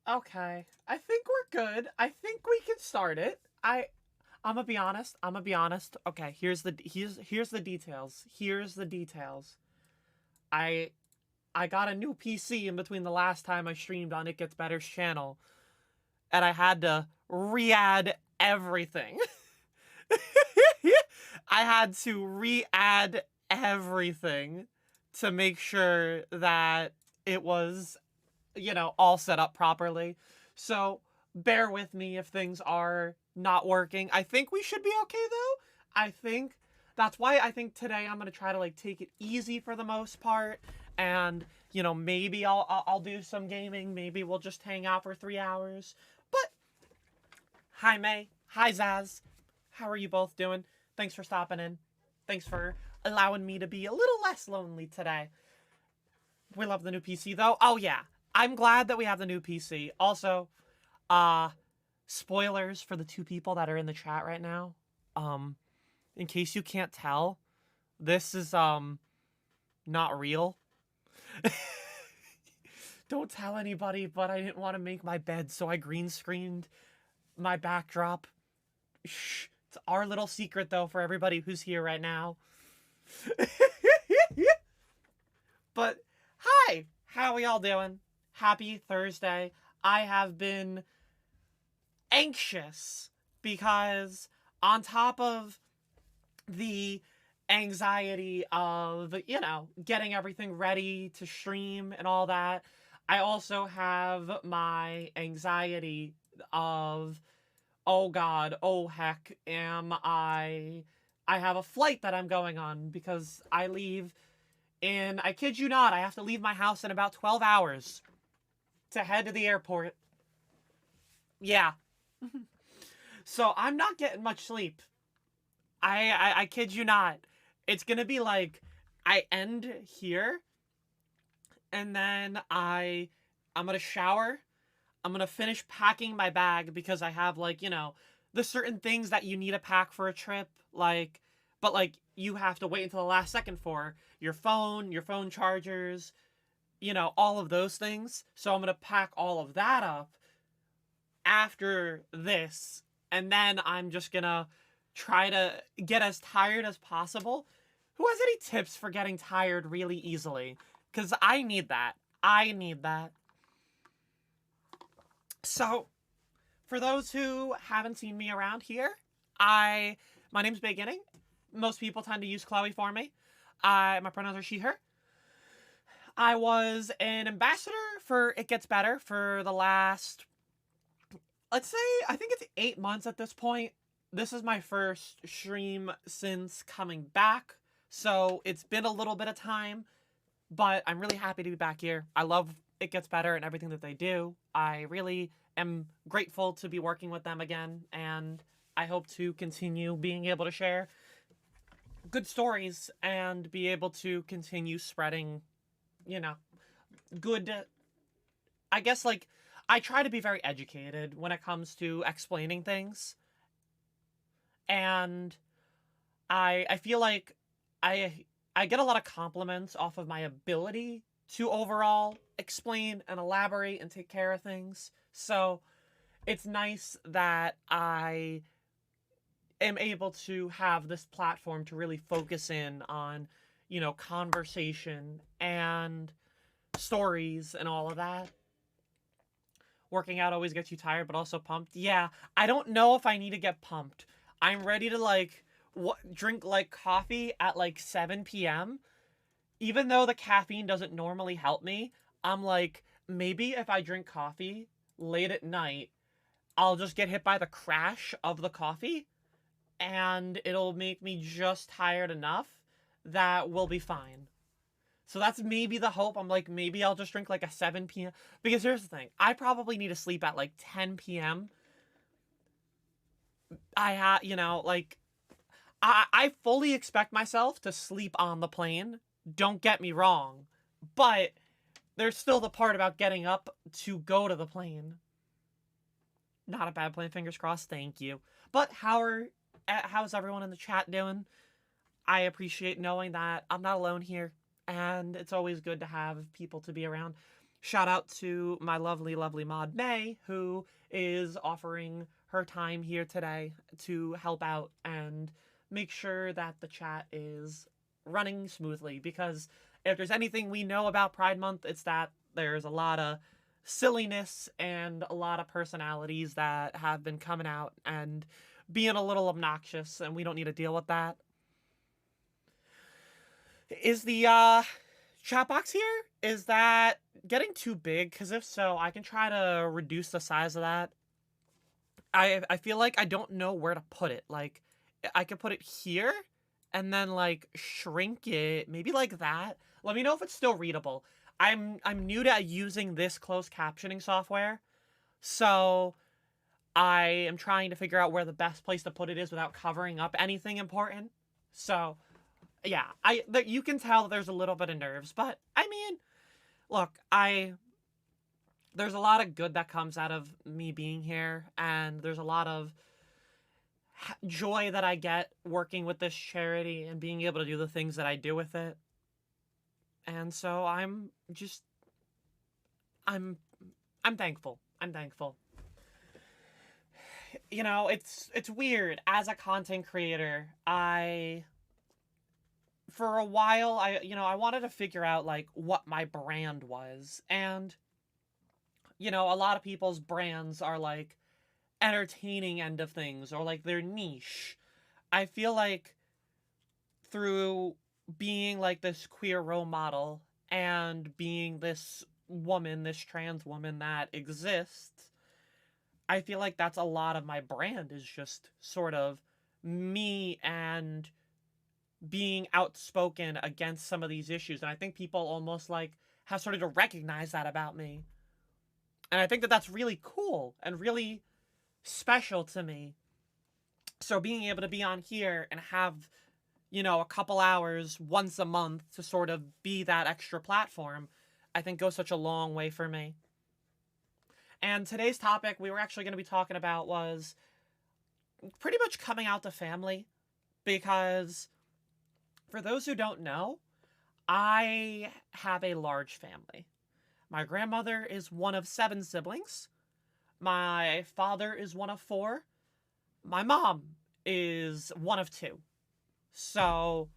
Okay. I think we're good. I think we can start it. I'm gonna be honest. I'm gonna be honest. Okay, here's the details. Here's the details. I I got a new PC in between the last time I streamed on It Gets Better's channel, and I had to re-add everything. I had to re-add everything to make sure that it was, all set up properly. So bear with me if things are not working. I think we should be okay though. I think that's why I think today I'm gonna try to like take it easy for the most part, and maybe I'll do some gaming. Maybe we'll just hang out for 3 hours. But hi May, hi Zaz, how are you both doing? Thanks for stopping in. Thanks for allowing me to be a little less lonely today. We love the new PC though. Oh yeah, I'm glad that we have the new PC. Also, uh, spoilers for the two people that are in the chat right now. Um, in case you can't tell, this is not real. Don't tell anybody, but I didn't want to make my bed, so I green screened my backdrop. Shh. It's our little secret though for everybody who's here right now. But hi, how are y'all doing? Happy Thursday. I have been anxious because on top of the anxiety of, getting everything ready to stream and all that, I also have my anxiety of, oh god, oh heck, I have a flight that I'm going on because I leave I kid you not, I have to leave my house in about 12 hours to head to the airport. Yeah. So I'm not getting much sleep. I kid you not. It's gonna be like I end here and then I'm gonna shower. I'm gonna finish packing my bag because I have like, the certain things that you need to pack for a trip, but like you have to wait until the last second for your phone chargers, all of those things. So I'm gonna pack all of that up after this, and then I'm just gonna try to get as tired as possible. Who has any tips for getting tired really easily? Because I need that. I need that. So, for those who haven't seen me around here, my name's Baeginning. Most people tend to use Chloe for me. My pronouns are she, her. I was an ambassador for It Gets Better for the last, let's say, I think it's 8 months at this point. This is my first stream since coming back, so it's been a little bit of time, but I'm really happy to be back here. I love It Gets Better and everything that they do. I really am grateful to be working with them again, and I hope to continue being able to share good stories and be able to continue spreading, you know, good. I guess, like, I try to be very educated when it comes to explaining things, and I feel like I get a lot of compliments off of my ability to overall explain and elaborate and take care of things. So it's nice that I am able to have this platform to really focus in on, conversation and stories and all of that. Working out always gets you tired, but also pumped. Yeah, I don't know if I need to get pumped. I'm ready to like drink like coffee at like 7 p.m. Even though the caffeine doesn't normally help me, I'm like, maybe if I drink coffee late at night, I'll just get hit by the crash of the coffee and it'll make me just tired enough that we'll be fine. So that's maybe the hope. I'm like, maybe I'll just drink like a 7 p.m. Because here's the thing, I probably need to sleep at like 10 p.m. Like, I fully expect myself to sleep on the plane. Don't get me wrong. But there's still the part about getting up to go to the plane. Not a bad plan, fingers crossed, thank you. But how's everyone in the chat doing? I appreciate knowing that I'm not alone here, and it's always good to have people to be around. Shout out to my lovely, lovely mod May, who is offering her time here today to help out and make sure that the chat is running smoothly. Because if there's anything we know about Pride Month, it's that there's a lot of silliness and a lot of personalities that have been coming out and being a little obnoxious, and we don't need to deal with that. Is the chat box here? Is that getting too big? Because if so, I can try to reduce the size of that. I feel like I don't know where to put it. Like, I could put it here and then like shrink it, maybe like that. Let me know if it's still readable. I'm new to using this closed captioning software, so I am trying to figure out where the best place to put it is without covering up anything important. So yeah, you can tell there's a little bit of nerves, but I mean, look, there's a lot of good that comes out of me being here, and there's a lot of joy that I get working with this charity and being able to do the things that I do with it. And so I'm thankful. I'm thankful. You know, it's weird as a content creator. For a while, I wanted to figure out like what my brand was, and a lot of people's brands are like entertaining end of things or like their niche. I feel like through being like this queer role model and being this woman, this trans woman that exists, I feel like that's a lot of my brand, is just sort of me and being outspoken against some of these issues. And I think people almost like have started to recognize that about me. And I think that that's really cool and really special to me. So being able to be on here and have, a couple hours once a month to sort of be that extra platform, I think goes such a long way for me. And today's topic we were actually going to be talking about was pretty much coming out to family, because for those who don't know, I have a large family. My grandmother is one of 7 siblings. My father is one of 4. My mom is one of 2. So,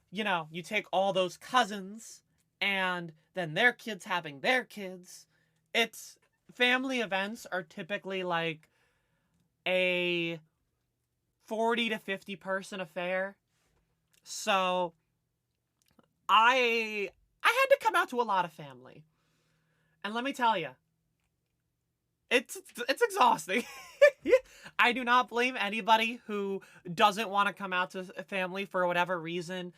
you take all those cousins and then their kids having their kids. Family events are typically like a 40 to 50 person affair. So I had to come out to a lot of family. And let me tell you, it's exhausting. I do not blame anybody who doesn't want to come out to family for whatever reason.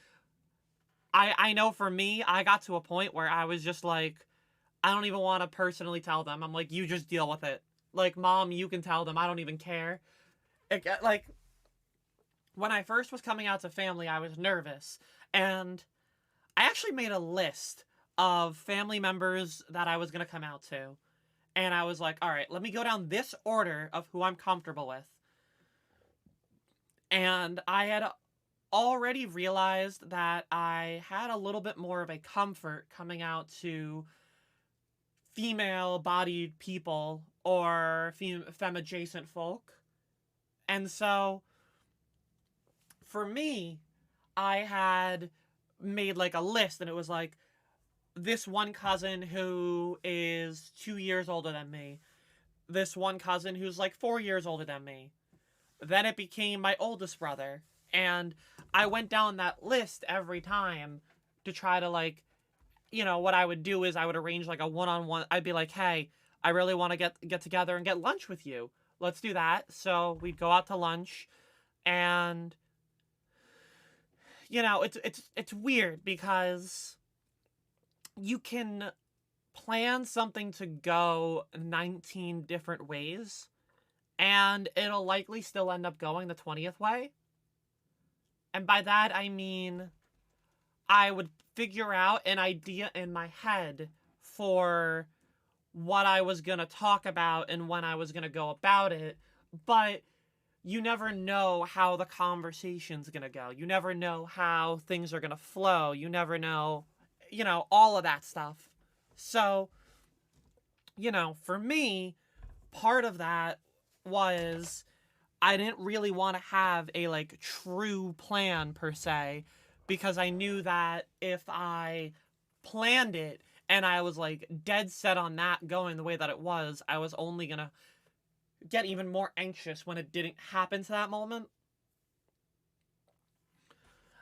I know for me, I got to a point where I was just like, I don't even want to personally tell them. I'm like, you just deal with it. Like, Mom, you can tell them. I don't even care. Like, when I first was coming out to family, I was nervous. And I actually made a list of family members that I was going to come out to. And I was like, all right, let me go down this order of who I'm comfortable with. And I had already realized that I had a little bit more of a comfort coming out to female-bodied people or femme-adjacent folk. And so, for me, I had made like a list, and it was like, this one cousin who is 2 years older than me. This one cousin who's like 4 years older than me. Then it became my oldest brother. And I went down that list every time to try to like, what I would do is I would arrange like a one-on-one. I'd be like, hey, I really want to get together and get lunch with you. Let's do that. So we'd go out to lunch, and it's weird because you can plan something to go 19 different ways, and it'll likely still end up going the 20th way. And by that, I mean, I would figure out an idea in my head for what I was going to talk about and when I was going to go about it, but you never know how the conversation's going to go. You never know how things are going to flow. You never know, all of that stuff. So for me, part of that was I didn't really want to have a like true plan per se, because I knew that if I planned it and I was like dead set on that going the way that it was, I was only gonna get even more anxious when it didn't happen to that moment.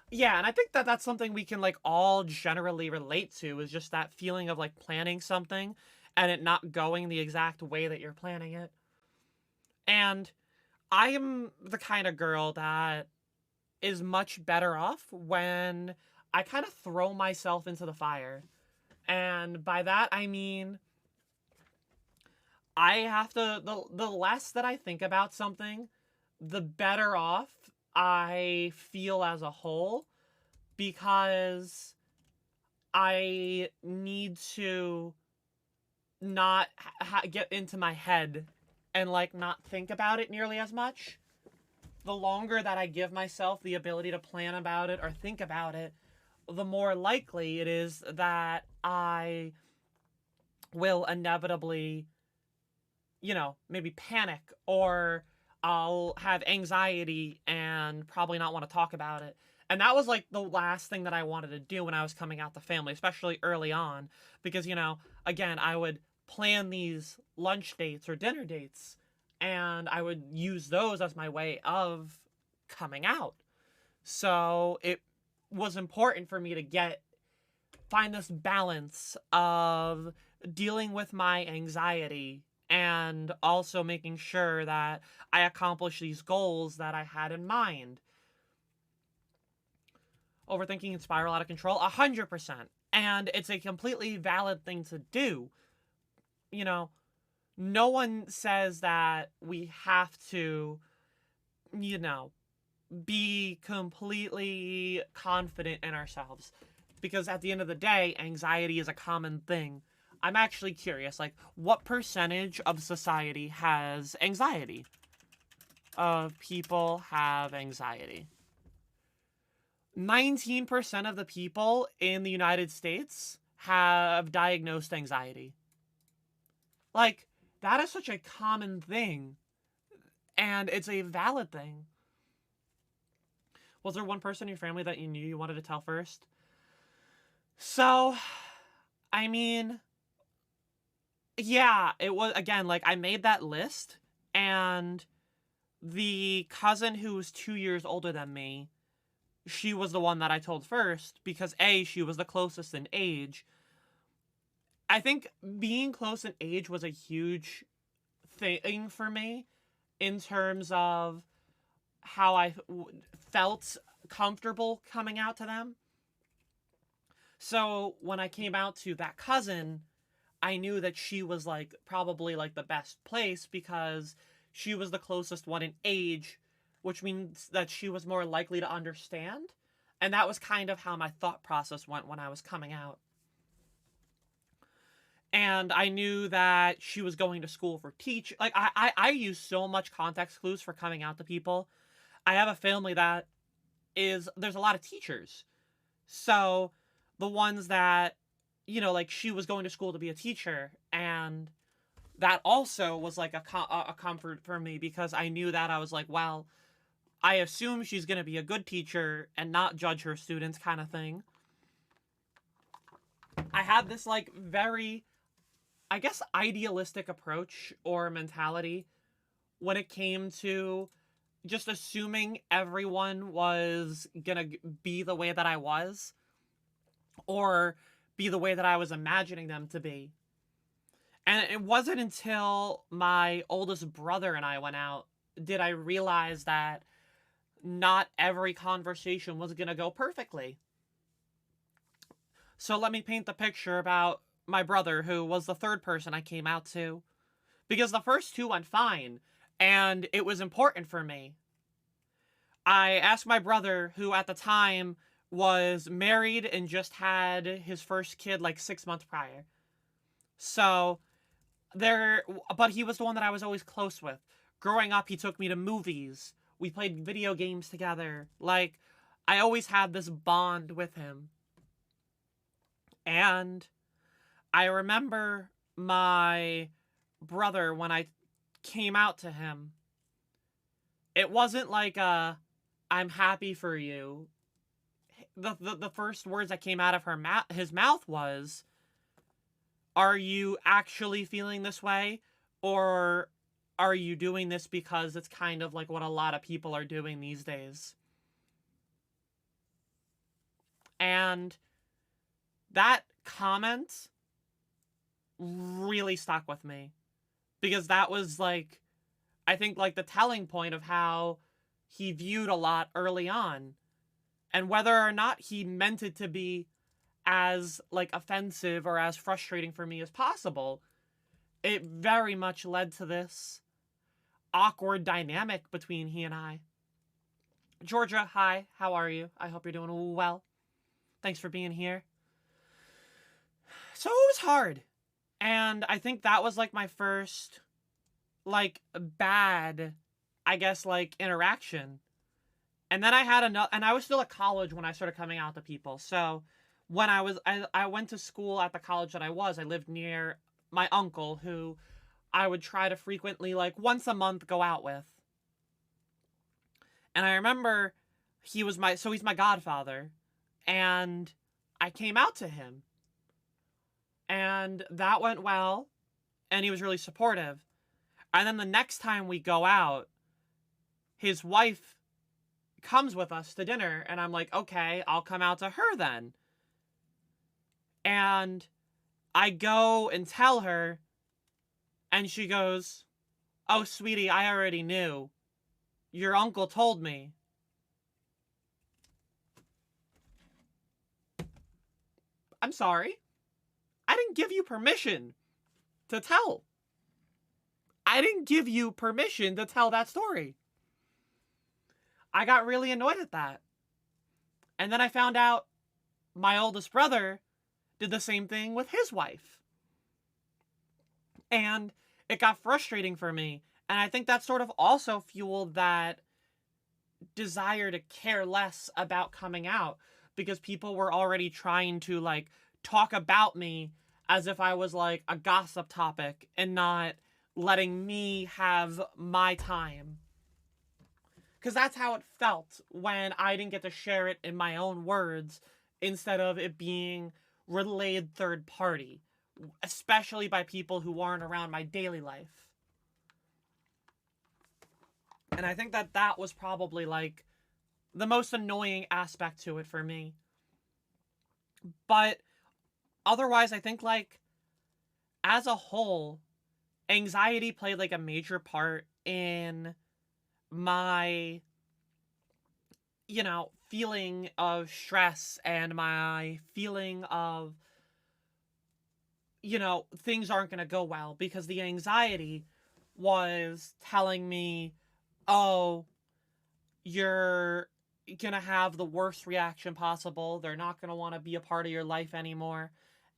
Yeah, and I think that that's something we can like all generally relate to, is just that feeling of like planning something and it not going the exact way that you're planning it. And I am the kind of girl that is much better off when I kind of throw myself into the fire. And by that I mean I have to the less that I think about something, the better off I feel as a whole, because I need to not get into my head and like not think about it nearly as much. The longer that I give myself the ability to plan about it or think about it, the more likely it is that I will inevitably, maybe panic, or I'll have anxiety and probably not want to talk about it. And that was like the last thing that I wanted to do when I was coming out to family, especially early on, because, again, I would plan these lunch dates or dinner dates and I would use those as my way of coming out. So it was important for me to find this balance of dealing with my anxiety and also making sure that I accomplish these goals that I had in mind. Overthinking and spiral out of control, 100%. And it's a completely valid thing to do. You know, no one says that we have to, you know, be completely confident in ourselves, because at the end of the day, anxiety is a common thing. I'm actually curious, like, what percentage of society has anxiety? Of people have anxiety. 19% of the people in the United States have diagnosed anxiety. Like, that is such a common thing, and it's a valid thing. Was there one person in your family that you knew you wanted to tell first? So, I mean, yeah, it was, again, like, I made that list, and the cousin who was 2 years older than me, she was the one that I told first, because A, she was the closest in age. I think being close in age was a huge thing for me in terms of how I felt comfortable coming out to them. So when I came out to that cousin, I knew that she was like probably like the best place, because she was the closest one in age, which means that she was more likely to understand. And that was kind of how my thought process went when I was coming out. And I knew that she was going to school for teach. Like, I use so much context clues for coming out to people. I have a family that there's a lot of teachers. So the ones that, like, she was going to school to be a teacher, and that also was like a comfort for me, because I knew that I was like, well, I assume she's going to be a good teacher and not judge her students, kind of thing. I had this like very, I guess, idealistic approach or mentality when it came to just assuming everyone was gonna be the way that I was, or be the way that I was imagining them to be. And it wasn't until my oldest brother and I went out did I realize that not every conversation was gonna go perfectly. So let me paint the picture about my brother, who was the third person I came out to. Because the first two went fine, and it was important for me. I asked my brother, who at the time was married and just had his first kid like 6 months prior. So, but he was the one that I was always close with. Growing up, he took me to movies. We played video games together. Like, I always had this bond with him. And I remember my brother, when I came out to him, it wasn't like I'm happy for you. The first words that came out of his mouth was, are you actually feeling this way, or are you doing this because it's kind of like what a lot of people are doing these days? And that comment really stuck with me, because that was like, I think, like the telling point of how he viewed a lot early on, and whether or not he meant it to be as like offensive or as frustrating for me as possible, it very much led to this awkward dynamic between he and I. Georgia, hi, how are you? I hope you're doing well. Thanks for being here. So it was hard. And I think that was like my first, like, bad, I guess, like, interaction. And then I had another, and I was still at college when I started coming out to people. So when I went to school at the college that I lived near my uncle, who I would try to frequently, like, once a month go out with. And I remember he's my godfather. And I came out to him. And that went well. And he was really supportive. And then the next time we go out, his wife comes with us to dinner. And I'm like, okay, I'll come out to her then. And I go and tell her. And she goes, oh, sweetie, I already knew. Your uncle told me. I'm sorry. I didn't give you permission to tell. I didn't give you permission to tell that story. I got really annoyed at that. And then I found out my oldest brother did the same thing with his wife. And it got frustrating for me. And I think that sort of also fueled that desire to care less about coming out, because people were already trying to, like, talk about me as if I was like a gossip topic and not letting me have my time. Because that's how it felt when I didn't get to share it in my own words instead of it being relayed third party, especially by people who aren't around my daily life. And I think that that was probably like the most annoying aspect to it for me. But otherwise, I think, like, as a whole, anxiety played like a major part in my, feeling of stress and my feeling of, things aren't going to go well, because the anxiety was telling me, oh, you're going to have the worst reaction possible. They're not going to want to be a part of your life anymore.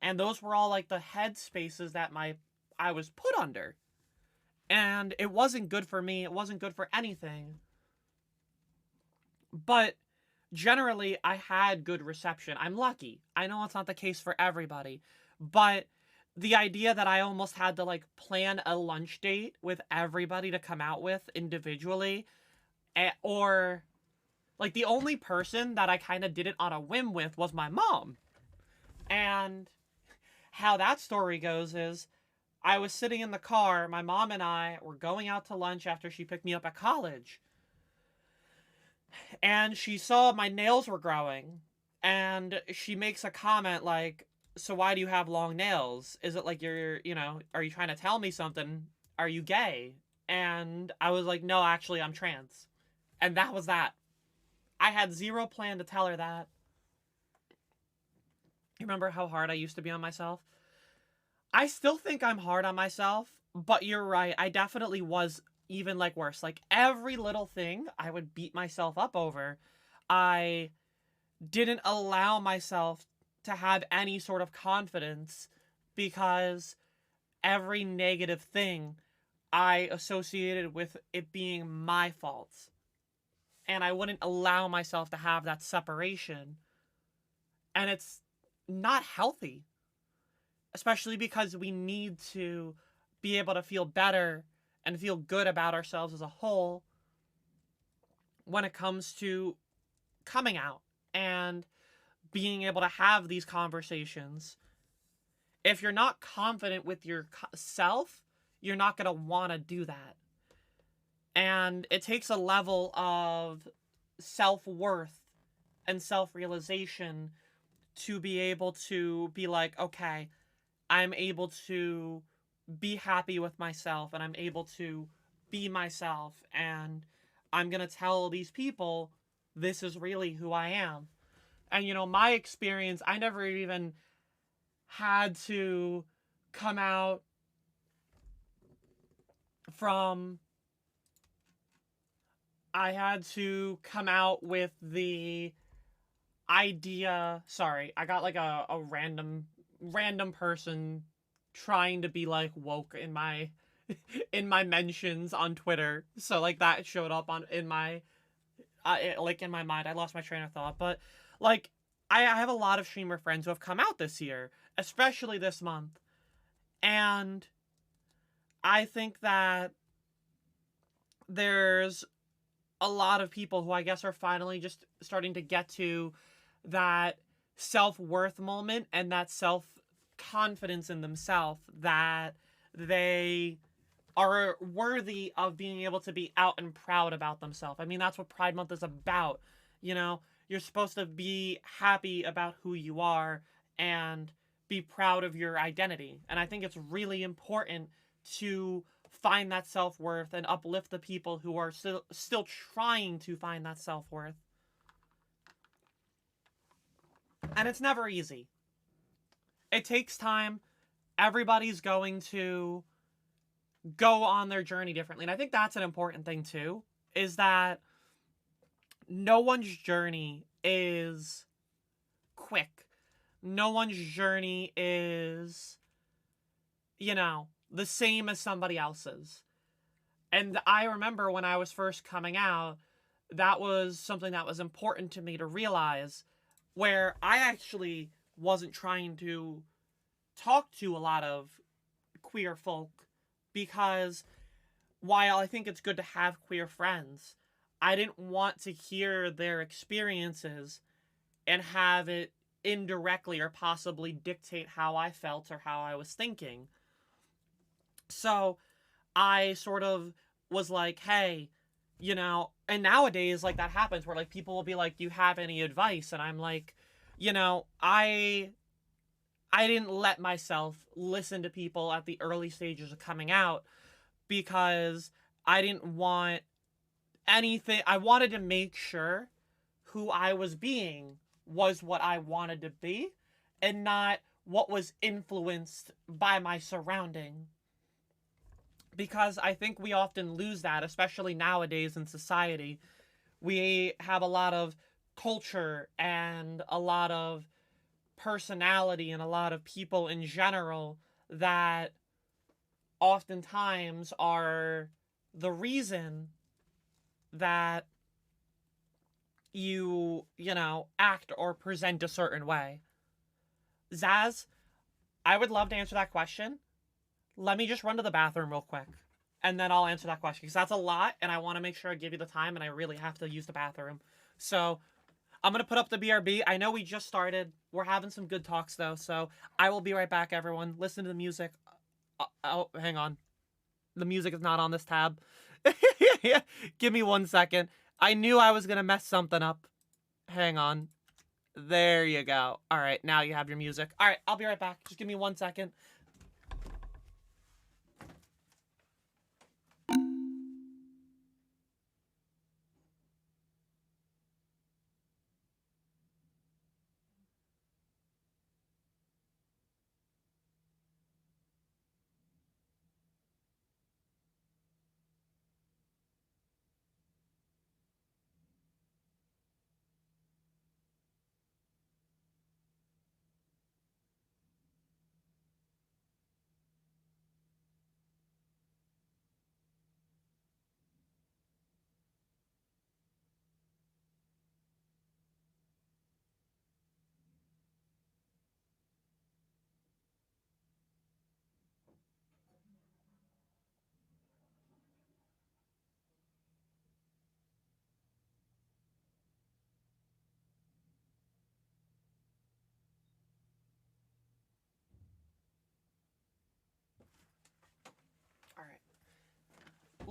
And those were all like the head spaces that I was put under. And it wasn't good for me. It wasn't good for anything. But generally, I had good reception. I'm lucky. I know it's not the case for everybody. But the idea that I almost had to, like, plan a lunch date with everybody to come out with individually, or, like, the only person that I kind of did it on a whim with was my mom. And how that story goes is, I was sitting in the car, my mom and I were going out to lunch after she picked me up at college. And she saw my nails were growing. And she makes a comment like, so why do you have long nails? Is it like you're, are you trying to tell me something? Are you gay? And I was like, no, actually, I'm trans. And that was that. I had zero plan to tell her that. You remember how hard I used to be on myself? I still think I'm hard on myself, but you're right. I definitely was even, like, worse. Like, every little thing I would beat myself up over. I didn't allow myself to have any sort of confidence, because every negative thing I associated with it being my fault. And I wouldn't allow myself to have that separation. And it's not healthy. especially because we need to be able to feel better and feel good about ourselves as a whole when it comes to coming out and being able to have these conversations. If you're not confident with yourself, you're not going to want to do that. And it takes a level of self worth and self realization to be able to be like, okay, I'm able to be happy with myself and I'm able to be myself. And I'm going to tell these people this is really who I am. And, my experience, I never even had to come out from I had to come out with the idea. Sorry, I got like a random person trying to be like woke in my in my mentions on Twitter. So like that showed up on in my like in my mind. I lost my train of thought, but like I have a lot of streamer friends who have come out this year, especially this month. And I think that there's a lot of people who I guess are finally just starting to get to that self-worth moment and that self-confidence in themselves that they are worthy of being able to be out and proud about themselves. I mean, that's what Pride Month is about. You're supposed to be happy about who you are and be proud of your identity. And I think it's really important to find that self-worth and uplift the people who are still trying to find that self-worth. And it's never easy. It takes time. Everybody's going to go on their journey differently. And I think that's an important thing too, is that no one's journey is quick. No one's journey is, the same as somebody else's. And I remember when I was first coming out, that was something that was important to me to realize, where I actually wasn't trying to talk to a lot of queer folk, because while I think it's good to have queer friends, I didn't want to hear their experiences and have it indirectly or possibly dictate how I felt or how I was thinking. So I sort of was like, hey, and nowadays, like, that happens where, like, people will be like, do you have any advice? And I'm like, I didn't let myself listen to people at the early stages of coming out because I didn't want anything. I wanted to make sure who I was being was what I wanted to be and not what was influenced by my surrounding. Because I think we often lose that, especially nowadays in society. We have a lot of culture and a lot of personality and a lot of people in general that oftentimes are the reason that you act or present a certain way. Zaz, I would love to answer that question. Let me just run to the bathroom real quick, and then I'll answer that question, because that's a lot, and I want to make sure I give you the time, and I really have to use the bathroom. So I'm going to put up the BRB. I know we just started. We're having some good talks, though, so I will be right back, everyone. Listen to the music. Oh, hang on. The music is not on this tab. Give me 1 second. I knew I was going to mess something up. Hang on. There you go. All right, now you have your music. All right, I'll be right back. Just give me 1 second.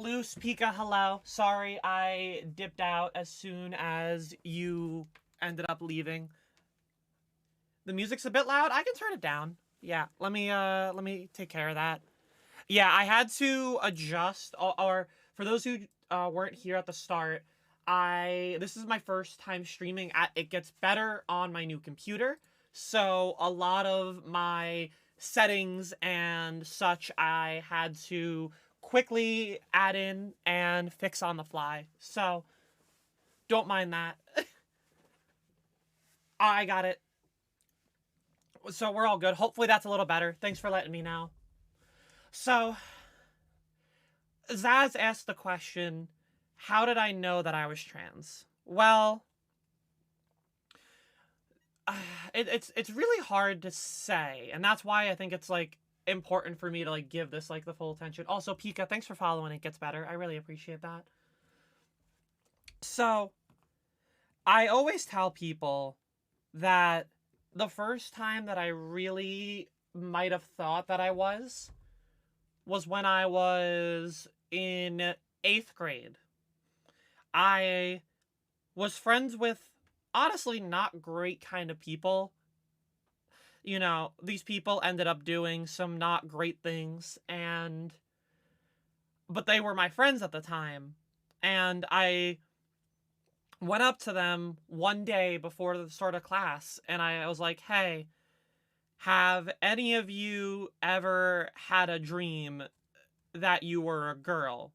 Loose, Pika, hello. Sorry I dipped out as soon as you ended up leaving. The music's a bit loud. I can turn it down. Yeah, let me take care of that. Yeah, I had to adjust or for those who weren't here at the start, I this is my first time streaming at it gets better on my new computer. So a lot of my settings and such I had to quickly add in and fix on the fly. So don't mind that. I got it. So we're all good. Hopefully that's a little better. Thanks for letting me know. So Zaz asked the question, how did I know that I was trans? Well, it's really hard to say, and that's why I think it's like important for me to like give this like the full attention. Also, Pika, thanks for following. It gets better. I really appreciate that. So, I always tell people that the first time that I really might have thought that I was when I was in 8th grade. I was friends with honestly not great kind of people. You know, these people ended up doing some not great things, and but they were my friends at the time. And I went up to them one day before the start of class and I was like, "Hey, have any of you ever had a dream that you were a girl?"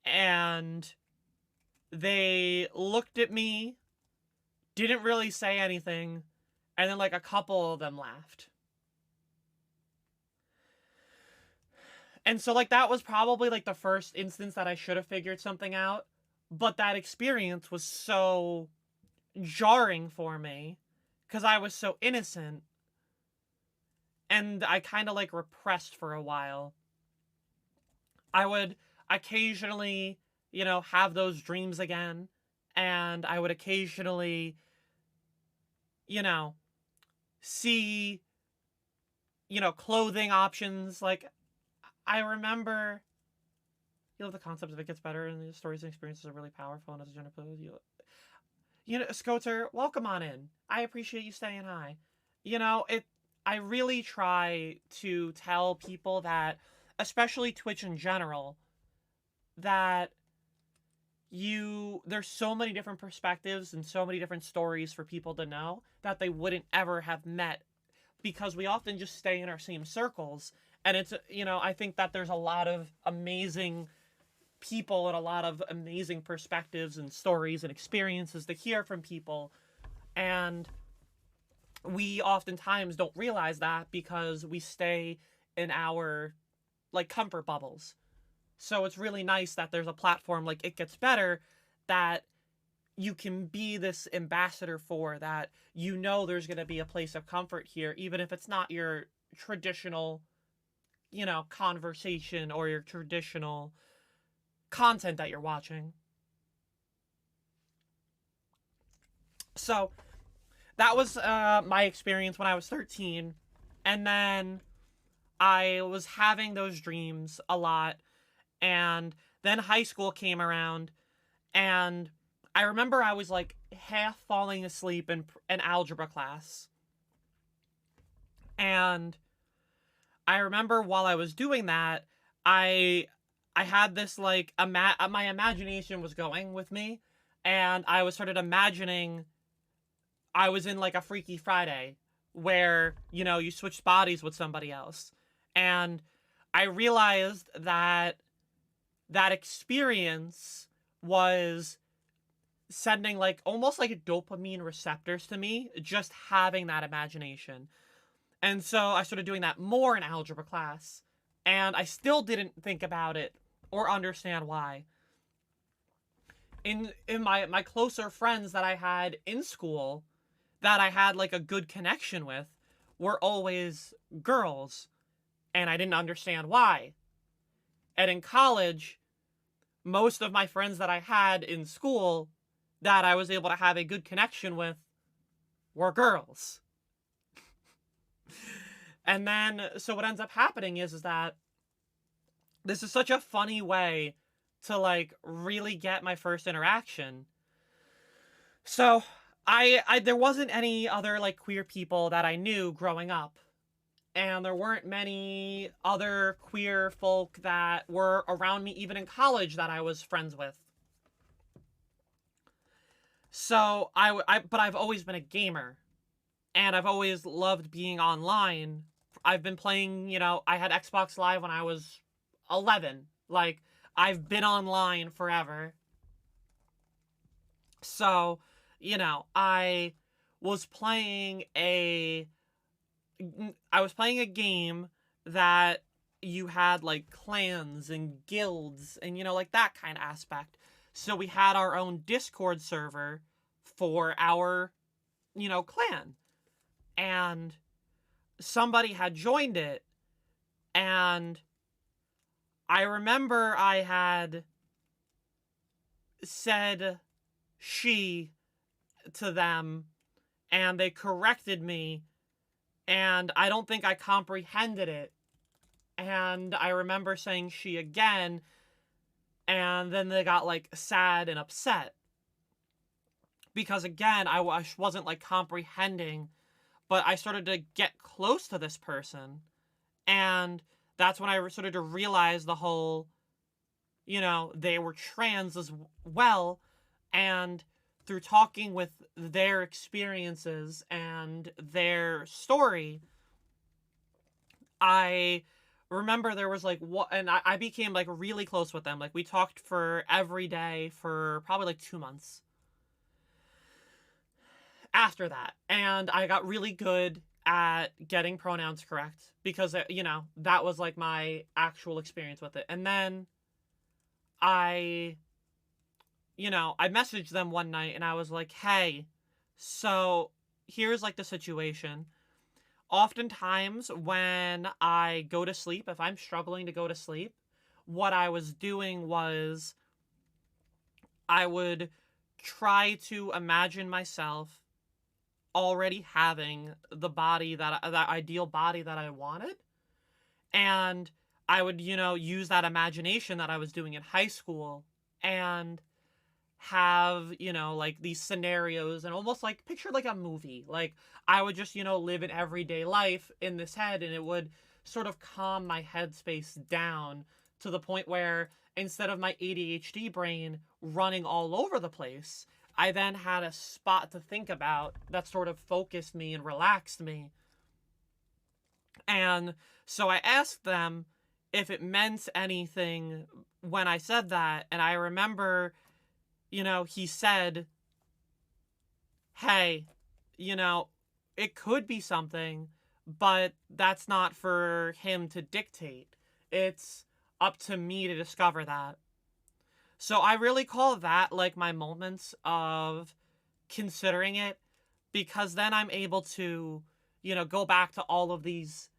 And they looked at me, didn't really say anything, and then like a couple of them laughed. And so like that was probably like the first instance that I should have figured something out, but that experience was so jarring for me because I was so innocent and I kind of like repressed for a while. I would occasionally, have those dreams again, and I would occasionally, you know, see, clothing options. Like, I remember, the concept of it gets better, and the stories and experiences are really powerful, and as a gender Scoter, welcome on in. I appreciate you staying high. I really try to tell people that, especially Twitch in general, that there's so many different perspectives and so many different stories for people to know that they wouldn't ever have met because we often just stay in our same circles. And it's, I think that there's a lot of amazing people and a lot of amazing perspectives and stories and experiences to hear from people. And we oftentimes don't realize that because we stay in our like comfort bubbles. So it's really nice that there's a platform like It Gets Better that you can be this ambassador for, that there's going to be a place of comfort here, even if it's not your traditional, conversation or your traditional content that you're watching. So that was my experience when I was 13. And then I was having those dreams a lot. And then high school came around. And I remember I was like half falling asleep in algebra class. And I remember while I was doing that, I had this like my imagination was going with me, and I started imagining I was in like a Freaky Friday where, you switched bodies with somebody else. And I realized that experience was sending like almost like dopamine receptors to me, just having that imagination. And so I started doing that more in algebra class, and I still didn't think about it or understand why. In my closer friends that I had in school, that I had like a good connection with, were always girls, and I didn't understand why. And in college, most of my friends that I had in school that I was able to have a good connection with were girls. And then, so what ends up happening is that this is such a funny way to like really get my first interaction. So I there wasn't any other like queer people that I knew growing up. And there weren't many other queer folk that were around me even in college that I was friends with. So but I've always been a gamer, and I've always loved being online. I've been playing, I had Xbox Live when I was 11. Like, I've been online forever. So, I was playing a I was playing a game that you had like clans and guilds and like that kind of aspect. So we had our own Discord server for our, clan. And somebody had joined it, and I remember I had said she to them, and they corrected me, and I don't think I comprehended it. And I remember saying she again, and then they got like sad and upset. Because again, I wasn't like comprehending, but I started to get close to this person. And that's when I started to realize the whole, they were trans as well. And through talking with their experiences and their story, I remember there was like what, and I became like really close with them. Like, we talked for every day for probably like 2 months after that. And I got really good at getting pronouns correct because, that was like my actual experience with it. And then I, I messaged them one night and I was like, hey, so here's like the situation. Oftentimes when I go to sleep, if I'm struggling to go to sleep, what I was doing was I would try to imagine myself already having the body that ideal body that I wanted. And I would, use that imagination that I was doing in high school and have, like these scenarios and almost like picture like a movie. Like, I would just, live an everyday life in this head, and it would sort of calm my headspace down to the point where instead of my ADHD brain running all over the place, I then had a spot to think about that sort of focused me and relaxed me. And so I asked them if it meant anything when I said that. And I remember, he said, hey, it could be something, but that's not for him to dictate. It's up to me to discover that. So I really call that like my moments of considering it, because then I'm able to, go back to all of these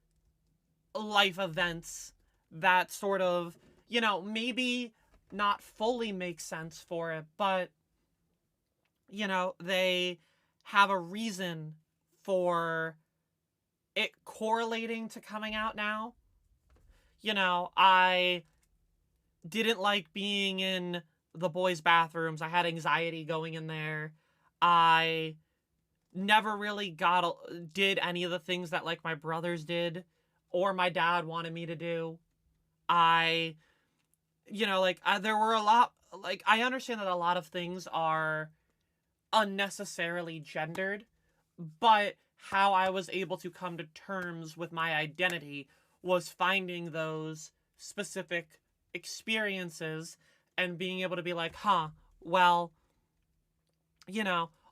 life events that sort of, maybe not fully make sense for it, but, they have a reason for it correlating to coming out now. I didn't like being in the boys' bathrooms. I had anxiety going in there. I never really did any of the things that like my brothers did or my dad wanted me to do. I, there were a lot, like, I understand that a lot of things are unnecessarily gendered, but how I was able to come to terms with my identity was finding those specific experiences and being able to be like, well,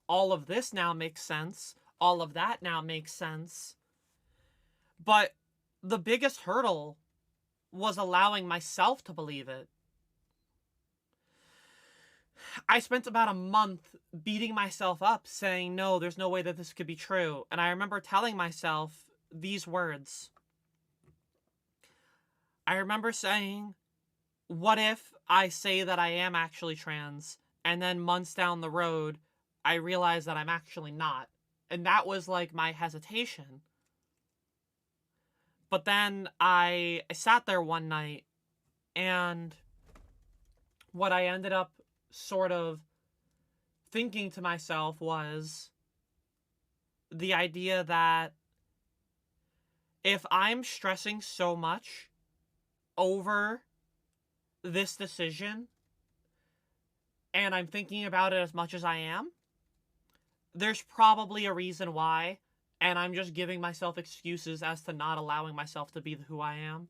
all of this now makes sense. All of that now makes sense. But the biggest hurdle was allowing myself to believe it. I spent about a month beating myself up saying, no, there's no way that this could be true. And I remember telling myself these words. I remember saying, what if I say that I am actually trans, and then months down the road, I realize that I'm actually not? And that was like my hesitation. But then I sat there one night And what I ended up sort of thinking to myself was the idea that if I'm stressing so much over this decision and I'm thinking about it as much as I am, there's probably a reason why, and I'm just giving myself excuses as to not allowing myself to be who I am.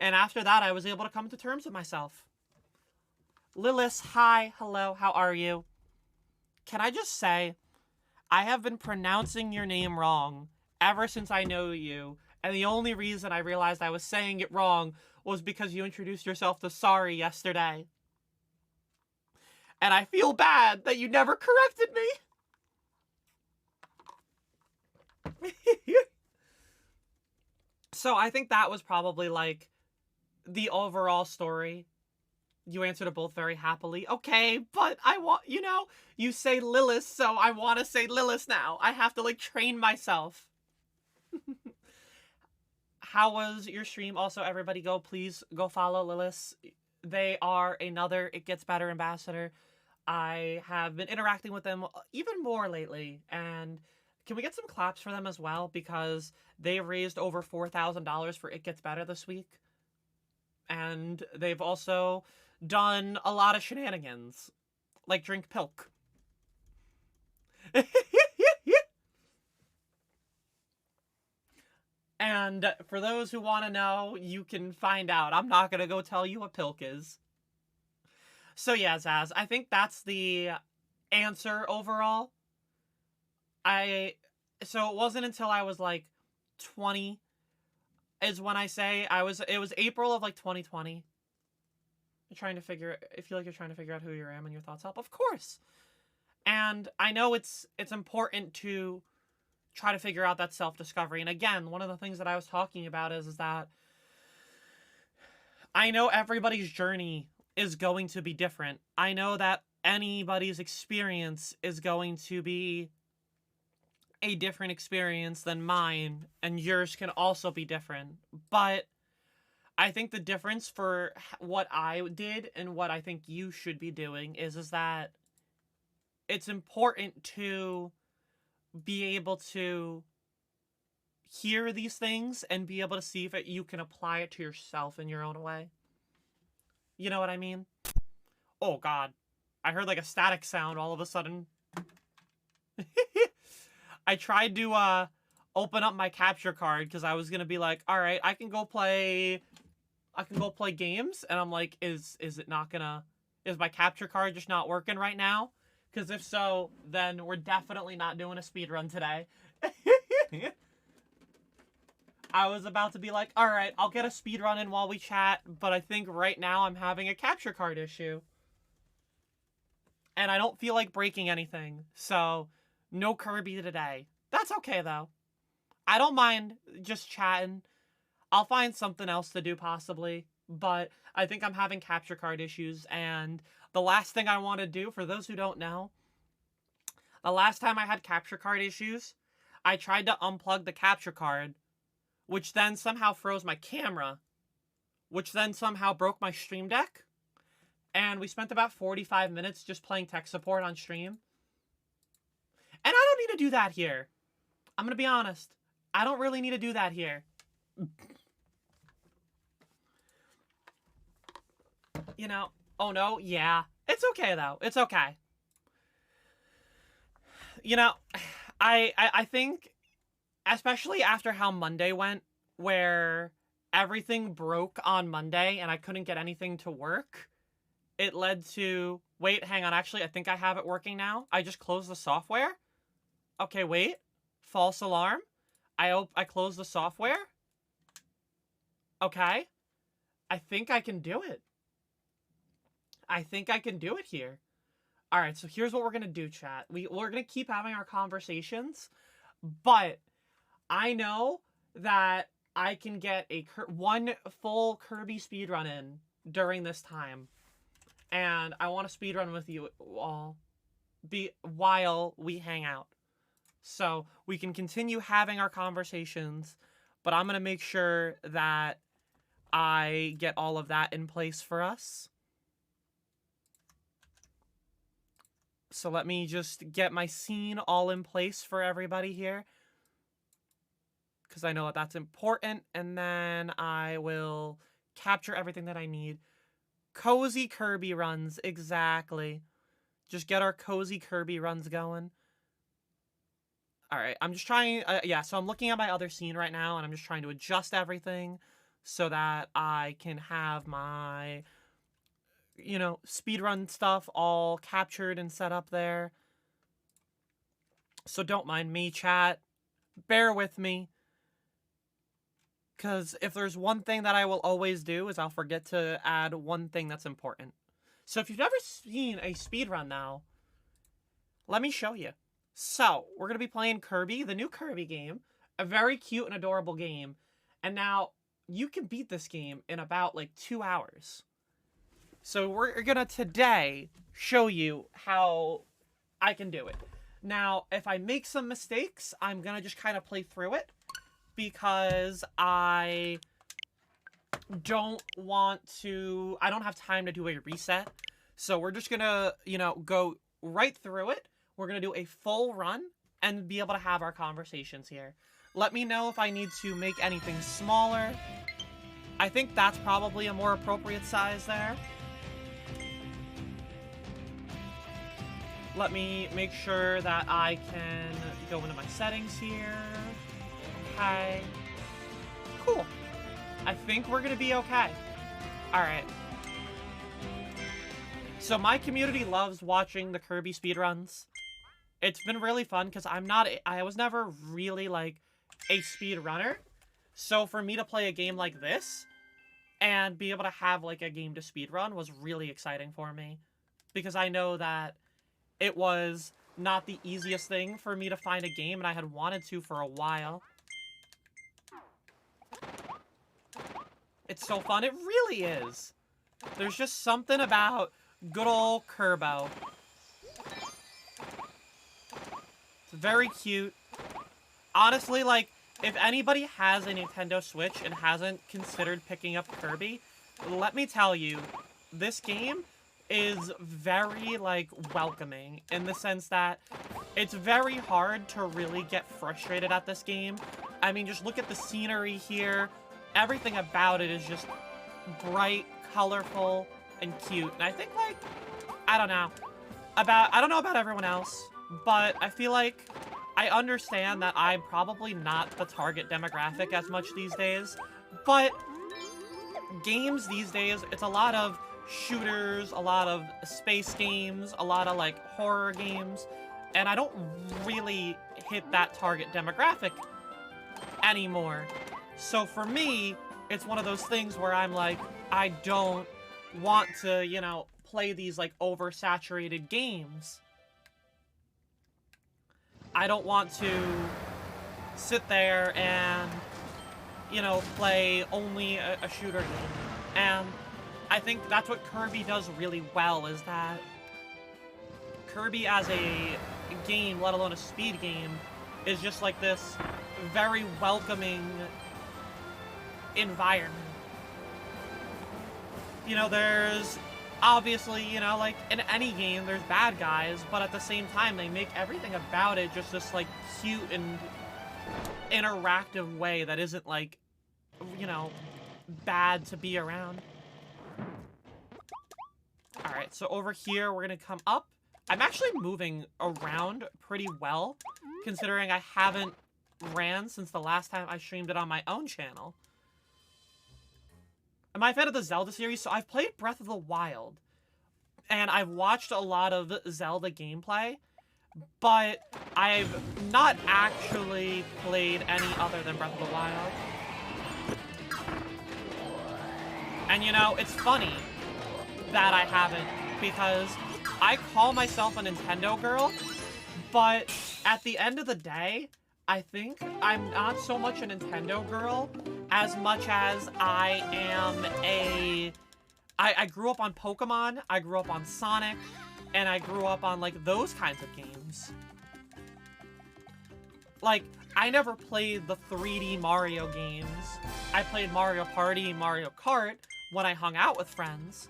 And after that, I was able to come to terms with myself. Lilith, hi, hello, how are you? Can I just say, I have been pronouncing your name wrong ever since I know you, and the only reason I realized I was saying it wrong was because you introduced yourself to Sorry yesterday. And I feel bad that you never corrected me. So I think that was probably like the overall story. You answered it both very happily. Okay, but I want, you say Lilith, so I want to say Lilith now. I have to like train myself. How was your stream? Also, everybody please go follow Lilith. They are another It Gets Better ambassador. I have been interacting with them even more lately, and can we get some claps for them as well? Because they raised over $4,000 for It Gets Better this week. And they've also done a lot of shenanigans, like drink pilk. And for those who want to know, you can find out. I'm not going to go tell you what pilk is. So yeah, Zaz, I think that's the answer overall. So it wasn't until I was like 20 is when I say it was April of like 2020. I feel like you're trying to figure out who you am and your thoughts help. Of course. And I know it's important to try to figure out that self-discovery. And again, one of the things that I was talking about is that I know everybody's journey is going to be different. I know that anybody's experience is going to be a different experience than mine, and yours can also be different. But I think the difference for what I did and what I think you should be doing is that it's important to be able to hear these things and be able to see if you can apply it to yourself in your own way. You know what I mean? Oh, God. I heard like a static sound all of a sudden. I tried to open up my capture card because I was going to be like, all right, I can go play games. And I'm like, is my capture card just not working right now? Because if so, then we're definitely not doing a speed run today. I was about to be like, all right, I'll get a speed run in while we chat, but I think right now I'm having a capture card issue. And I don't feel like breaking anything, so no Kirby today. That's okay, though. I don't mind just chatting. I'll find something else to do, possibly, but I think I'm having capture card issues, and the last thing I want to do, for those who don't know, the last time I had capture card issues, I tried to unplug the capture card, which then somehow froze my camera, which then somehow broke my stream deck, and we spent about 45 minutes just playing tech support on stream. And I don't need to do that here. I'm going to be honest. I don't really need to do that here. Oh no, yeah. It's okay, though. It's okay. I think, especially after how Monday went, where everything broke on Monday and I couldn't get anything to work, it led to... Wait, hang on. Actually, I think I have it working now. I just closed the software. Okay, wait. False alarm. I closed the software. Okay. I think I can do it. I think I can do it here. All right, so here's what we're going to do, chat. We're going to keep having our conversations, but I know that I can get one full Kirby speedrun in during this time. And I want to speedrun with you all while we hang out. So we can continue having our conversations, but I'm going to make sure that I get all of that in place for us. So let me just get my scene all in place for everybody here, because I know that that's important, and then I will capture everything that I need. Cozy Kirby runs, exactly. Just get our cozy Kirby runs going. All right, I'm just trying, yeah, so I'm looking at my other scene right now, and I'm just trying to adjust everything so that I can have my, you know, speedrun stuff all captured and set up there. So don't mind me, chat. Bear with me. Because if there's one thing that I will always do is I'll forget to add one thing that's important. So if you've never seen a speedrun now, let me show you. So, we're going to be playing Kirby, the new Kirby game. A very cute and adorable game. And now, you can beat this game in about, like, 2 hours. So, we're going to today show you how I can do it. Now, if I make some mistakes, I'm going to just kind of play through it. Because I don't have time to do a reset. So, we're just going to, you know, go right through it. We're going to do a full run and be able to have our conversations here. Let me know if I need to make anything smaller. I think that's probably a more appropriate size there. Let me make sure that I can go into my settings here. Okay. Cool. I think we're going to be okay. Alright. So my community loves watching the Kirby speedruns. It's been really fun because I was never really, like, a speedrunner. So for me to play a game like this and be able to have, like, a game to speedrun was really exciting for me. Because I know that it was not the easiest thing for me to find a game, and I had wanted to for a while. It's so fun. It really is. There's just something about good old Kirbo. It's very cute. Honestly, like, if anybody has a Nintendo Switch and hasn't considered picking up Kirby, let me tell you, this game is very, like, welcoming in the sense that it's very hard to really get frustrated at this game. I mean, just look at the scenery here. Everything about it is just bright, colorful, and cute. And I think, like, I don't know about everyone else, but I feel like I understand that I'm probably not the target demographic as much these days, but games these days, it's a lot of shooters, a lot of space games, a lot of, like, horror games, and I don't really hit that target demographic anymore. So for me, it's one of those things where I'm like, I don't want to, you know, play these, like, oversaturated games. I don't want to sit there and, you know, play only a shooter game. And I think that's what Kirby does really well, is that Kirby as a game, let alone a speed game, is just like this very welcoming environment. You know, there's obviously, you know, like, in any game, there's bad guys, but at the same time, they make everything about it just this, like, cute and interactive way that isn't, like, you know, bad to be around. Alright, so over here, we're gonna come up. I'm actually moving around pretty well, considering I haven't ran since the last time I streamed it on my own channel. Am I a fan of the Zelda series? So I've played Breath of the Wild, and I've watched a lot of Zelda gameplay, but I've not actually played any other than Breath of the Wild. And you know, it's funny that I haven't, because I call myself a Nintendo girl, but at the end of the day, I think I'm not so much a Nintendo girl as much as I am I grew up on Pokemon, I grew up on Sonic, and I grew up on, like, those kinds of games. Like, I never played the 3D Mario games. I played Mario Party and Mario Kart when I hung out with friends.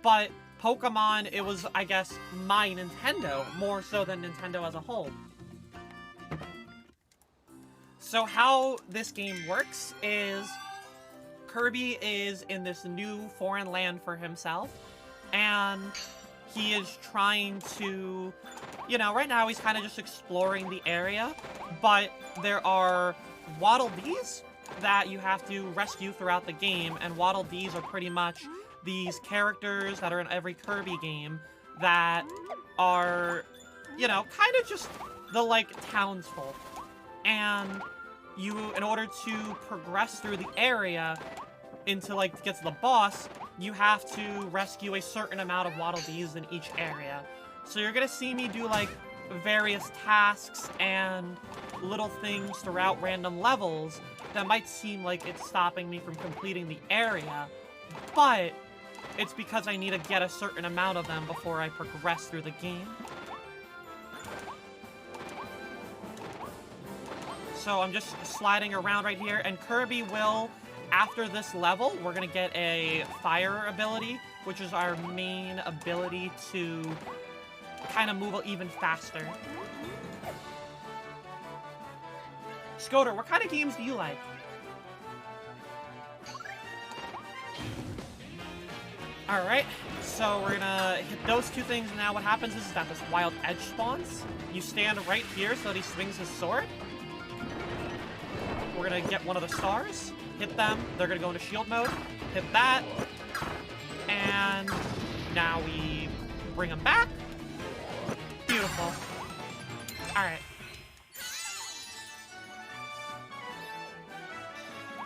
But Pokemon, it was, I guess, my Nintendo, more so than Nintendo as a whole. So how this game works is Kirby is in this new foreign land for himself, and he is trying to, you know, right now he's kind of just exploring the area, but there are Waddle Dees that you have to rescue throughout the game, and Waddle Dees are pretty much these characters that are in every Kirby game that are, you know, kind of just the, like, townsfolk. And you, in order to progress through the area into, like, to get to the boss, you have to rescue a certain amount of Waddle Dees in each area. So you're gonna see me do, like, various tasks and little things throughout random levels that might seem like it's stopping me from completing the area, but it's because I need to get a certain amount of them before I progress through the game. So I'm just sliding around right here, and Kirby will, after this level, we're gonna get a fire ability, which is our main ability to kind of move even faster. Scoter, what kind of games do you like? Alright, so we're gonna hit those two things, and now what happens is that this wild edge spawns. You stand right here so that he swings his sword. We're gonna get one of the stars, hit them, they're gonna go into shield mode, hit that, and now we bring them back. Beautiful. Alright.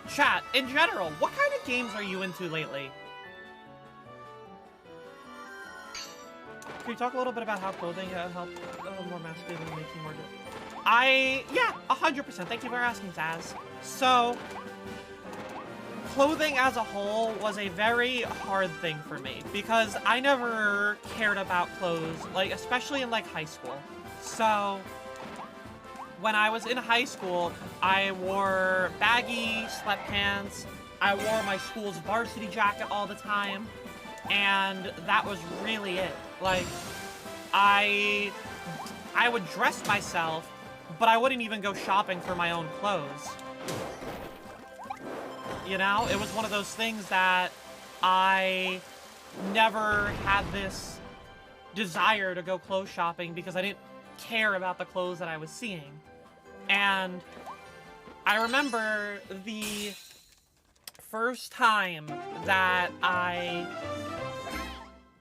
Chat, in general, what kind of games are you into lately? Can you talk a little bit about how clothing helped more masculine making more good? Yeah, 100%. Thank you for asking, Zaz. So, clothing as a whole was a very hard thing for me because I never cared about clothes, like, especially in, like, high school. So, when I was in high school, I wore baggy sweatpants, I wore my school's varsity jacket all the time, and that was really it. Like, I would dress myself, but I wouldn't even go shopping for my own clothes. You know? It was one of those things that I never had this desire to go clothes shopping because I didn't care about the clothes that I was seeing. And I remember the first time that I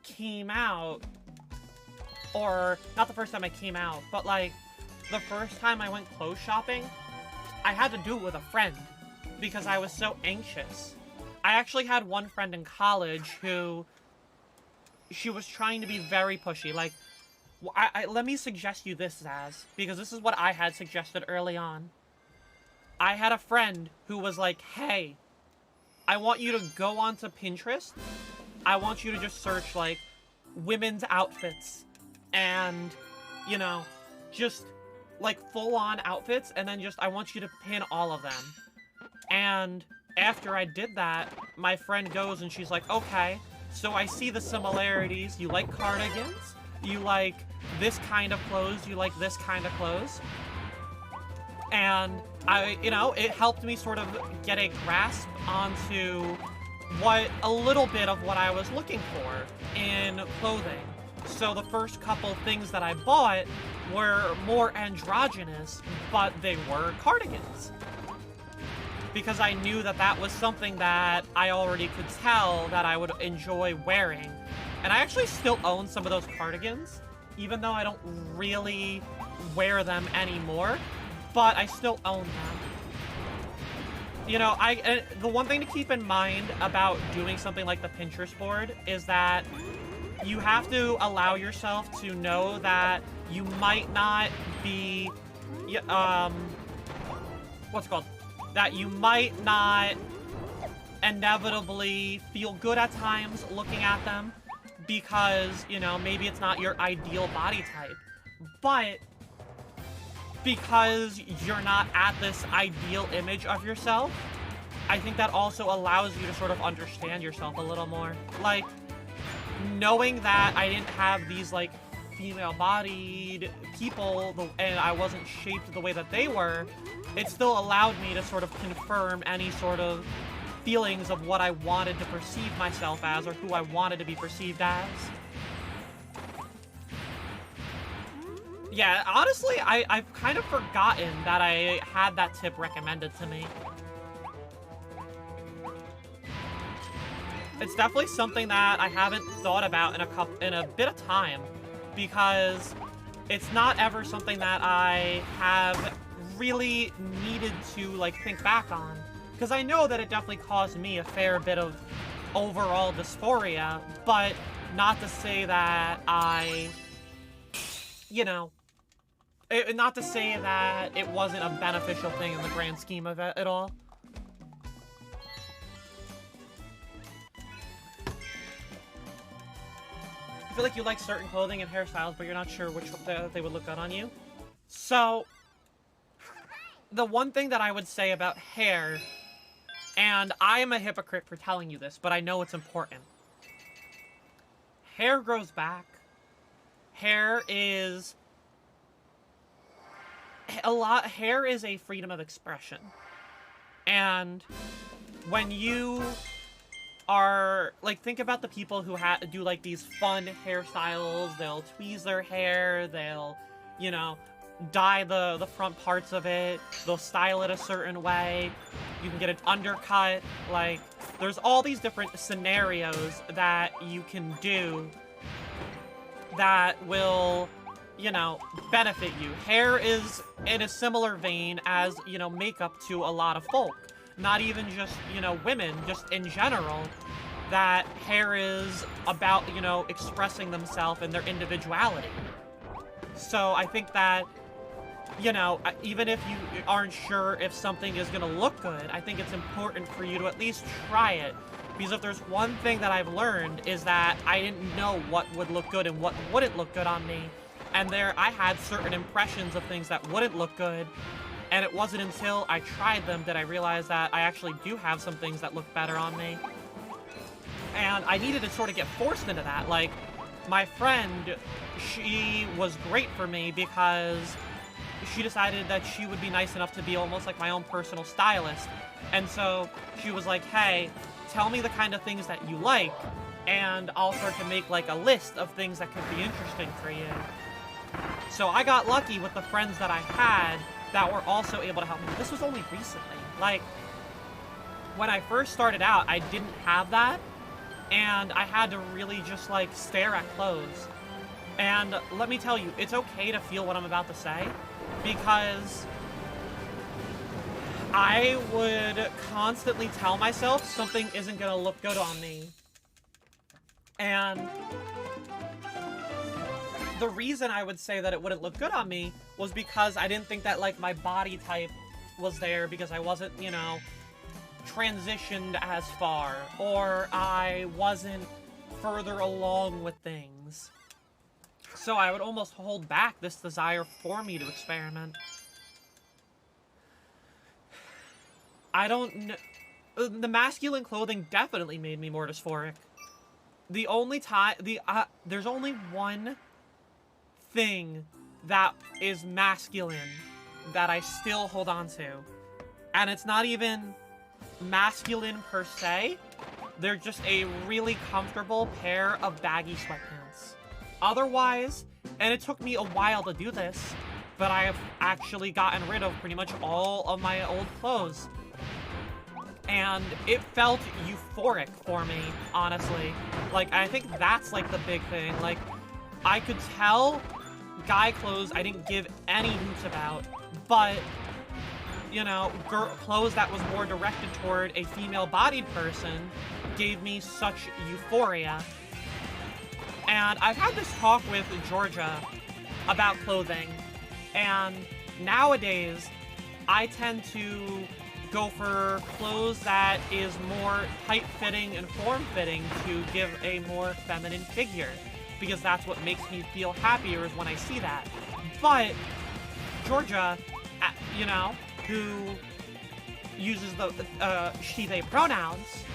came out, or not the first time I came out, but like the first time I went clothes shopping, I had to do it with a friend because I was so anxious. I actually had one friend in college who, she was trying to be very pushy. Like, let me suggest you this, Zaz, because this is what I had suggested early on. I had a friend who was like, hey, I want you to go onto Pinterest. I want you to just search, like, women's outfits and, you know, just, like, full-on outfits, and then just, I want you to pin all of them. And after I did that, my friend goes and she's like, okay, so I see the similarities. You like cardigans, you like this kind of clothes, you like this kind of clothes. And you know, it helped me sort of get a grasp onto a little bit of what I was looking for in clothing. So the first couple things that I bought were more androgynous, but they were cardigans. Because I knew that that was something that I already could tell that I would enjoy wearing. And I actually still own some of those cardigans, even though I don't really wear them anymore, but I still own them. You know, the one thing to keep in mind about doing something like the Pinterest board is that you have to allow yourself to know that you might not be, what's it called? That you might not inevitably feel good at times looking at them because, you know, maybe it's not your ideal body type. But because you're not at this ideal image of yourself, I think that also allows you to sort of understand yourself a little more. Like, knowing that I didn't have these, like, female-bodied people, and I wasn't shaped the way that they were, it still allowed me to sort of confirm any sort of feelings of what I wanted to perceive myself as, or who I wanted to be perceived as. Yeah, honestly, I've kind of forgotten that I had that tip recommended to me. It's definitely something that I haven't thought about in a bit of time, because it's not ever something that I have really needed to, like, think back on. Because I know that it definitely caused me a fair bit of overall dysphoria, but not to say that I, you know, not to say that it wasn't a beneficial thing in the grand scheme of it at all. I feel like you like certain clothing and hairstyles, but you're not sure which they would look good on you. So, the one thing that I would say about hair, and I am a hypocrite for telling you this, but I know it's important. Hair grows back. Hair is a freedom of expression. And when you are, like, think about the people who do, like, these fun hairstyles. They'll tweeze their hair, they'll, you know, dye the front parts of it, they'll style it a certain way, you can get an undercut, like, there's all these different scenarios that you can do that will, you know, benefit you. Hair is in a similar vein as, you know, makeup to a lot of folk. Not even just, you know, women, just in general, that hair is about, you know, expressing themselves and their individuality. So I think that, you know, even if you aren't sure if something is going to look good, I think it's important for you to at least try it. Because if there's one thing that I've learned is that I didn't know what would look good and what wouldn't look good on me. And I had certain impressions of things that wouldn't look good. And it wasn't until I tried them that I realized that I actually do have some things that look better on me. And I needed to sort of get forced into that. Like, my friend, she was great for me because she decided that she would be nice enough to be almost like my own personal stylist. And so she was like, hey, tell me the kind of things that you like, and I'll start to make, like, a list of things that could be interesting for you. So I got lucky with the friends that I had that were also able to help me. This was only recently. Like, when I first started out, I didn't have that, and I had to really just, like, stare at clothes. And let me tell you, it's okay to feel what I'm about to say, because I would constantly tell myself something isn't gonna look good on me. And the reason I would say that it wouldn't look good on me was because I didn't think that, like, my body type was there, because I wasn't, you know, transitioned as far, or I wasn't further along with things. So I would almost hold back this desire for me to experiment. I don't know. The masculine clothing definitely made me more dysphoric. The only time, there's only one thing that is masculine that I still hold on to. And it's not even masculine per se. They're just a really comfortable pair of baggy sweatpants. Otherwise, and it took me a while to do this, but I have actually gotten rid of pretty much all of my old clothes. And it felt euphoric for me, honestly. Like, I think that's, like, the big thing. Like, I could tell guy clothes I didn't give any hoots about, but, you know, clothes that was more directed toward a female-bodied person gave me such euphoria. And I've had this talk with Georgia about clothing, and nowadays, I tend to go for clothes that is more tight-fitting and form-fitting to give a more feminine figure, because that's what makes me feel happier is when I see that. But Georgia, you know, who uses the she/they pronouns,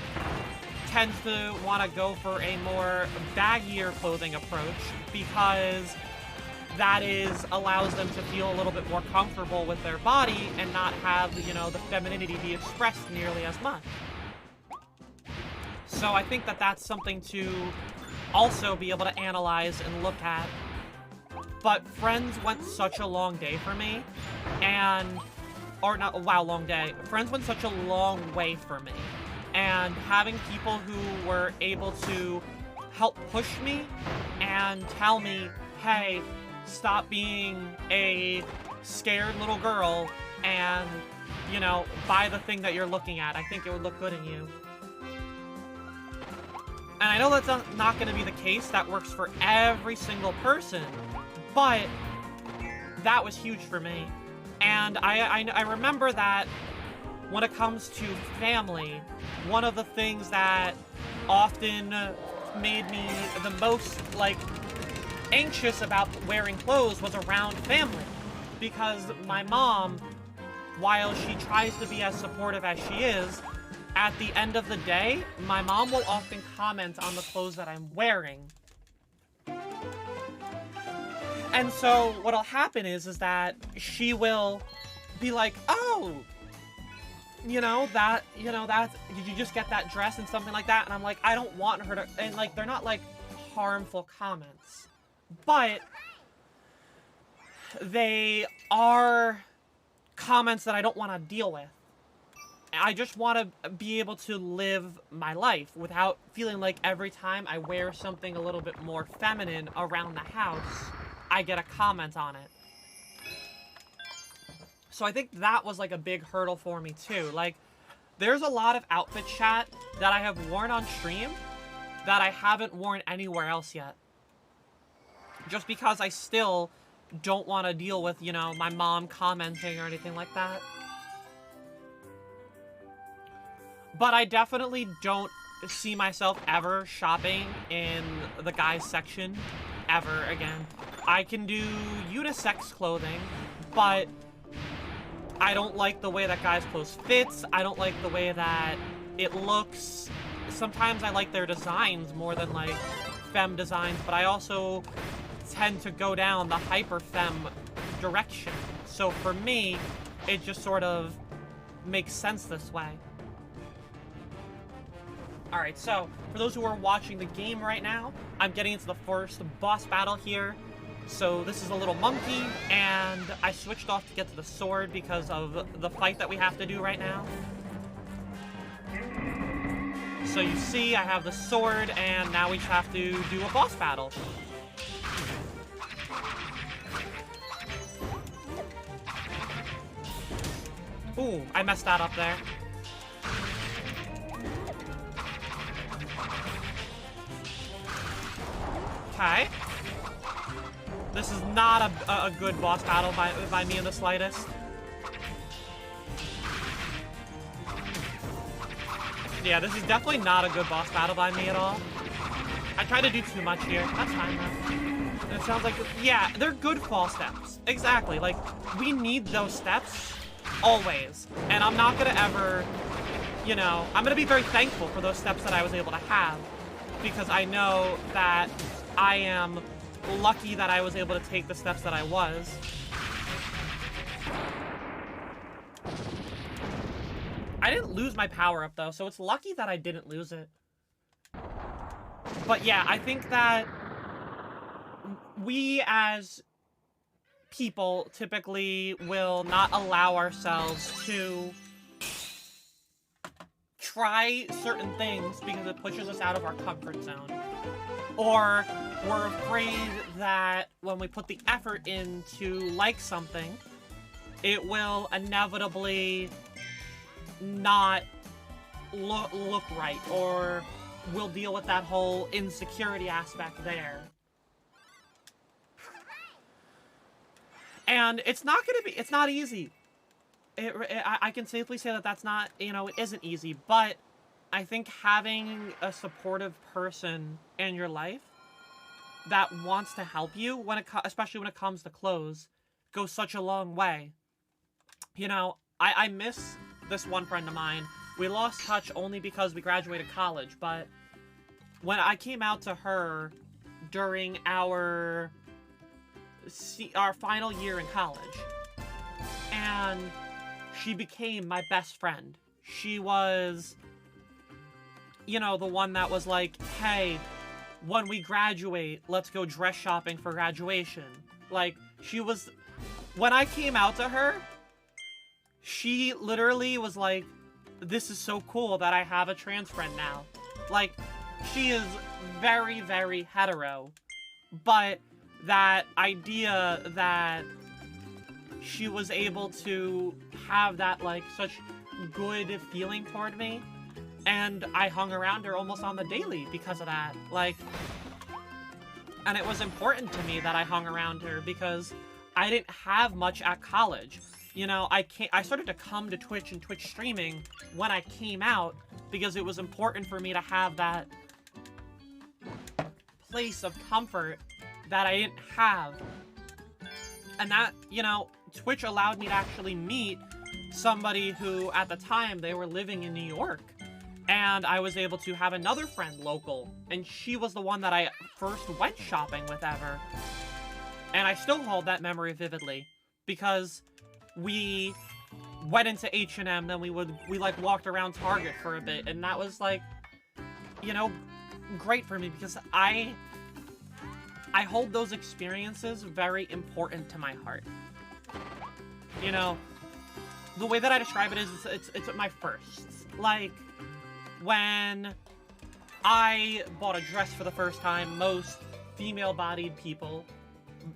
tends to want to go for a more baggier clothing approach because that allows them to feel a little bit more comfortable with their body and not have, you know, the femininity be expressed nearly as much. So I think that that's something to also be able to analyze and look at. But Friends went such a long day for me, or not, wow, long day. Friends went such a long way for me. And having people who were able to help push me and tell me, hey, stop being a scared little girl and, you know, buy the thing that you're looking at. I think it would look good in you. And I know that's not going to be the case. That works for every single person. But that was huge for me. And I remember that when it comes to family, one of the things that often made me the most, like, anxious about wearing clothes was around family. Because my mom, while she tries to be as supportive as she is, at the end of the day, my mom will often comment on the clothes that I'm wearing. And so what'll happen is that she will be like, oh, that, did you just get that dress and something like that? And I'm like, I don't want her to, and like, they're not like harmful comments, but they are comments that I don't want to deal with. I just want to be able to live my life without feeling like every time I wear something a little bit more feminine around the house, I get a comment on it. So I think that was like a big hurdle for me too. Like, there's a lot of outfit chat that I have worn on stream that I haven't worn anywhere else yet. Just because I still don't want to deal with, my mom commenting or anything like that. But I definitely don't see myself ever shopping in the guys section ever again. I can do unisex clothing, but I don't like the way that guys' clothes fits. I don't like the way that it looks. Sometimes I like their designs more than like femme designs, but I also tend to go down the hyper femme direction. So for me, it just sort of makes sense this way. Alright, so for those who are watching the game right now, I'm getting into the first boss battle here. So this is a little monkey, and I switched off to get to the sword because of the fight that we have to do right now. So you see, I have the sword, and now we just have to do a boss battle. Ooh, I messed that up there. Okay. This is not a good boss battle by me in the slightest. Yeah, this is definitely not a good boss battle by me at all. I tried to do too much here. That's fine, though. And it sounds like, yeah, they're good fall steps. Exactly. Like, we need those steps always. And I'm not gonna ever, I'm gonna be very thankful for those steps that I was able to have. Because I know that I am lucky that I was able to take the steps that I was. I didn't lose my power-up, though, so it's lucky that I didn't lose it. But yeah, I think that we as people typically will not allow ourselves to try certain things because it pushes us out of our comfort zone. Or we're afraid that when we put the effort in to like something, it will inevitably not look right, or we'll deal with that whole insecurity aspect there. And it's not easy. I can safely say that that's not, it isn't easy, but I think having a supportive person in your life that wants to help you, especially when it comes to clothes, go such a long way. You know, I miss this one friend of mine. We lost touch only because we graduated college, but when I came out to her during our final year in college, and she became my best friend. She was, you know, the one that was like, hey, when we graduate, let's go dress shopping for graduation. Like, she was, when I came out to her, she literally was like, this is so cool that I have a trans friend now. Like, she is very, very hetero, but that idea that she was able to have that, like, such good feeling toward me, and I hung around her almost on the daily because of that. Like, and it was important to me that I hung around her because I didn't have much at college. You know, I started to come to Twitch and Twitch streaming when I came out because it was important for me to have that place of comfort that I didn't have. And that, you know, Twitch allowed me to actually meet somebody who, at the time, they were living in New York. And I was able to have another friend local. And she was the one that I first went shopping with ever. And I still hold that memory vividly. Because we went into H&M, then we like walked around Target for a bit. And that was like, you know, great for me because I hold those experiences very important to my heart. You know, the way that I describe it is it's my firsts. Like, when I bought a dress for the first time, most female-bodied people,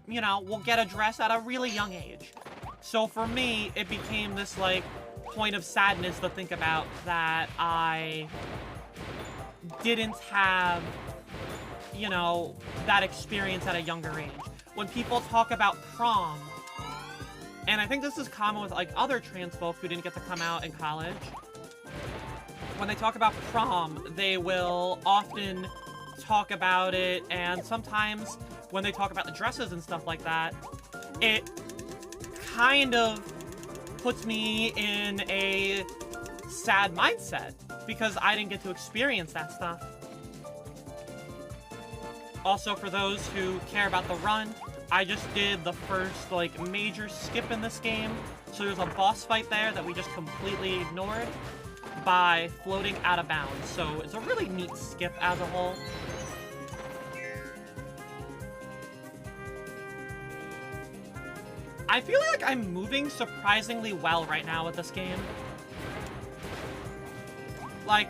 you know, will get a dress at a really young age. So for me, it became this, like, point of sadness to think about that I didn't have, you know, that experience at a younger age. When people talk about prom, and I think this is common with, like, other trans folk who didn't get to come out in college, when they talk about prom, they will often talk about it, and sometimes when they talk about the dresses and stuff like that, it kind of puts me in a sad mindset because I didn't get to experience that stuff. Also, for those who care about the run, I just did the first, like, major skip in this game. So there's a boss fight there that we just completely ignored by floating out of bounds. So it's a really neat skip as a whole. I feel like I'm moving surprisingly well right now with this game. Like,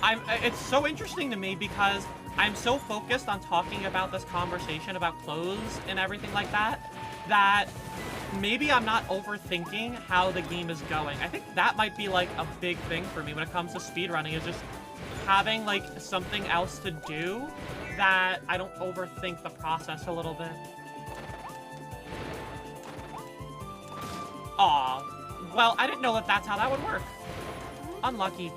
it's so interesting to me because I'm so focused on talking about this conversation about clothes and everything like that, that maybe I'm not overthinking how the game is going. I think that might be, like, a big thing for me when it comes to speedrunning, is just having, like, something else to do that I don't overthink the process a little bit. Aw. Well, I didn't know that that's how that would work. Unlucky.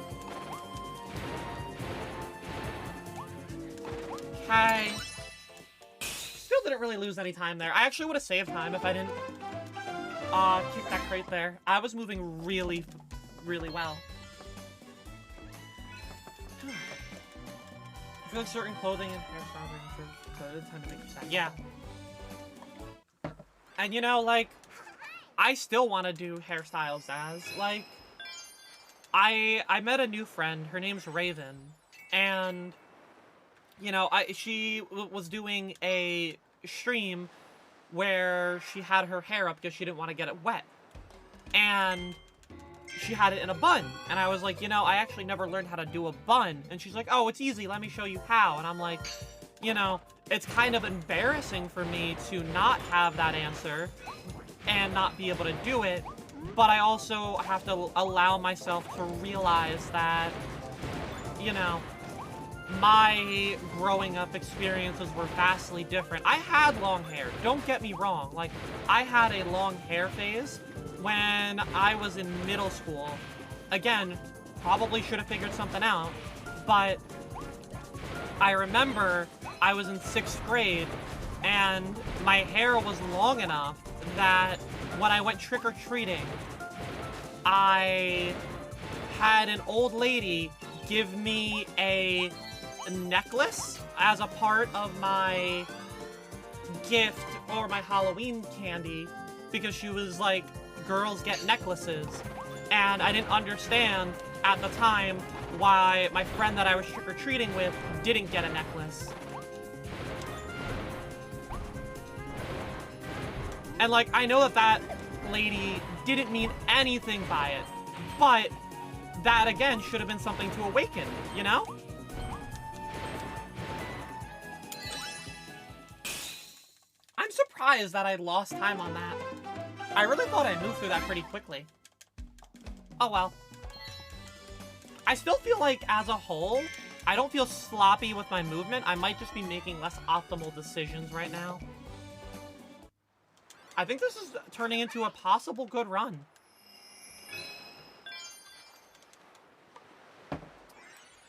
Okay. Still didn't really lose any time there. I actually would have saved time if I didn't kick that crate there. I was moving really, really well. I feel like certain clothing and hairstyles tend to make you sad. Yeah. And you know, like, I still want to do hairstyles as, like, I met a new friend. Her name's Raven. And, you know, she was doing a stream where she had her hair up because she didn't want to get it wet. And she had it in a bun. And I was like, you know, I actually never learned how to do a bun. And she's like, oh, it's easy. Let me show you how. And I'm like, you know, it's kind of embarrassing for me to not have that answer and not be able to do it. But I also have to allow myself to realize that, you know, my growing up experiences were vastly different. I had long hair, don't get me wrong. Like, I had a long hair phase when I was in middle school. Again, probably should have figured something out, but I remember I was in 6th grade and my hair was long enough that when I went trick-or-treating, I had an old lady give me a necklace as a part of my gift or my Halloween candy, because she was like, girls get necklaces. And I didn't understand at the time why my friend that I was trick-or-treating with didn't get a necklace. And like, I know that that lady didn't mean anything by it, but that again should have been something to awaken, you know? I'm surprised that I lost time on that. I really thought I moved through that pretty quickly. Oh well. I still feel like, as a whole, I don't feel sloppy with my movement. I might just be making less optimal decisions right now. I think this is turning into a possible good run.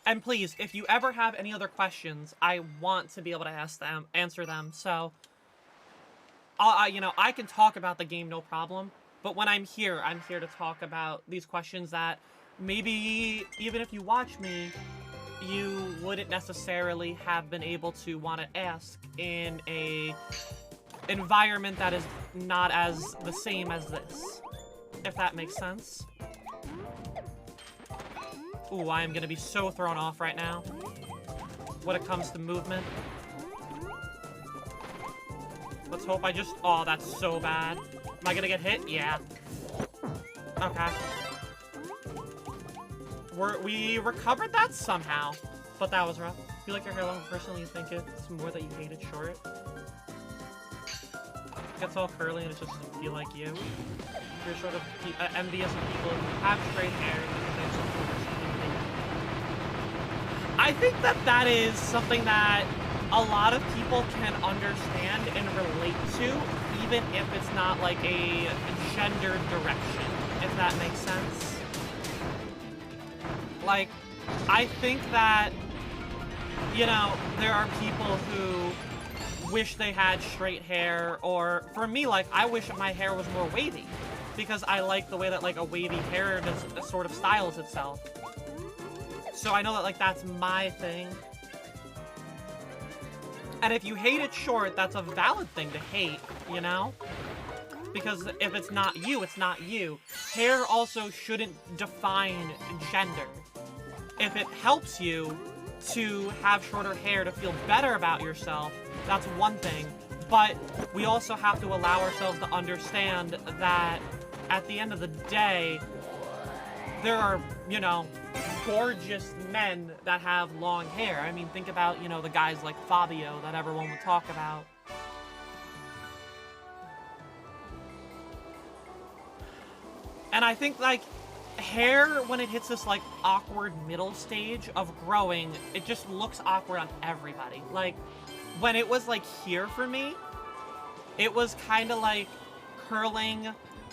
And please, if you ever have any other questions, I want to be able to answer them. So, you know, I can talk about the game, no problem. But when I'm here to talk about these questions that maybe, even if you watch me, you wouldn't necessarily have been able to want to ask in a environment that is not as the same as this. If that makes sense. Ooh, I am gonna be so thrown off right now when it comes to movement. Let's hope I just... Oh, that's so bad. Am I gonna get hit? Yeah. Okay. We recovered that somehow, but that was rough. You like your hair long personally, you think it's more that you hate it short? It gets all curly and it just doesn't feel like you. You're sort of envious of people who have straight hair because they have some I think that that is something that a lot of people can understand and relate to, even if it's not like a gendered direction, if that makes sense. Like, I think that, you know, there are people who wish they had straight hair, or for me, like, I wish my hair was more wavy, because I like the way that, like, a wavy hair sort of styles itself. So I know that, like, that's my thing. And if you hate it short, that's a valid thing to hate, you know? Because if it's not you, it's not you. Hair also shouldn't define gender. If it helps you to have shorter hair to feel better about yourself, that's one thing. But we also have to allow ourselves to understand that at the end of the day, there are, you know, gorgeous men that have long hair. I mean, think about, you know, the guys like Fabio that everyone would talk about. And I think, like, hair, when it hits this, like, awkward middle stage of growing, it just looks awkward on everybody. Like, when it was, like, here for me, it was kind of, like, curling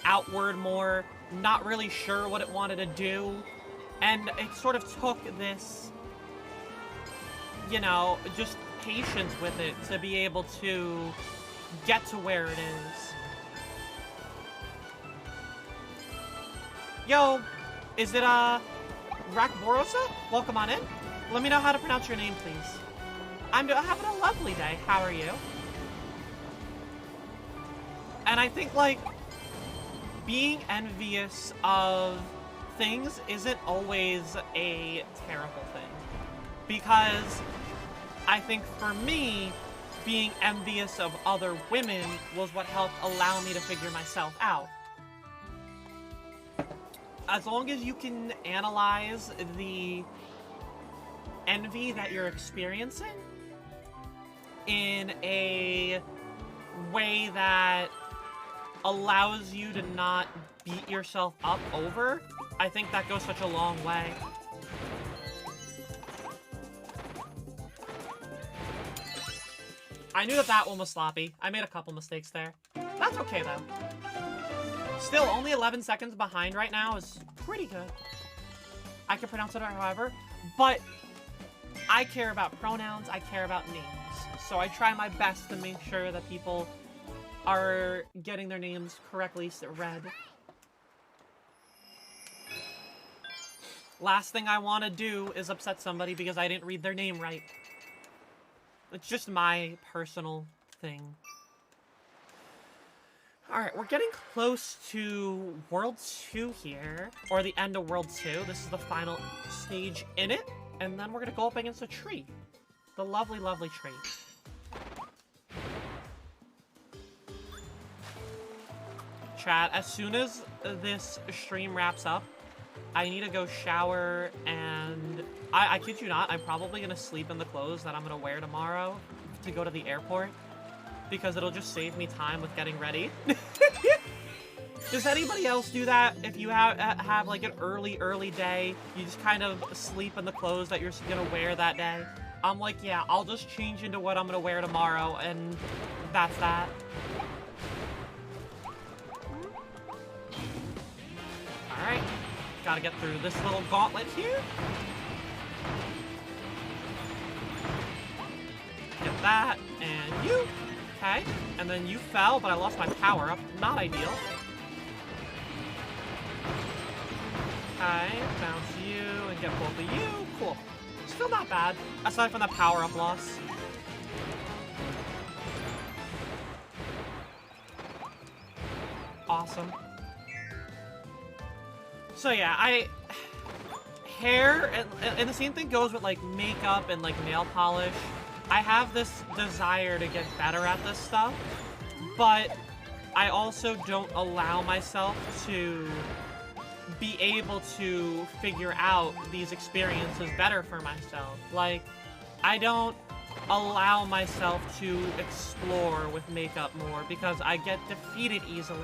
outward more, not really sure what it wanted to do. And it sort of took this, you know, just patience with it to be able to get to where it is. Yo, is it, Rakborosa? Welcome on in. Let me know how to pronounce your name, please. I'm having a lovely day. How are you? And I think, like, being envious of things isn't always a terrible thing. Because I think for me, being envious of other women was what helped allow me to figure myself out. As long as you can analyze the envy that you're experiencing in a way that allows you to not beat yourself up over, I think that goes such a long way. I knew that that one was sloppy. I made a couple mistakes there. That's okay, though. Still, only 11 seconds behind right now is pretty good. I can pronounce it however, but I care about pronouns, I care about names. So I try my best to make sure that people are getting their names correctly read. Last thing I want to do is upset somebody because I didn't read their name right. It's just my personal thing. Alright, we're getting close to World 2 here, or the end of World 2. This is the final stage in it, and then we're gonna go up against a tree. The lovely, lovely tree. Chat, as soon as this stream wraps up, I need to go shower, and I kid you not, I'm probably gonna sleep in the clothes that I'm gonna wear tomorrow to go to the airport, because it'll just save me time with getting ready. Does anybody else do that? If you have like an early day, you just kind of sleep in the clothes that you're gonna wear that day? I'm like, yeah, I'll just change into what I'm gonna wear tomorrow, and that's that. Alright. Gotta get through this little gauntlet here. Get that, and you. Okay, and then you fell, but I lost my power-up. Not ideal. Okay, bounce you, and get both of you. Cool. Still not bad, aside from the power-up loss. Awesome. So yeah, hair, and the same thing goes with like makeup and like nail polish. I have this desire to get better at this stuff, but I also don't allow myself to be able to figure out these experiences better for myself. Like, I don't allow myself to explore with makeup more because I get defeated easily.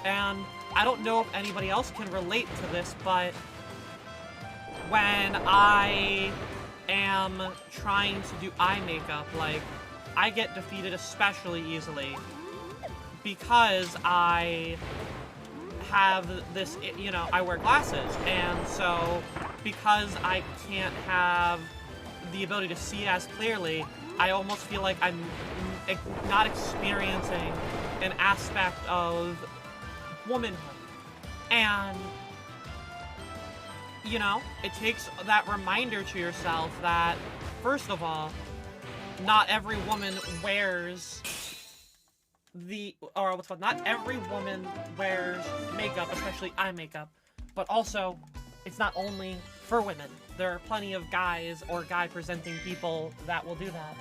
And I don't know if anybody else can relate to this, but when I am trying to do eye makeup, like, I get defeated especially easily because I have this, you know, I wear glasses, and so because I can't have the ability to see as clearly, I almost feel like I'm not experiencing an aspect of womanhood. And you know, it takes that reminder to yourself that, first of all, not every woman wears not every woman wears makeup, especially eye makeup, but also, it's not only for women. There are plenty of guys or guy-presenting people that will do that.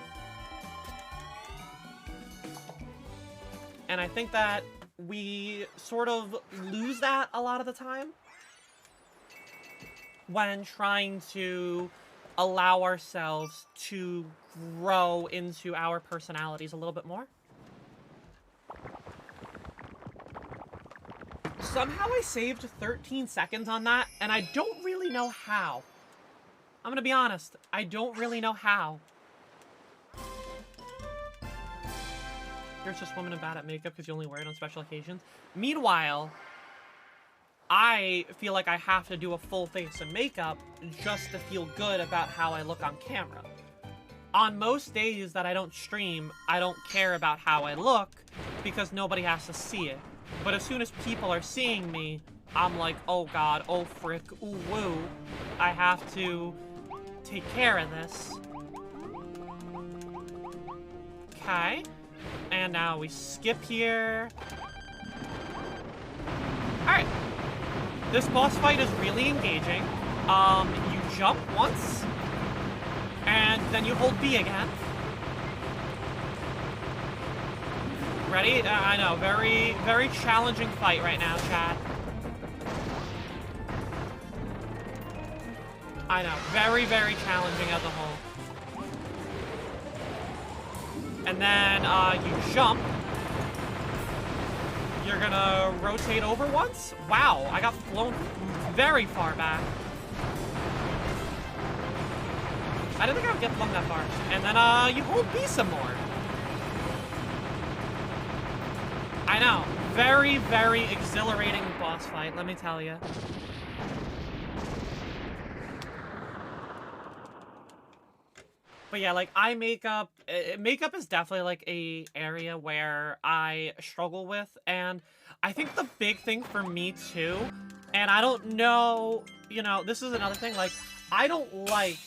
And I think that we sort of lose that a lot of the time when trying to allow ourselves to grow into our personalities a little bit more. Somehow I saved 13 seconds on that, and I don't really know how. I'm gonna be honest, I don't really know how. You're just women and bad at makeup because you only wear it on special occasions. Meanwhile, I feel like I have to do a full face of makeup just to feel good about how I look on camera. On most days that I don't stream, I don't care about how I look because nobody has to see it. But as soon as people are seeing me, I'm like, oh god, oh frick, ooh woo. I have to take care of this. Okay. And now we skip here. Alright. This boss fight is really engaging. You jump once, and then you hold B again. Ready? I know, very, very challenging fight right now, chat. I know, very, very challenging as a whole. And then, you jump. You're gonna rotate over once? Wow, I got flown very far back. I didn't think I would get flung that far. And then, you hold B some more. I know. Very, very exhilarating boss fight, let me tell you. But yeah, like eye makeup, makeup is definitely like a area where I struggle with, and I think the big thing for me too, and I don't know, you know, this is another thing, like I don't like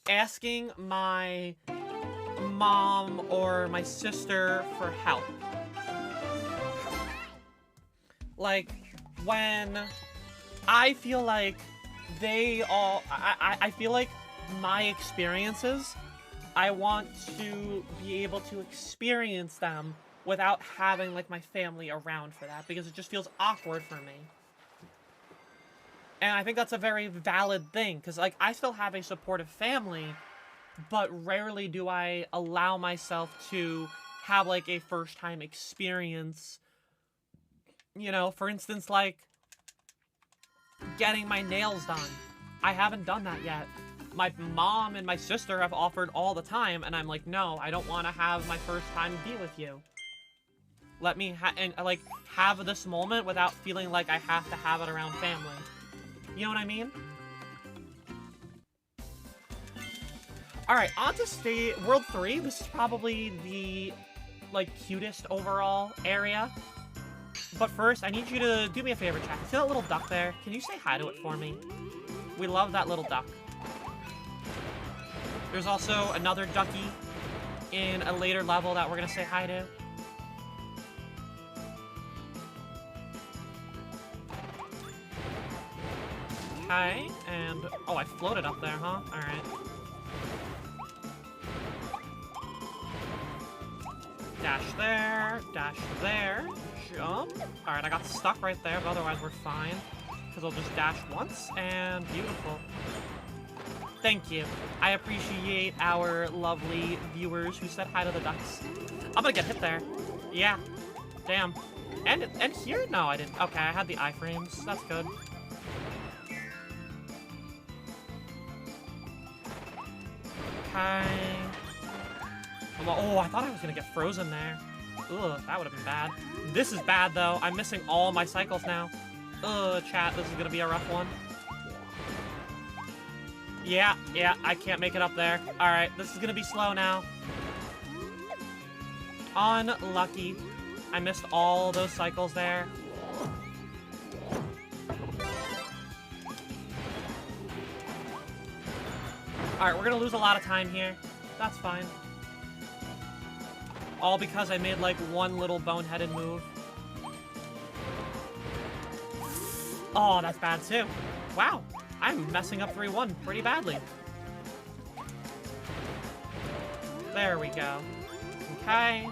asking my mom or my sister for help. Like when I feel like I feel like my experiences, I want to be able to experience them without having, like, my family around for that, because it just feels awkward for me. And I think that's a very valid thing, because, like, I still have a supportive family, but rarely do I allow myself to have, like, a first-time experience. You know, for instance, like, getting my nails done. I haven't done that yet. My mom and my sister have offered all the time, and I'm like, no, I don't want to have my first time be with you. Let me like have this moment without feeling like I have to have it around family. You know what I mean? Alright, on to World 3. This is probably the, like, cutest overall area. But first, I need you to do me a favor, chat. See that little duck there? Can you say hi to it for me? We love that little duck. There's also another ducky in a later level that we're gonna say hi to. Okay, and... oh, I floated up there, huh? Alright. Dash there, jump. Alright, I got stuck right there, but otherwise we're fine. Because I'll just dash once, and beautiful. Thank you. I appreciate our lovely viewers who said hi to the ducks. I'm gonna get hit there. Yeah. Damn. And here? No, I didn't. Okay, I had the iframes. That's good. Okay. Oh, I thought I was gonna get frozen there. Ugh, that would have been bad. This is bad, though. I'm missing all my cycles now. Ugh, chat, this is gonna be a rough one. Yeah, I can't make it up there. Alright, this is gonna be slow now. Unlucky. I missed all those cycles there. Alright, we're gonna lose a lot of time here. That's fine. All because I made, like, one little boneheaded move. Oh, that's bad, too. Wow. I'm messing up 3-1 pretty badly. There we go. Okay.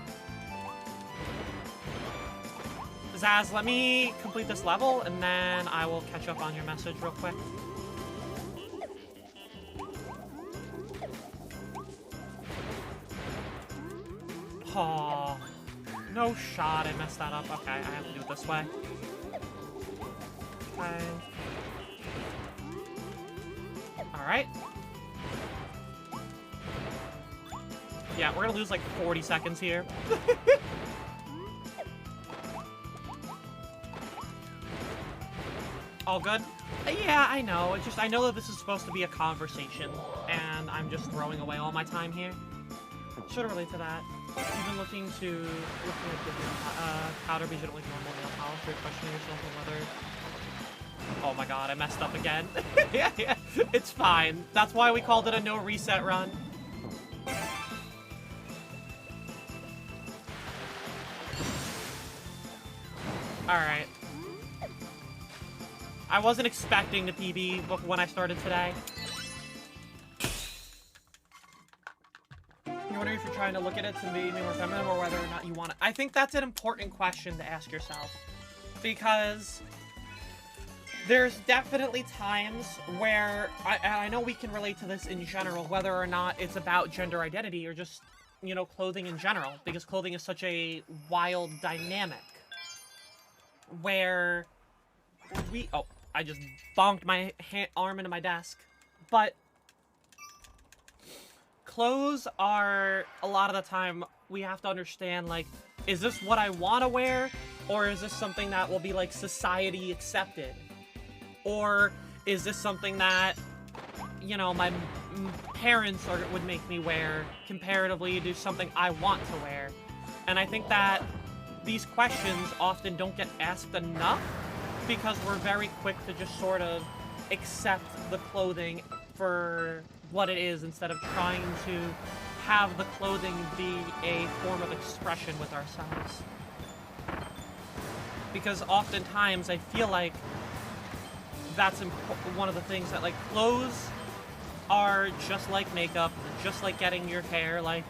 Zaz, let me complete this level, and then I will catch up on your message real quick. Oh, no shot. I messed that up. Okay, I have to do it this way. Okay. Alright. Yeah, we're gonna lose like 40 seconds here. All good? Yeah, I know. It's just, I know that this is supposed to be a conversation, and I'm just throwing away all my time here. Should relate to that. You've been looking at different powder be generally normal nail polish. You're questioning yourself on whether... oh my god, I messed up again. yeah, it's fine. That's why we called it a no reset run. Alright. I wasn't expecting the PB when I started today. You wonder if you're trying to look at it to make me more feminine or whether or not you want it. I think that's an important question to ask yourself. Because there's definitely times where, I know we can relate to this in general, whether or not it's about gender identity or just, you know, clothing in general. Because clothing is such a wild dynamic. Where oh, I just bonked my arm into my desk. But clothes are, a lot of the time, we have to understand, like, is this what I want to wear? Or is this something that will be, like, society accepted? Or is this something that, you know, my parents would make me wear comparatively to something I want to wear. And I think that these questions often don't get asked enough because we're very quick to just sort of accept the clothing for what it is instead of trying to have the clothing be a form of expression with ourselves. Because oftentimes I feel like that's one of the things that, like, clothes are just like makeup, just like getting your hair, like,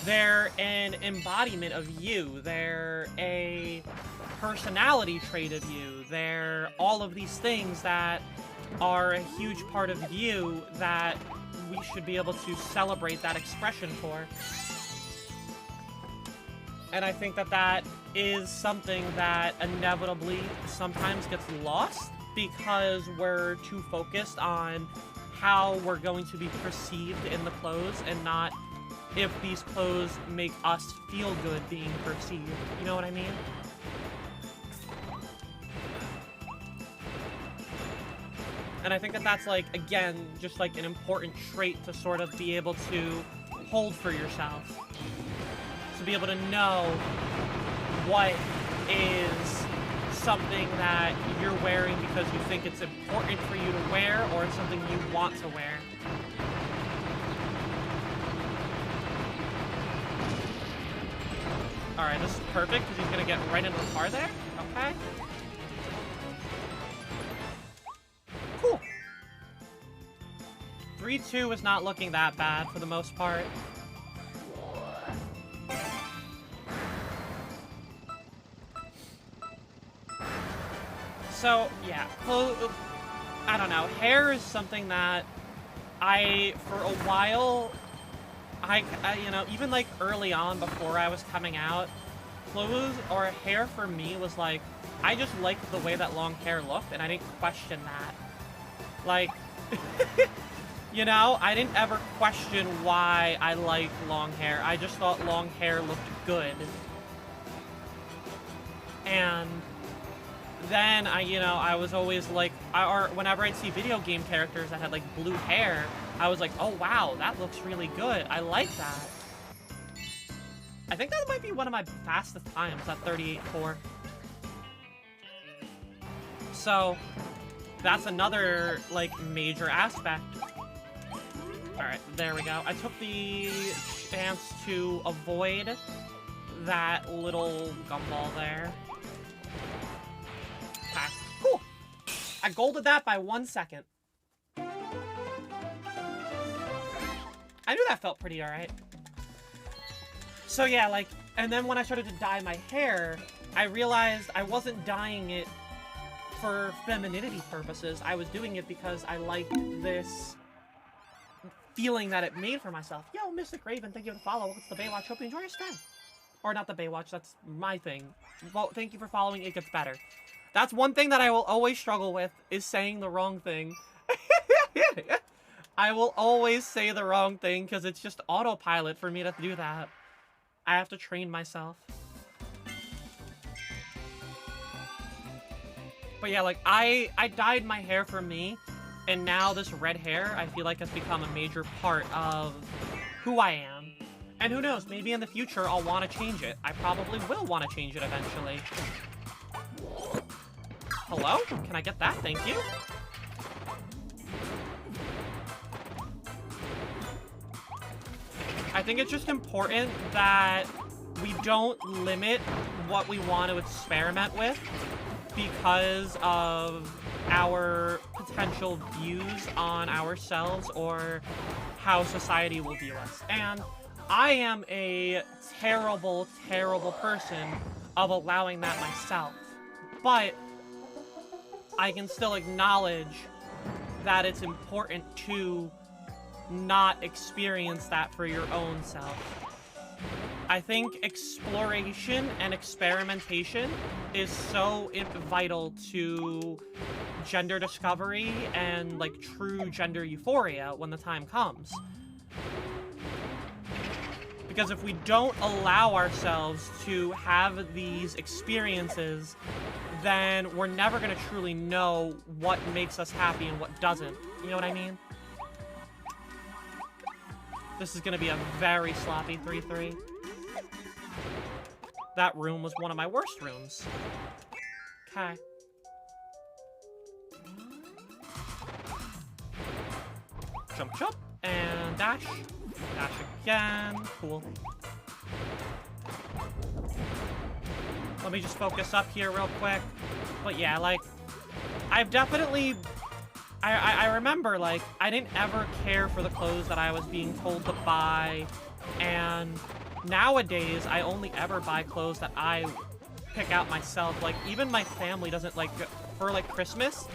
they're an embodiment of you, they're a personality trait of you, they're all of these things that are a huge part of you that we should be able to celebrate that expression for. And I think that that is something that inevitably sometimes gets lost because we're too focused on how we're going to be perceived in the clothes and not if these clothes make us feel good being perceived. You know what I mean? And I think that that's, like, again, just like an important trait to sort of be able to hold for yourself. To be able to know what is something that you're wearing because you think it's important for you to wear or it's something you want to wear. Alright, this is perfect because he's going to get right into the car there. Okay. Cool. 3-2 is not looking that bad for the most part. So, yeah, I don't know, hair is something that for a while, you know, even, like, early on before I was coming out, clothes or hair for me was, like, I just liked the way that long hair looked, and I didn't question that. Like, you know, I didn't ever question why I liked long hair. I just thought long hair looked good. And then I was always like, or whenever I'd see video game characters that had, like, blue hair, I was like, oh wow, that looks really good. I like that. I think that might be one of my fastest times, that 38.4. So, that's another, like, major aspect. Alright, there we go. I took the chance to avoid that little gumball there. Okay, cool. I golded that by 1 second. I knew that felt pretty alright. So yeah, like, and then when I started to dye my hair, I realized I wasn't dyeing it for femininity purposes. I was doing it because I liked this feeling that it made for myself. Yo, Mystic Raven, thank you for the follow. Welcome to the Baywatch. Hope you enjoy your stay. Or not the Baywatch, that's my thing. Well, thank you for following. It gets better. That's one thing that I will always struggle with, is saying the wrong thing. I will always say the wrong thing because it's just autopilot for me to do that. I have to train myself. But yeah, like, I dyed my hair for me, and now this red hair, I feel like, has become a major part of who I am. And who knows, maybe in the future I'll want to change it. I probably will want to change it eventually. Hello? Can I get that? Thank you. I think it's just important that we don't limit what we want to experiment with because of our potential views on ourselves or how society will view us. And I am a terrible, terrible person of allowing that myself. But I can still acknowledge that it's important to not experience that for your own self. I think exploration and experimentation is so vital to gender discovery and, like, true gender euphoria when the time comes. Because if we don't allow ourselves to have these experiences, then we're never going to truly know what makes us happy and what doesn't. You know what I mean? This is gonna be a very sloppy 3-3. That room was one of my worst rooms. Okay. Jump, jump, and dash. Dash again. Cool. Let me just focus up here real quick. But yeah, like, I've definitely... I remember, like, I didn't ever care for the clothes that I was being told to buy, and nowadays, I only ever buy clothes that I pick out myself. Like, even my family doesn't, like, for, like, Christmas,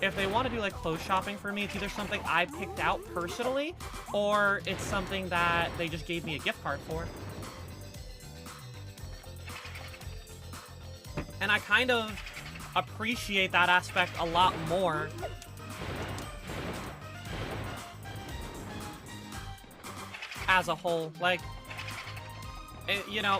if they want to do, like, clothes shopping for me, it's either something I picked out personally, or it's something that they just gave me a gift card for. And I kind of appreciate that aspect a lot more. As a whole, like, you know,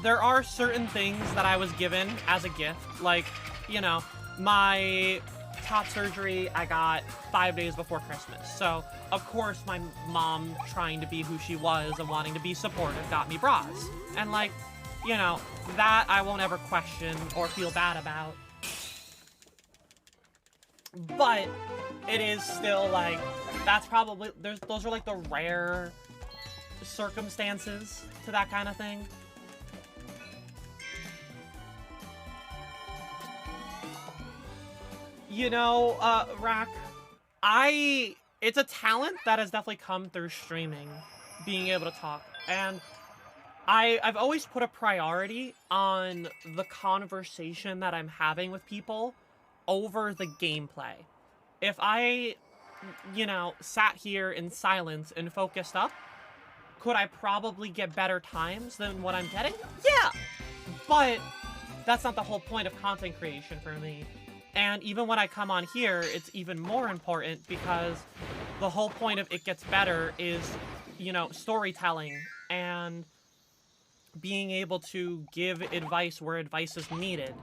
there are certain things that I was given as a gift. Like, you know, my top surgery I got 5 days before Christmas. So, of course, my mom, trying to be who she was and wanting to be supportive, got me bras. And, like, you know, that I won't ever question or feel bad about. But it is still, like, that's probably, those are, like, the rare circumstances to that kind of thing. You know, Rack, it's a talent that has definitely come through streaming, being able to talk, and I've always put a priority on the conversation that I'm having with people over the gameplay. If I, you know, sat here in silence and focused up, could I probably get better times than what I'm getting? Yeah! But that's not the whole point of content creation for me. And even when I come on here, it's even more important because the whole point of It Gets Better is, you know, storytelling and being able to give advice where advice is needed.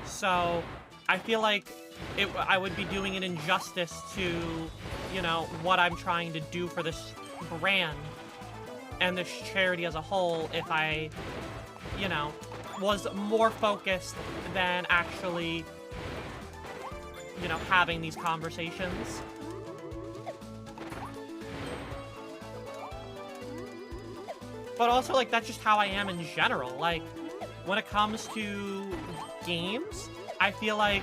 So I feel like I would be doing an injustice to, you know, what I'm trying to do for this brand and this charity as a whole if I, you know, was more focused than actually, you know, having these conversations. But also, like, that's just how I am in general. Like, when it comes to games, I feel like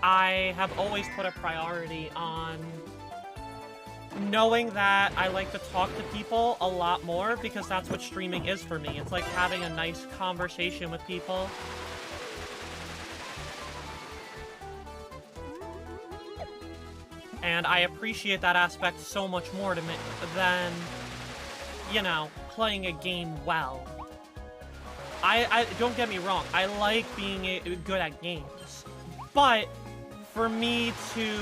I have always put a priority on knowing that I like to talk to people a lot more because that's what streaming is for me. It's like having a nice conversation with people. And I appreciate that aspect so much more to me than, you know, playing a game well. I don't get me wrong, I like being good at games. But for me to,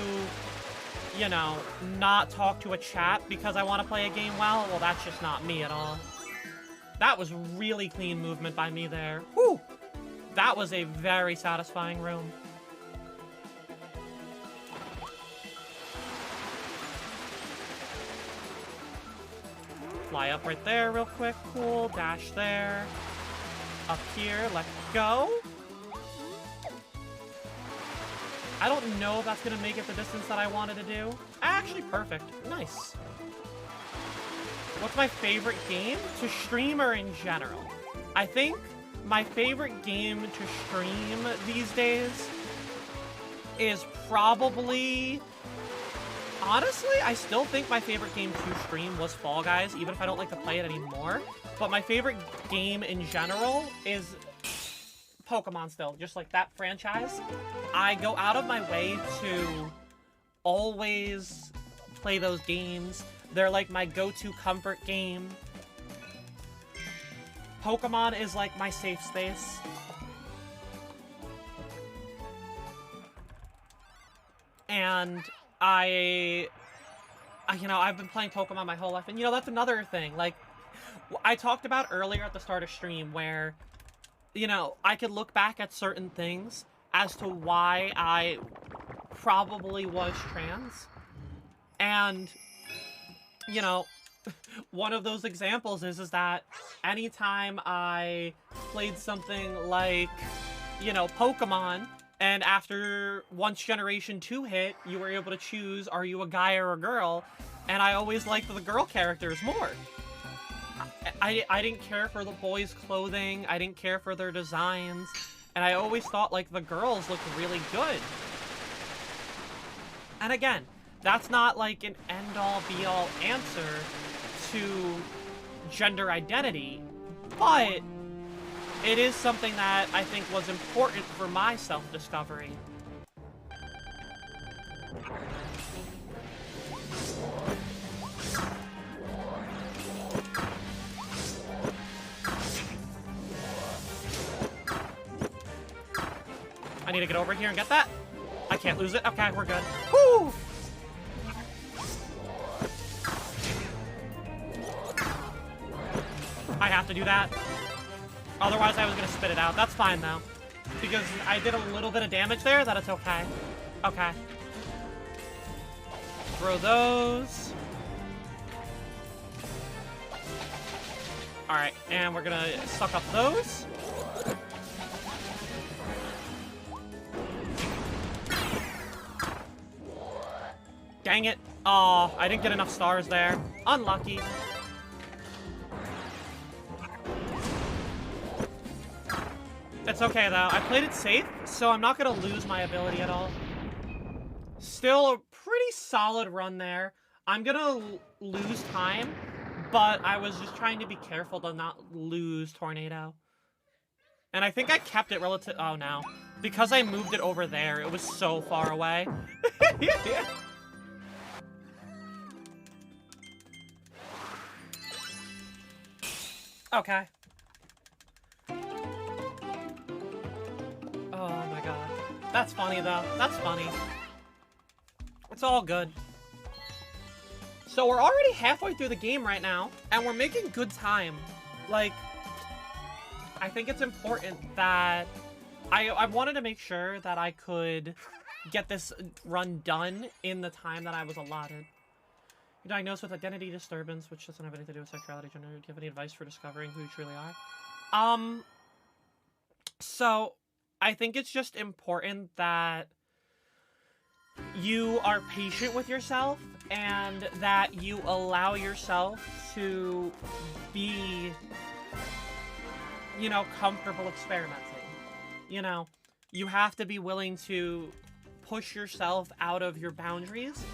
you know, not talk to a chat because I want to play a game well that's just not me at all. That was really clean movement by me there. Whew! That was a very satisfying room. Fly up right there real quick. Cool. Dash there. Up here. Let's go. I don't know if that's going to make it the distance that I wanted to do. Actually, perfect. Nice. What's my favorite game? To stream or in general? I think my favorite game to stream these days is probably... Honestly, I still think my favorite game to stream was Fall Guys, even if I don't like to play it anymore. But my favorite game in general is Pokemon still, just like that franchise. I go out of my way to always play those games. They're like my go-to comfort game. Pokemon is like my safe space. And you know, I've been playing Pokemon my whole life, and you know, that's another thing. Like, I talked about earlier at the start of stream where, you know, I could look back at certain things as to why I probably was trans. And, you know, one of those examples is that anytime I played something like, you know, Pokemon, and after once Generation 2 hit, you were able to choose, are you a guy or a girl? And I always liked the girl characters more. I didn't care for the boys' clothing, I didn't care for their designs, and I always thought, like, the girls looked really good. And again, that's not, like, an end-all, be-all answer to gender identity, but it is something that I think was important for my self-discovery. I need to get over here and get that. I can't lose it. Okay, we're good. Woo! I have to do that. Otherwise, I was gonna spit it out. That's fine, though. Because I did a little bit of damage there, that it's okay. Okay. Throw those. Alright, and we're gonna suck up those. Dang it. Aw, I didn't get enough stars there. Unlucky. It's okay, though. I played it safe, so I'm not gonna lose my ability at all. Still a pretty solid run there. I'm gonna lose time, but I was just trying to be careful to not lose Tornado. And I think I kept it relative— oh, no. Because I moved it over there, it was so far away. Okay. Oh my god. That's funny, though. That's funny. It's all good. So we're already halfway through the game right now, and we're making good time. Like, I think it's important that I wanted to make sure that I could get this run done in the time that I was allotted. You're diagnosed with identity disturbance, which doesn't have anything to do with sexuality, gender. Do you have any advice for discovering who you truly are? So I think it's just important that you are patient with yourself and that you allow yourself to be, you know, comfortable experimenting. You know, you have to be willing to push yourself out of your boundaries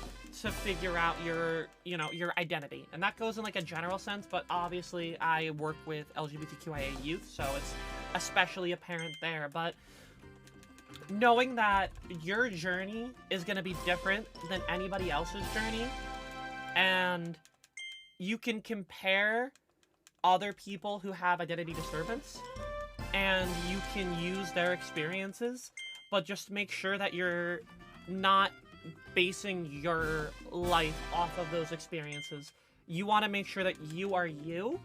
to figure out your, you know, your identity. And that goes in like a general sense, but obviously I work with LGBTQIA youth, so it's especially apparent there. But knowing that your journey is going to be different than anybody else's journey, and you can compare other people who have identity disturbance, and you can use their experiences, but just make sure that you're not basing your life off of those experiences. You want to make sure that you are you,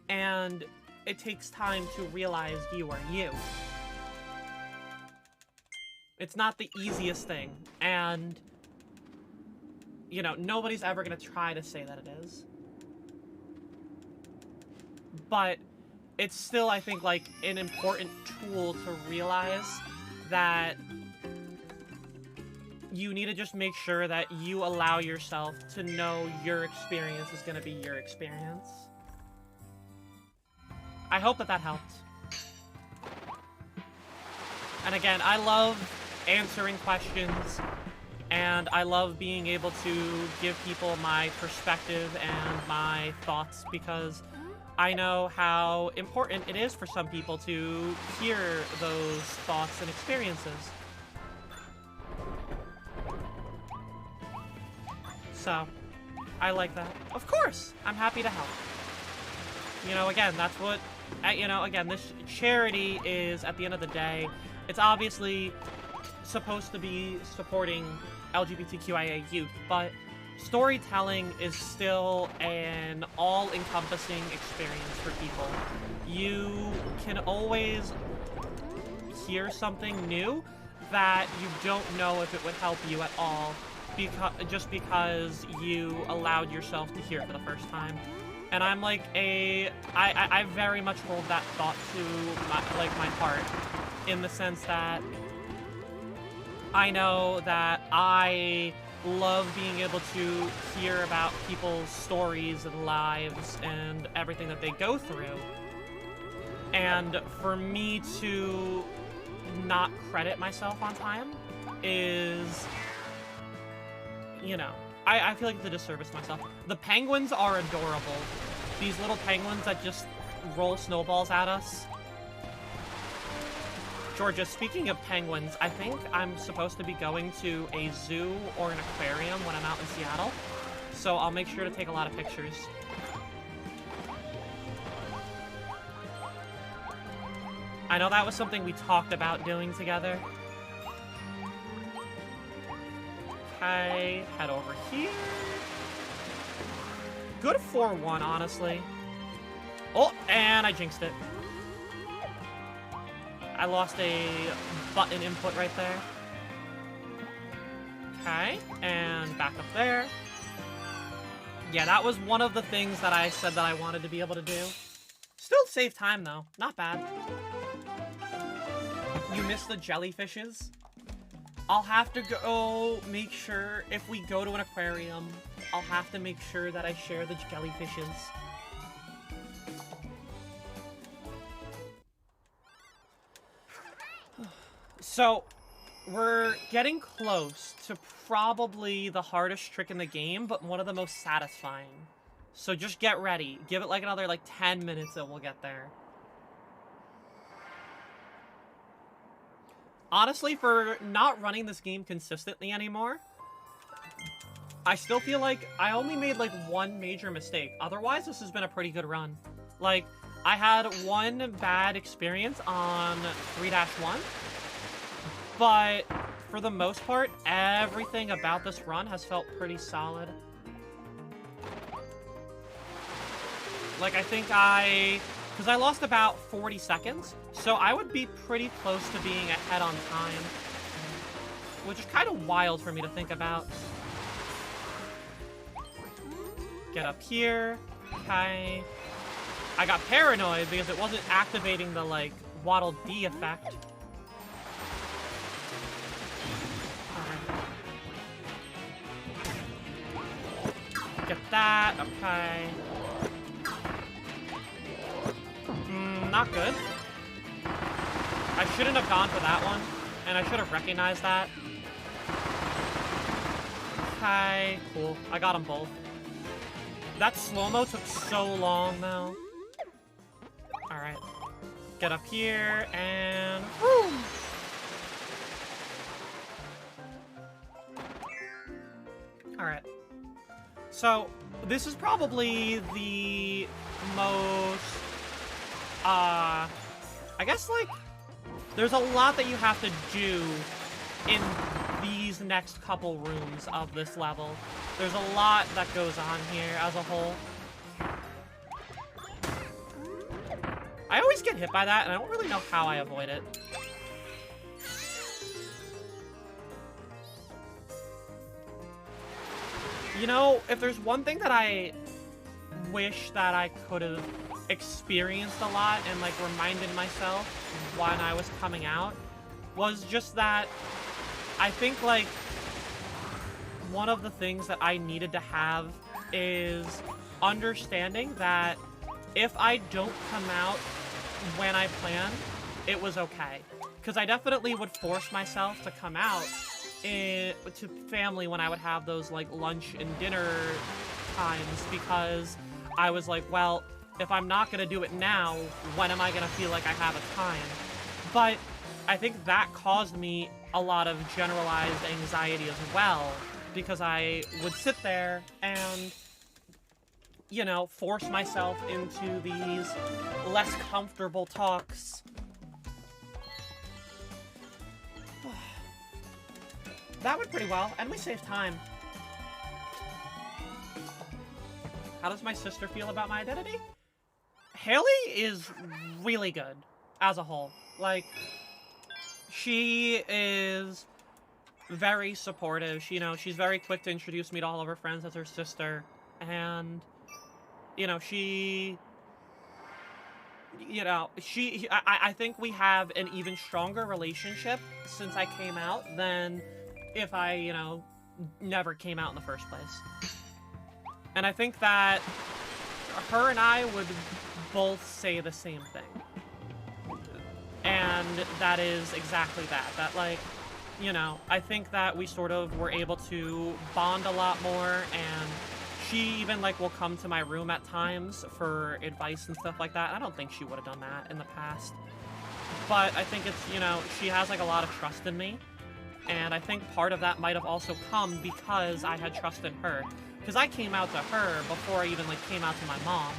and it takes time to realize you are you. It's not the easiest thing, and, you know, nobody's ever going to try to say that it is. But it's still, I think, like, an important tool to realize that you need to just make sure that you allow yourself to know your experience is going to be your experience. I hope that that helped. And again, I love answering questions, and I love being able to give people my perspective and my thoughts, because I know how important it is for some people to hear those thoughts and experiences. So, I like that. Of course, I'm happy to help. You know, again, that's what, you know, again, this charity is, at the end of the day, it's obviously supposed to be supporting LGBTQIA youth, but storytelling is still an all-encompassing experience for people. You can always hear something new that you don't know if it would help you at all, just because you allowed yourself to hear it for the first time. And I'm like I very much hold that thought to my heart, in the sense that I know that I love being able to hear about people's stories and lives and everything that they go through. And for me to not credit myself on time is, you know, I feel like it's a disservice to myself. The penguins are adorable. These little penguins that just roll snowballs at us. Georgia, speaking of penguins, I think I'm supposed to be going to a zoo or an aquarium when I'm out in Seattle. So I'll make sure to take a lot of pictures. I know that was something we talked about doing together. Okay, head over here. Good 4-1, honestly. Oh, and I jinxed it. I lost a button input right there. Okay, and back up there. Yeah, that was one of the things that I said that I wanted to be able to do. Still save time, though. Not bad. You missed the jellyfishes? I'll have to go make sure, if we go to an aquarium, I'll have to make sure that I share the jellyfishes. So, we're getting close to probably the hardest trick in the game, but one of the most satisfying. So just get ready. Give it like another 10 minutes and we'll get there. Honestly, for not running this game consistently anymore, I still feel like I only made one major mistake. Otherwise, this has been a pretty good run. I had one bad experience on 3-1, but for the most part, everything about this run has felt pretty solid. I think because I lost about 40 seconds, so I would be pretty close to being ahead on time, which is kind of wild for me to think about. Get up here. Okay. I got paranoid because it wasn't activating the, Waddle Dee effect. Alright. Get that. Okay. Not good. I shouldn't have gone for that one, and I should have recognized that. Okay, cool. I got them both. That slow-mo took so long, though. Alright. Get up here, and... Woo! Alright. So, this is probably the most... I guess, there's a lot that you have to do in these next couple rooms of this level. There's a lot that goes on here as a whole. I always get hit by that, and I don't really know how I avoid it. You know, if there's one thing that I wish that I could have experienced a lot and reminded myself when I was coming out, was just that I think one of the things that I needed to have is understanding that if I don't come out when I plan, it was okay. Because I definitely would force myself to come out to family when I would have those lunch and dinner times, because I was well, if I'm not gonna do it now, when am I gonna feel like I have a time? But I think that caused me a lot of generalized anxiety as well, because I would sit there and, you know, force myself into these less comfortable talks. That went pretty well, and we saved time. How does my sister feel about my identity? Haley is really good, as a whole. She is very supportive. She's very quick to introduce me to all of her friends as her sister. And, you know, I think we have an even stronger relationship since I came out than if I, you know, never came out in the first place. And I think that her and I would both say the same thing. And that is exactly that. That, like, you know, I think that we sort of were able to bond a lot more, and she even, like, will come to my room at times for advice and stuff like that. I don't think she would have done that in the past. But I think it's, you know, she has, like, a lot of trust in me. And I think part of that might have also come because I had trust in her. Because I came out to her before I even, like, came out to my mom.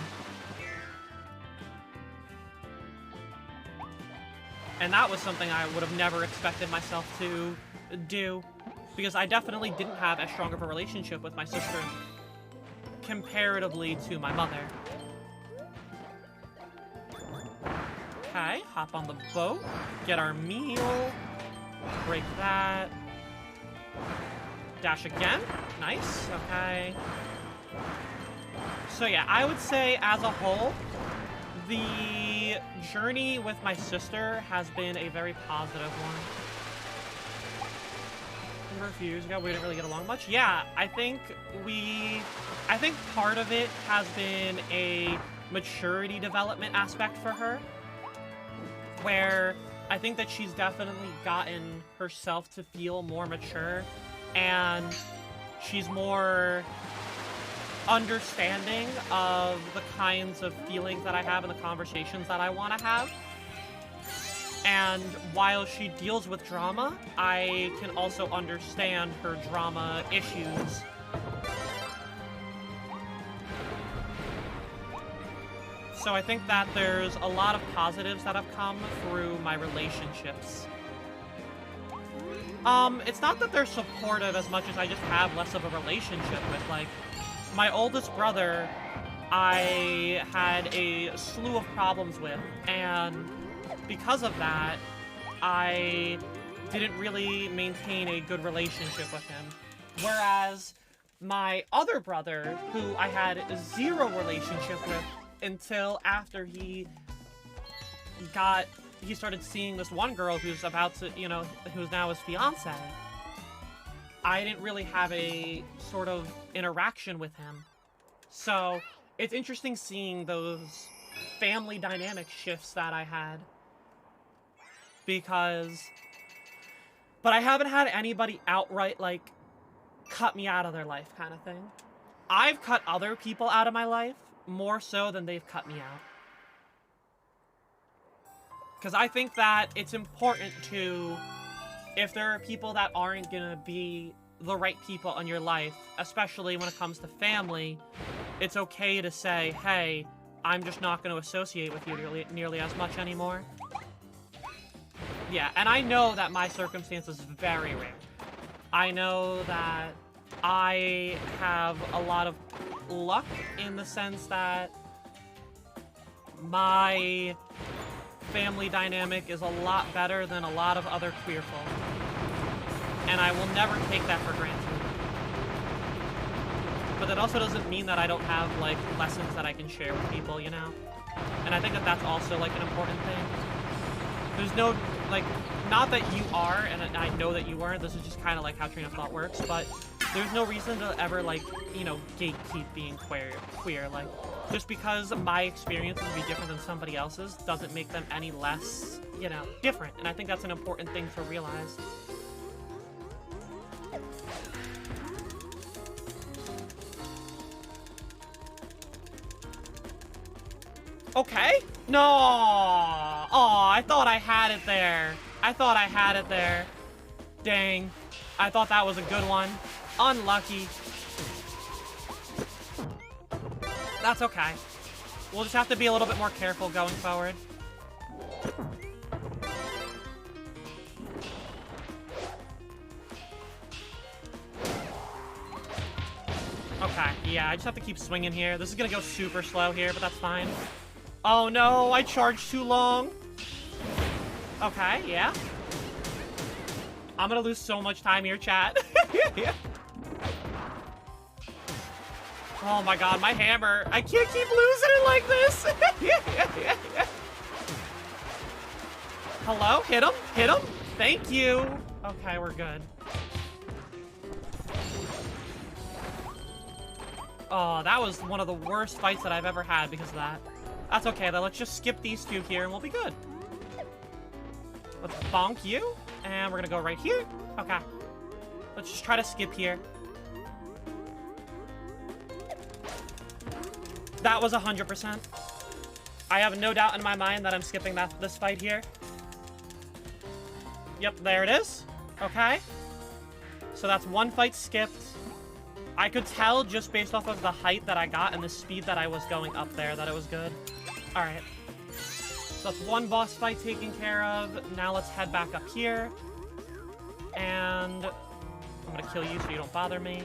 And that was something I would have never expected myself to do. Because I definitely didn't have as strong of a relationship with my sister comparatively to my mother. Okay, hop on the boat, get our meal, break that, dash again, nice, okay. So yeah, I would say as a whole, the journey with my sister has been a very positive one. Remember a few years ago, we didn't really get along much? Yeah, I think part of it has been a maturity development aspect for her, where I think that she's definitely gotten herself to feel more mature, and she's more understanding of the kinds of feelings that I have and the conversations that I want to have. And while she deals with drama, I can also understand her drama issues. So I think that there's a lot of positives that have come through my relationships. It's not that they're supportive as much as I just have less of a relationship with. Like, my oldest brother, I had a slew of problems with, and because of that, I didn't really maintain a good relationship with him. Whereas my other brother, who I had zero relationship with until after he started seeing this one girl who's about to, you know, who's now his fiance, I didn't really have a sort of interaction with him. So it's interesting seeing those family dynamic shifts that I had. But I haven't had anybody outright, like, cut me out of their life kind of thing. I've cut other people out of my life more so than they've cut me out. Because I think that it's important to, if there are people that aren't gonna be the right people in your life, especially when it comes to family, it's okay to say, hey, I'm just not going to associate with you nearly as much anymore. Yeah, and I know that my circumstance is very rare. I know that I have a lot of luck in the sense that my family dynamic is a lot better than a lot of other queer folk. And I will never take that for granted. But that also doesn't mean that I don't have, like, lessons that I can share with people, you know? And I think that that's also, like, an important thing. There's no, like, not that you are, and I know that you weren't, this is just kind of, like, how train of thought works, but there's no reason to ever, like, you know, gatekeep being queer. Like, just because my experiences will be different than somebody else's doesn't make them any less, you know, different. And I think that's an important thing to realize. Okay. No. Oh, I thought I had it there. Dang. I thought that was a good one. Unlucky. That's okay. We'll just have to be a little bit more careful going forward. Okay, yeah, I just have to keep swinging here. This is gonna go super slow here, but that's fine. Oh no, I charged too long. Okay, yeah. I'm gonna lose so much time here, chat. Oh my god, my hammer. I can't keep losing it like this. Hello? Hit him? Hit him? Thank you. Okay, we're good. Oh, that was one of the worst fights that I've ever had because of that. That's okay, though. Let's just skip these two here and we'll be good. Let's bonk you. And we're gonna go right here. Okay. Let's just try to skip here. That was 100%. I have no doubt in my mind that I'm skipping this fight here. Yep, there it is. Okay. So that's one fight skipped. I could tell just based off of the height that I got and the speed that I was going up there that it was good. Alright. So that's one boss fight taken care of. Now let's head back up here. And I'm gonna kill you so you don't bother me.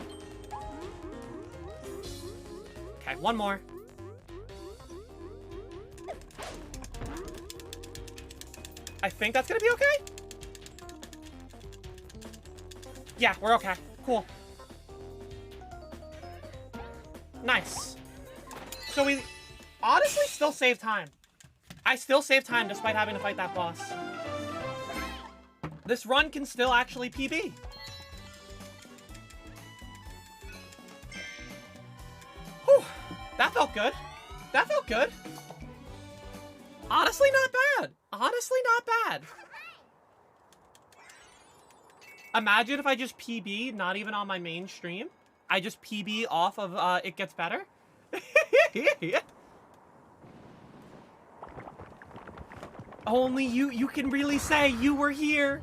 Okay, one more. I think that's gonna be okay. Yeah, we're okay. Cool. Nice. So we honestly still save time. I still save time despite having to fight that boss. This run can still actually PB. Whew. That felt good. That felt good. Honestly, not bad. Honestly, not bad. Imagine if I just PB, not even on my main stream. I just PB off of It Gets Better. Only you can really say you were here.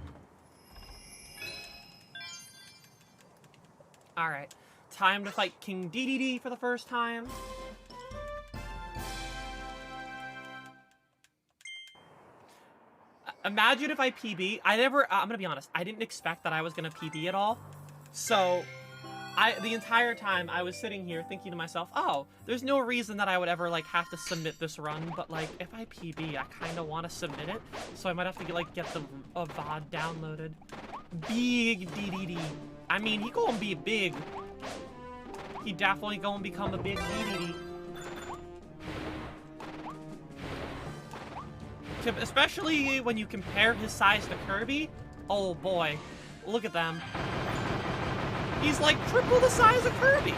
Alright. Time to fight King DDD for the first time. Imagine if I PB. I'm gonna be honest, I didn't expect that I was gonna PB at all. So, the entire time I was sitting here thinking to myself, oh, there's no reason that I would ever, like, have to submit this run, but, like, if I PB, I kind of want to submit it, so I might have to, get the VOD downloaded. Big DDD. I mean, he gonna be big. He definitely gonna become a big DDD. Especially when you compare his size to Kirby. Oh boy, look at them. He's like triple the size of Kirby.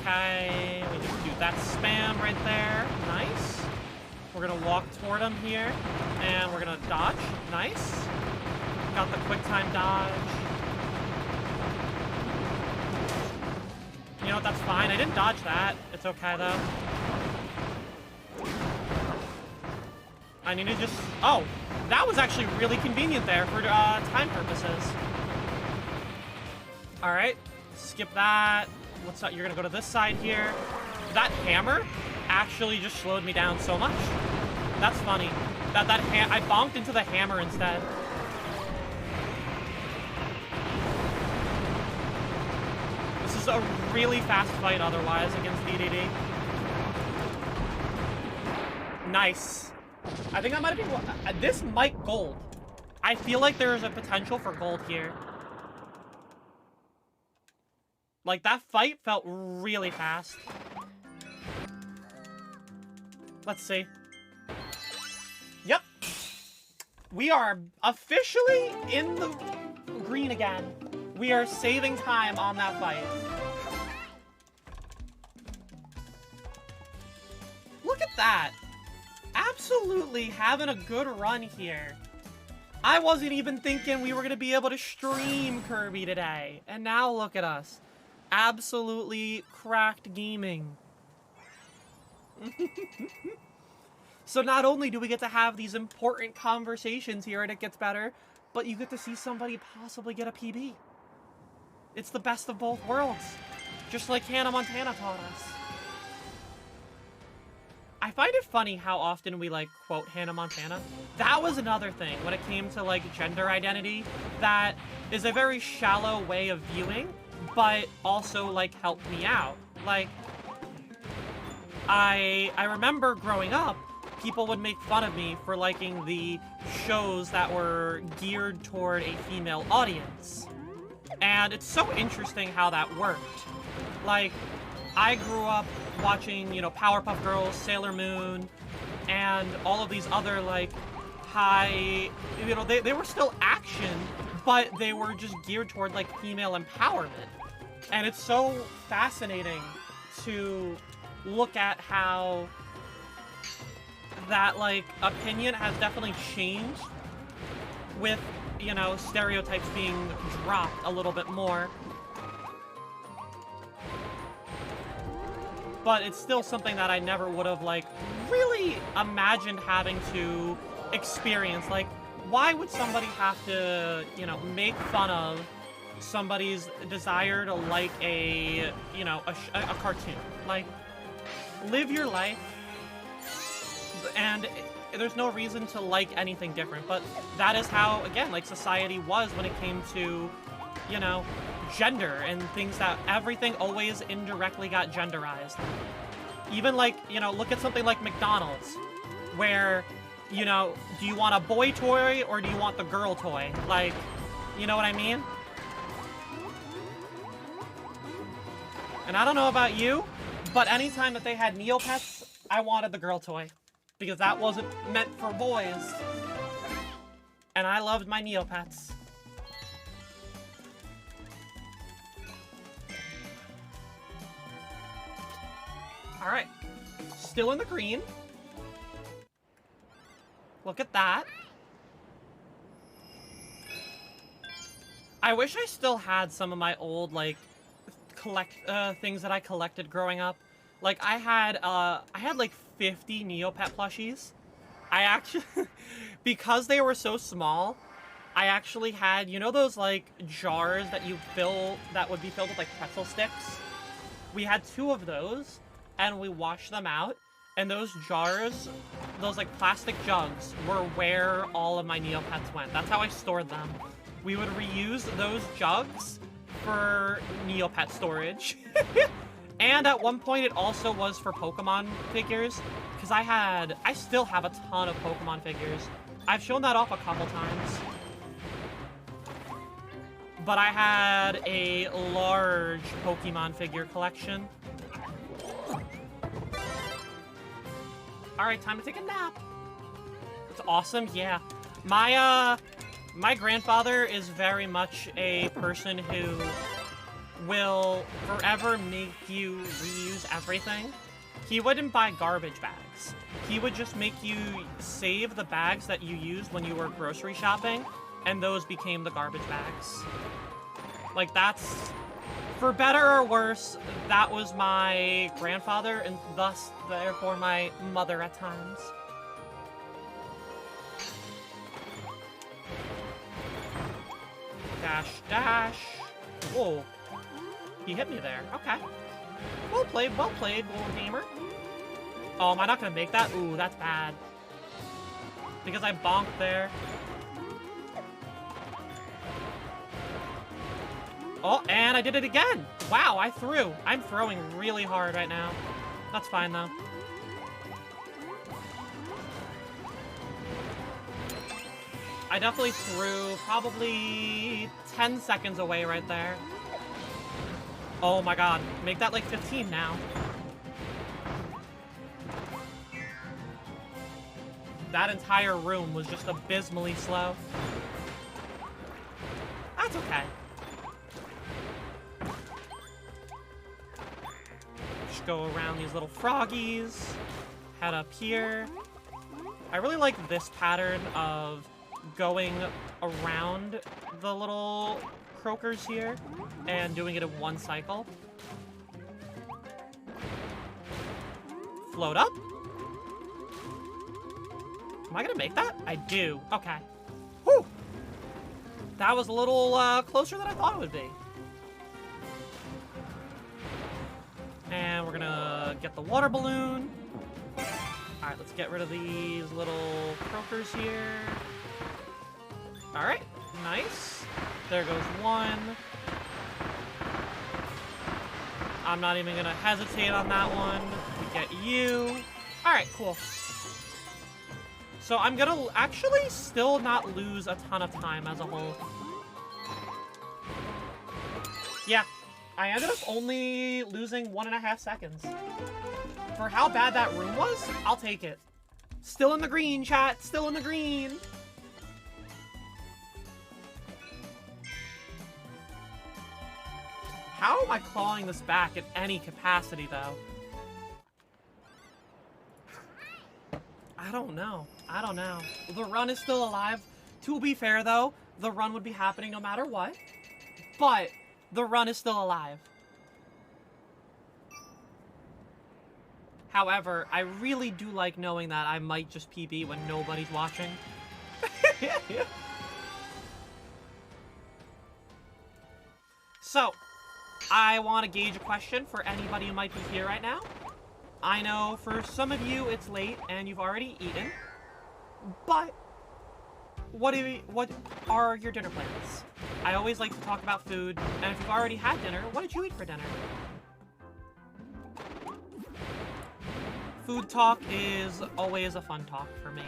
Okay, we just do that spam right there. Nice. We're gonna walk toward him here, and we're gonna dodge. Nice. Got the quick time dodge. You know what, that's fine. I didn't dodge that. It's okay, though. I need to just... Oh, that was actually really convenient there for time purposes. Alright, skip that. What's up? You're gonna go to this side here. That hammer actually just slowed me down so much. That's funny. I bonked into the hammer instead. This is a really fast fight otherwise against DDD. Nice. I think that might have been... This might gold. I feel like there is a potential for gold here. Like, that fight felt really fast. Let's see. Yep. We are officially in the green again. We are saving time on that fight. Look at that. Absolutely having a good run here. I wasn't even thinking we were going to be able to stream Kirby today. And now look at us. Absolutely cracked gaming. So not only do we get to have these important conversations here and It Gets Better, but you get to see somebody possibly get a PB. It's the best of both worlds. Just like Hannah Montana taught us. I find it funny how often we, quote Hannah Montana. That was another thing when it came to, gender identity that is a very shallow way of viewing, but also, helped me out. I remember growing up, people would make fun of me for liking the shows that were geared toward a female audience. And it's so interesting how that worked. Like, I grew up watching, you know, Powerpuff Girls, Sailor Moon, and all of these other, like, high, you know, they were still action, but they were just geared toward, like, female empowerment. And it's so fascinating to look at how that, like, opinion has definitely changed with, you know, stereotypes being dropped a little bit more. But it's still something that I never would have, like, really imagined having to experience. Like, why would somebody have to, you know, make fun of somebody's desire to like a, you know, a cartoon? Like, live your life, and there's no reason to like anything different. But that is how, again, like, society was when it came to, you know, gender and things, that everything always indirectly got genderized. Even, like, you know, look at something like McDonald's, where, you know, do you want a boy toy or do you want the girl toy? Like, you know what I mean? And I don't know about you, but anytime that they had Neopets, I wanted the girl toy, because that wasn't meant for boys. And I loved my Neopets. Alright. Still in the green. Look at that. I wish I still had some of my old, like, things that I collected growing up. Like, I had like 50 Neopet plushies. I actually, because they were so small, I actually had, you know those, like, jars that you fill, that would be filled with, like, pretzel sticks? We had 2 of those, and we washed them out, and those jars, those, like, plastic jugs, were where all of my Neopets went. That's how I stored them. We would reuse those jugs for Neopet storage. And at one point, it also was for Pokemon figures, because I still have a ton of Pokemon figures. I've shown that off a couple times. But I had a large Pokemon figure collection. Alright, time to take a nap. It's awesome, yeah. My grandfather is very much a person who will forever make you reuse everything. He wouldn't buy garbage bags. He would just make you save the bags that you used when you were grocery shopping, and those became the garbage bags. Like, that's, for better or worse, that was my grandfather, and thus, therefore, my mother at times. Dash, dash. Whoa. He hit me there. Okay. Well played, little gamer. Oh, am I not gonna make that? Ooh, that's bad. Because I bonked there. Oh, and I did it again! Wow, I threw. I'm throwing really hard right now. That's fine, though. I definitely threw probably 10 seconds away right there. Oh my god. Make that like 15 now. That entire room was just abysmally slow. That's okay. Just go around these little froggies. Head up here. I really like this pattern of going around the little croakers here and doing it in one cycle. Float up. Am I gonna make that? I do. Okay. Whew! That was a little closer than I thought it would be. And we're gonna get the water balloon. Alright, let's get rid of these little croakers here. Alright, nice. There goes one. I'm not even gonna hesitate on that one. We get you. Alright, cool. So I'm gonna actually still not lose a ton of time as a whole. Yeah, I ended up only losing 1.5 seconds. For how bad that room was, I'll take it. Still in the green, chat. Still in the green. How am I clawing this back in any capacity, though? I don't know. I don't know. The run is still alive. To be fair, though, the run would be happening no matter what. But the run is still alive. However, I really do like knowing that I might just PB when nobody's watching. So, I want to gauge a question for anybody who might be here right now. I know for some of you it's late and you've already eaten, but what are your dinner plans? I always like to talk about food, and if you've already had dinner, what did you eat for dinner? Food talk is always a fun talk for me.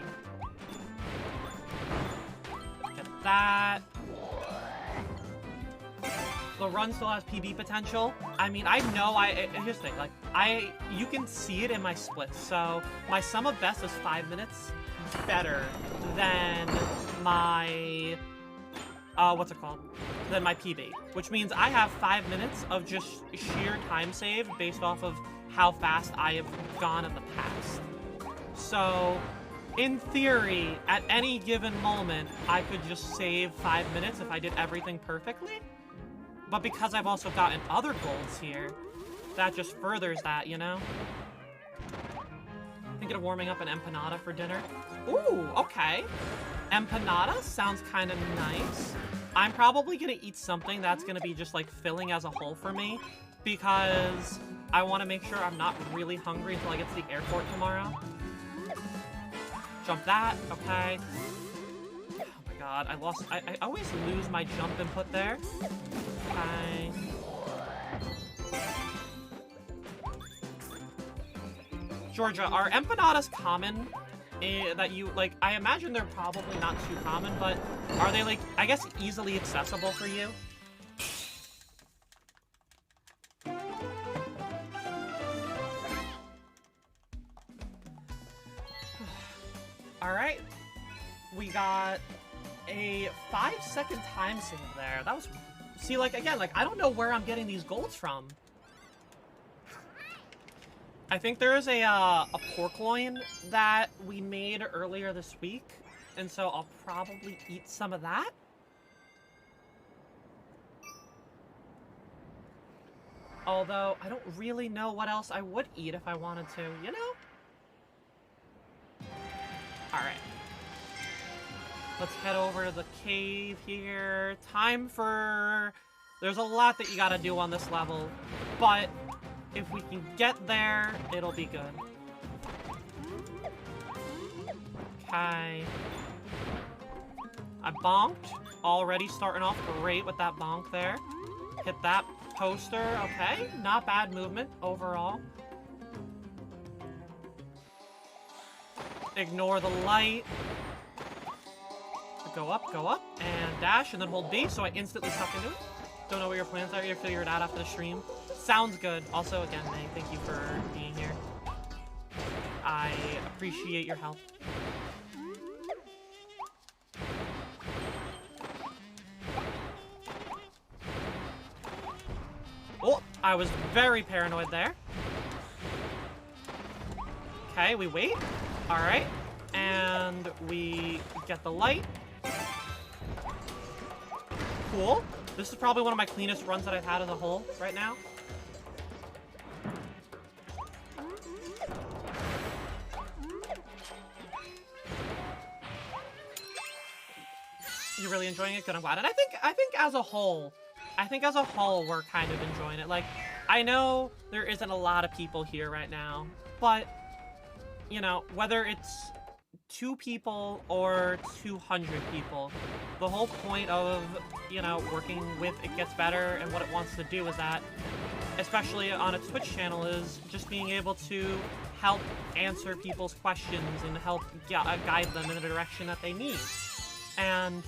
Get that. The run still has PB potential. I mean, I know here's the thing, like, you can see it in my splits, so my sum of best is 5 minutes better than my, what's it called? Than my PB, which means I have 5 minutes of just sheer time saved based off of how fast I have gone in the past. So, in theory, at any given moment, I could just save 5 minutes if I did everything perfectly. But because I've also gotten other golds here, that just furthers that, you know? Thinking of warming up an empanada for dinner. Ooh, okay. Empanada sounds kind of nice. I'm probably gonna eat something that's gonna be just, like, filling as a whole for me, because I want to make sure I'm not really hungry until I get to the airport tomorrow. Jump that, okay. Oh my god, I always lose my jump input there. Okay. Georgia, are empanadas common? That you, like, I imagine they're probably not too common, but are they, like, I guess easily accessible for you? Alright. We got a 5-second time save there. That was... See, like, again, like, I don't know where I'm getting these golds from. I think there is a pork loin that we made earlier this week, and so I'll probably eat some of that. Although, I don't really know what else I would eat if I wanted to, you know? Alright. Let's head over to the cave here. Time for... There's a lot that you gotta do on this level, but if we can get there, it'll be good. Okay. I bonked. Already starting off great with that bonk there. Hit that poster. Okay. Not bad movement overall. Ignore the light. Go up, and dash, and then hold B, so I instantly suck into it. Don't know what your plans are. You'll figure it out after the stream. Sounds good. Also, again, May, thank you for being here. I appreciate your help. Oh, I was very paranoid there. Okay, we wait. Alright. And we get the light. Cool. This is probably one of my cleanest runs that I've had as a whole right now. You're really enjoying it? Good, I'm glad. And I think as a whole, we're kind of enjoying it. Like, I know there isn't a lot of people here right now, but, you know, whether it's 2 people or 200 people, the whole point of, you know, working with It Gets Better and what it wants to do is that, especially on its Twitch channel, is just being able to help answer people's questions and help guide them in the direction that they need. And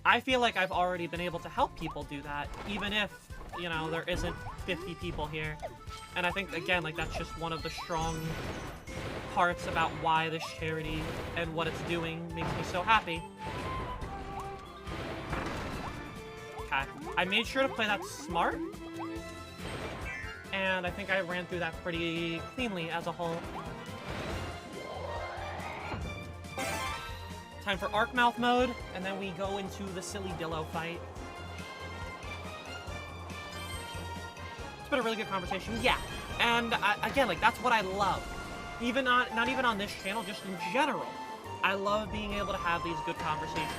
I feel like I've already been able to help people do that, even if you know, there isn't 50 people here. And I think, again, like, that's just one of the strong parts about why this charity and what it's doing makes me so happy. Okay. I made sure to play that smart. And I think I ran through that pretty cleanly as a whole. Time for Arc Mouth mode, and then we go into the Silly Dillo fight. It's been a really good conversation, yeah. And again, like, that's what I love. Even not even on this channel, just in general. I love being able to have these good conversations.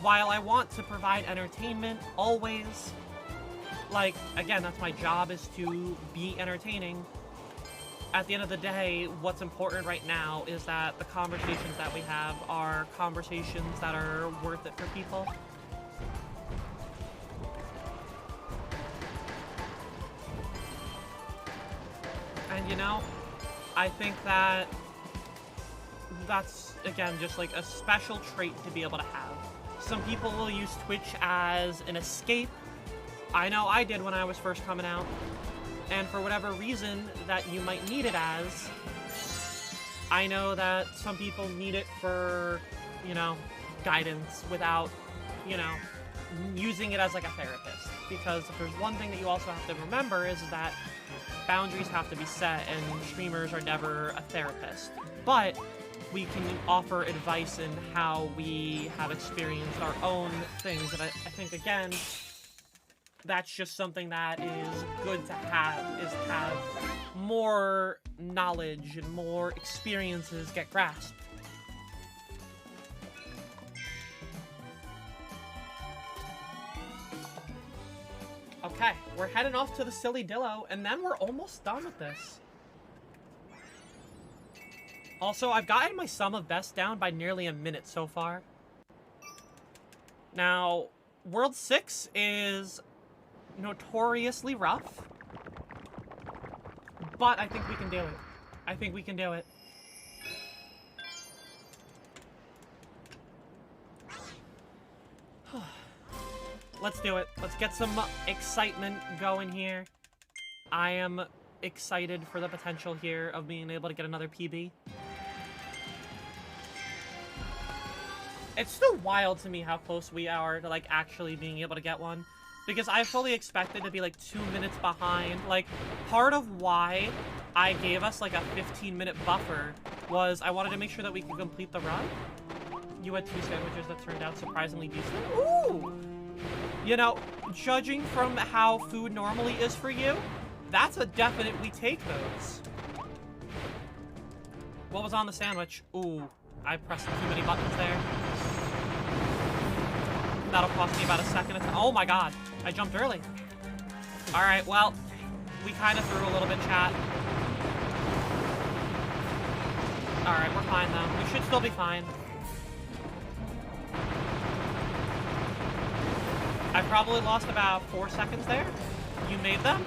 While I want to provide entertainment, always, like, again, that's my job, is to be entertaining. At the end of the day, what's important right now is that the conversations that we have are conversations that are worth it for people. And, you know, I think that that's, again, just like a special trait to be able to have. Some people will use Twitch as an escape. I know I did when I was first coming out. And for whatever reason that you might need it as, I know that some people need it for, you know, guidance without, you know, using it as like a therapist. Because if there's one thing that you also have to remember is that boundaries have to be set, and streamers are never a therapist. But we can offer advice in how we have experienced our own things. And I think, again, that's just something that is good to have more knowledge and more experiences get grasped. Okay, we're heading off to the Silly Dillo, and then we're almost done with this. Also, I've gotten my sum of best down by nearly a minute so far. Now, World 6 is notoriously rough, but I think we can do it. I think we can do it. Let's do it. Let's get some excitement going here. I am excited for the potential here of being able to get another PB. It's still wild to me how close we are to, like, actually being able to get one. Because I fully expected to be, like, 2 minutes behind. Like, part of why I gave us, like, a 15-minute buffer was I wanted to make sure that we could complete the run. You had 2 sandwiches that turned out surprisingly decent. Ooh! You know, judging from how food normally is for you, that's a definite we take those. What was on the sandwich? Ooh, I pressed too many buttons there. That'll cost me about a second. Oh my god, I jumped early. Alright, well, we kind of threw a little bit, chat. Alright, we're fine though. We should still be fine. I probably lost about 4 seconds there. You made them?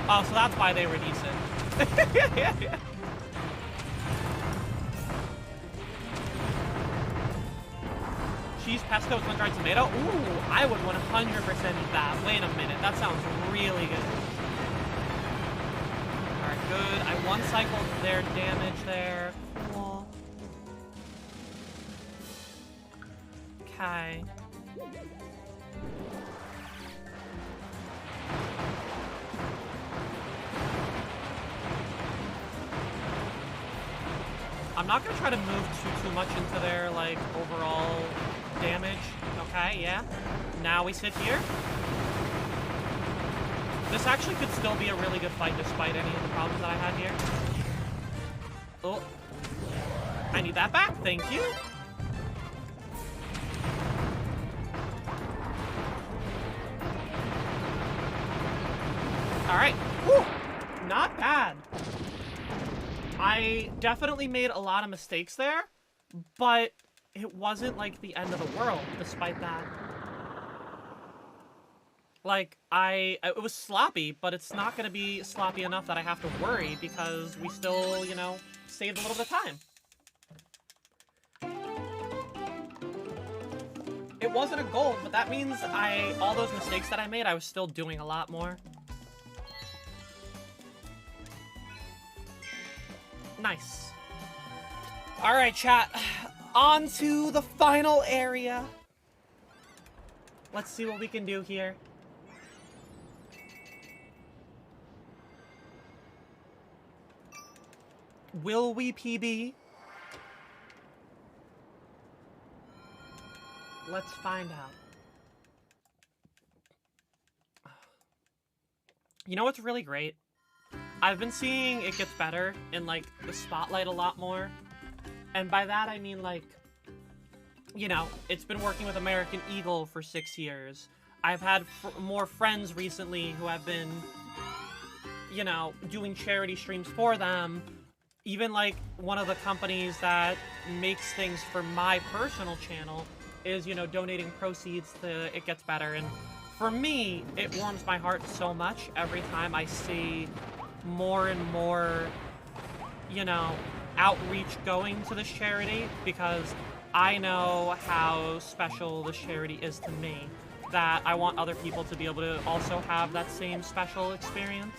Oh, so that's why they were decent. Cheese pesto with sun-dried tomato? Ooh, I would 100% eat that. Wait a minute, that sounds really good. Alright, good. I one-cycled their damage there. Cool. Okay. I'm not gonna try to move too much into their, like, overall damage. Okay, yeah. Now we sit here. This actually could still be a really good fight despite any of the problems that I had here. Oh. I need that back, thank you. Alright. Whew. Not bad. I definitely made a lot of mistakes there, but it wasn't, like, the end of the world, despite that. Like, it was sloppy, but it's not gonna be sloppy enough that I have to worry, because we still, you know, saved a little bit of time. It It wasn't a gold, but that means all those mistakes that I made, I was still doing a lot more. Nice. Alright, chat. On to the final area. Let's see what we can do here. Will we PB? Let's find out. You know what's really great? I've been seeing it gets better in, like, the spotlight a lot more. And by that, I mean, like, you know, it's been working with American Eagle for 6 years. I've had more friends recently who have been, you know, doing charity streams for them. Even, like, one of the companies that makes things for my personal channel is, you know, donating proceeds to It Gets Better. And for me, it warms my heart so much every time I see more and more, you know, outreach going to this charity, because I know how special this charity is to me, that I want other people to be able to also have that same special experience.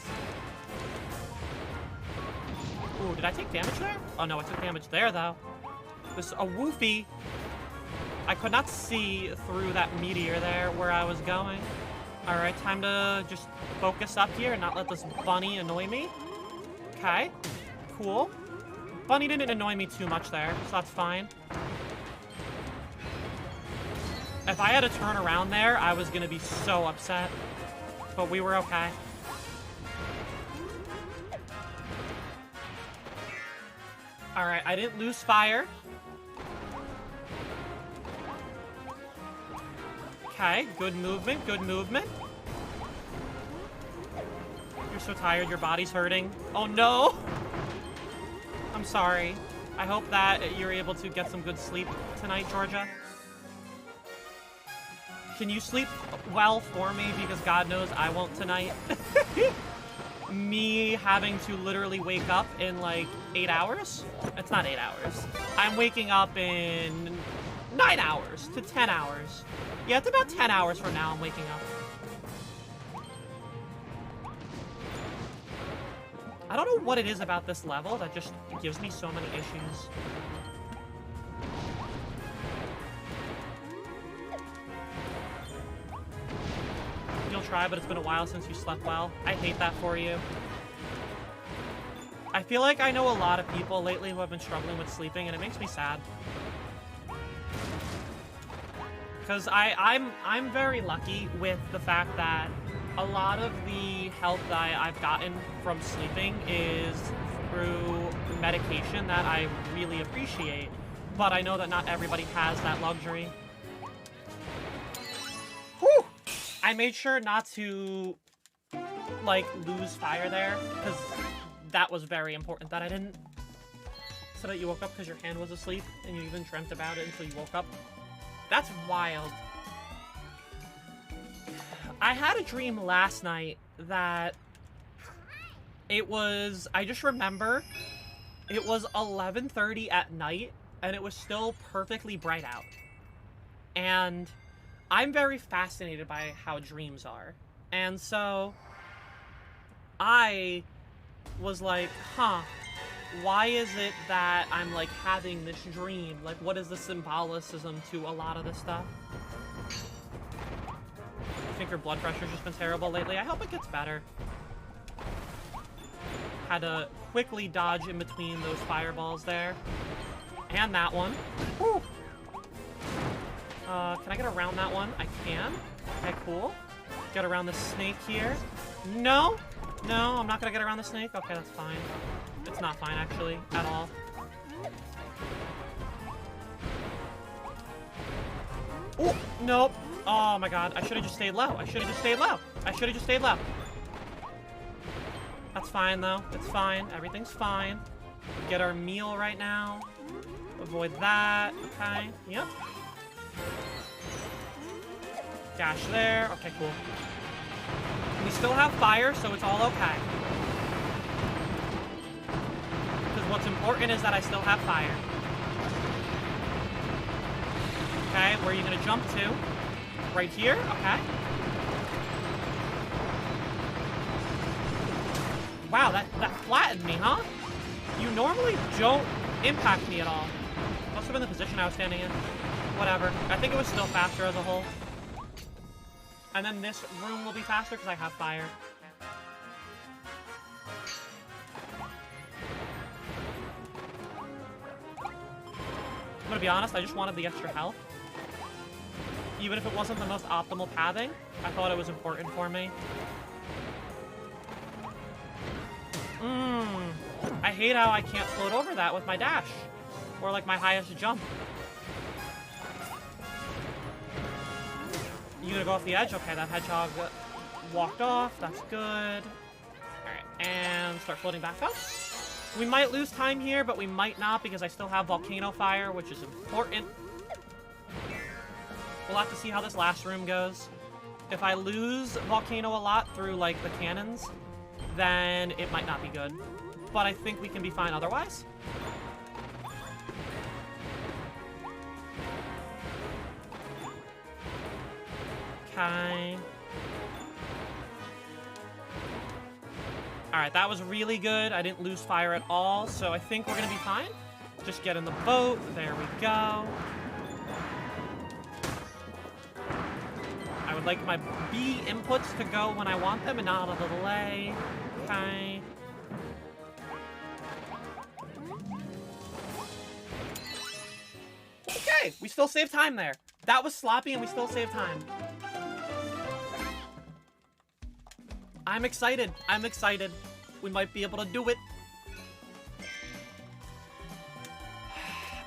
Ooh, did I take damage there? Oh no, I took damage there though. This is a woofy. I could not see through that meteor there where I was going. Alright, time to just focus up here and not let this bunny annoy me. Okay, cool. Bunny didn't annoy me too much there, so that's fine. If I had to turn around there, I was gonna be so upset. But we were okay. Alright, I didn't lose fire. Okay, good movement, good movement. You're so tired, your body's hurting. Oh no! I'm sorry. I hope that you're able to get some good sleep tonight, Georgia. Can you sleep well for me? Because God knows I won't tonight. Me having to literally wake up in like 8 hours? It's not 8 hours. I'm waking up in 9 hours to 10 hours. Yeah, it's about 10 hours from now I'm waking up. I don't know what it is about this level that just gives me so many issues. You'll try, but it's been a while since you slept well. I hate that for you. I feel like I know a lot of people lately who have been struggling with sleeping, and it makes me sad. Because I'm very lucky with the fact that a lot of the help that I've gotten from sleeping is through medication that I really appreciate. But I know that not everybody has that luxury. Whew! I made sure not to, like, lose fire there, because that was very important that I didn't. So that you woke up because your hand was asleep, and you even dreamt about it until you woke up. That's wild. I had a dream last night that it was, I just remember, it was 11:30 at night, and it was still perfectly bright out. And I'm very fascinated by how dreams are. And so I was like, huh, why is it that I'm, like, having this dream? Like, what is the symbolicism to a lot of this stuff? I think her blood pressure's just been terrible lately. I hope it gets better. Had to quickly dodge in between those fireballs there. And that one. Whew. Can I get around that one? I can. Okay, cool. Get around the snake here. No! No, I'm not gonna get around the snake? Okay, that's fine. It's not fine, actually, at all. Oh, nope. Oh my god, I should have just stayed low. I should have just stayed low. I should have just stayed low. That's fine, though. It's fine. Everything's fine. Get our meal right now. Avoid that. Okay. Yep. Dash there. Okay, cool. We still have fire, so it's all okay. Because what's important is that I still have fire. Okay, where are you gonna jump to? Right here? Okay. Wow, that flattened me, huh? You normally don't impact me at all. Must have been the position I was standing in. Whatever. I think it was still faster as a whole. And then this room will be faster because I have fire. I'm gonna be honest, I just wanted the extra health. Even if it wasn't the most optimal pathing, I thought it was important for me. I hate how I can't float over that with my dash. Or like my highest jump. You gonna go off the edge? Okay, that hedgehog walked off. That's good. Alright, and start floating back up. We might lose time here, but we might not because I still have volcano fire, which is important. We'll have to see how this last room goes. If I lose volcano a lot through, like, the cannons, then it might not be good. But I think we can be fine otherwise. Okay. Alright, that was really good. I didn't lose fire at all, so I think we're gonna be fine. Just get in the boat. There we go. I would like my B inputs to go when I want them and not on a delay. Okay. Okay, we still saved time there. That was sloppy and we still saved time. I'm excited. I'm excited. We might be able to do it.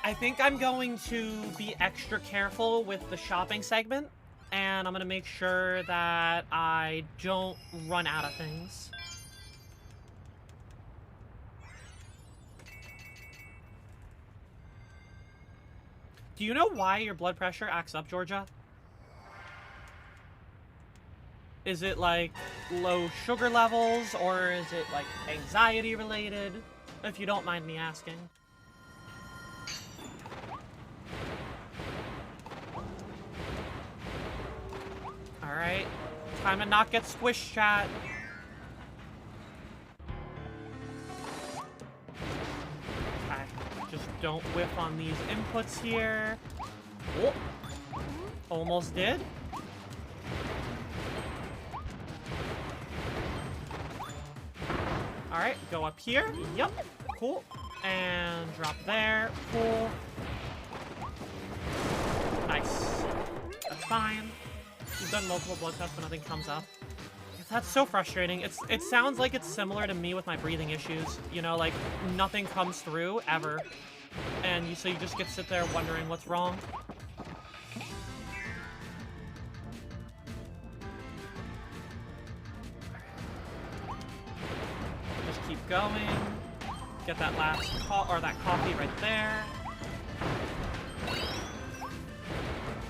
I think I'm going to be extra careful with the shopping segment. And I'm going to make sure that I don't run out of things. Do you know why your blood pressure acts up, Georgia? Is it, like, low sugar levels, or is it, like, anxiety related? If you don't mind me asking. Alright. Time to not get squished, chat. Okay. Just don't whiff on these inputs here. Oh. Almost did. Alright, go up here. Yep. Cool. And drop there. Cool. Nice. That's fine. You've done multiple blood tests, but nothing comes up. That's so frustrating. It sounds like it's similar to me with my breathing issues. You know, like, nothing comes through, ever. And so you just get to sit there wondering what's wrong. Just keep going. Get that last that coffee right there.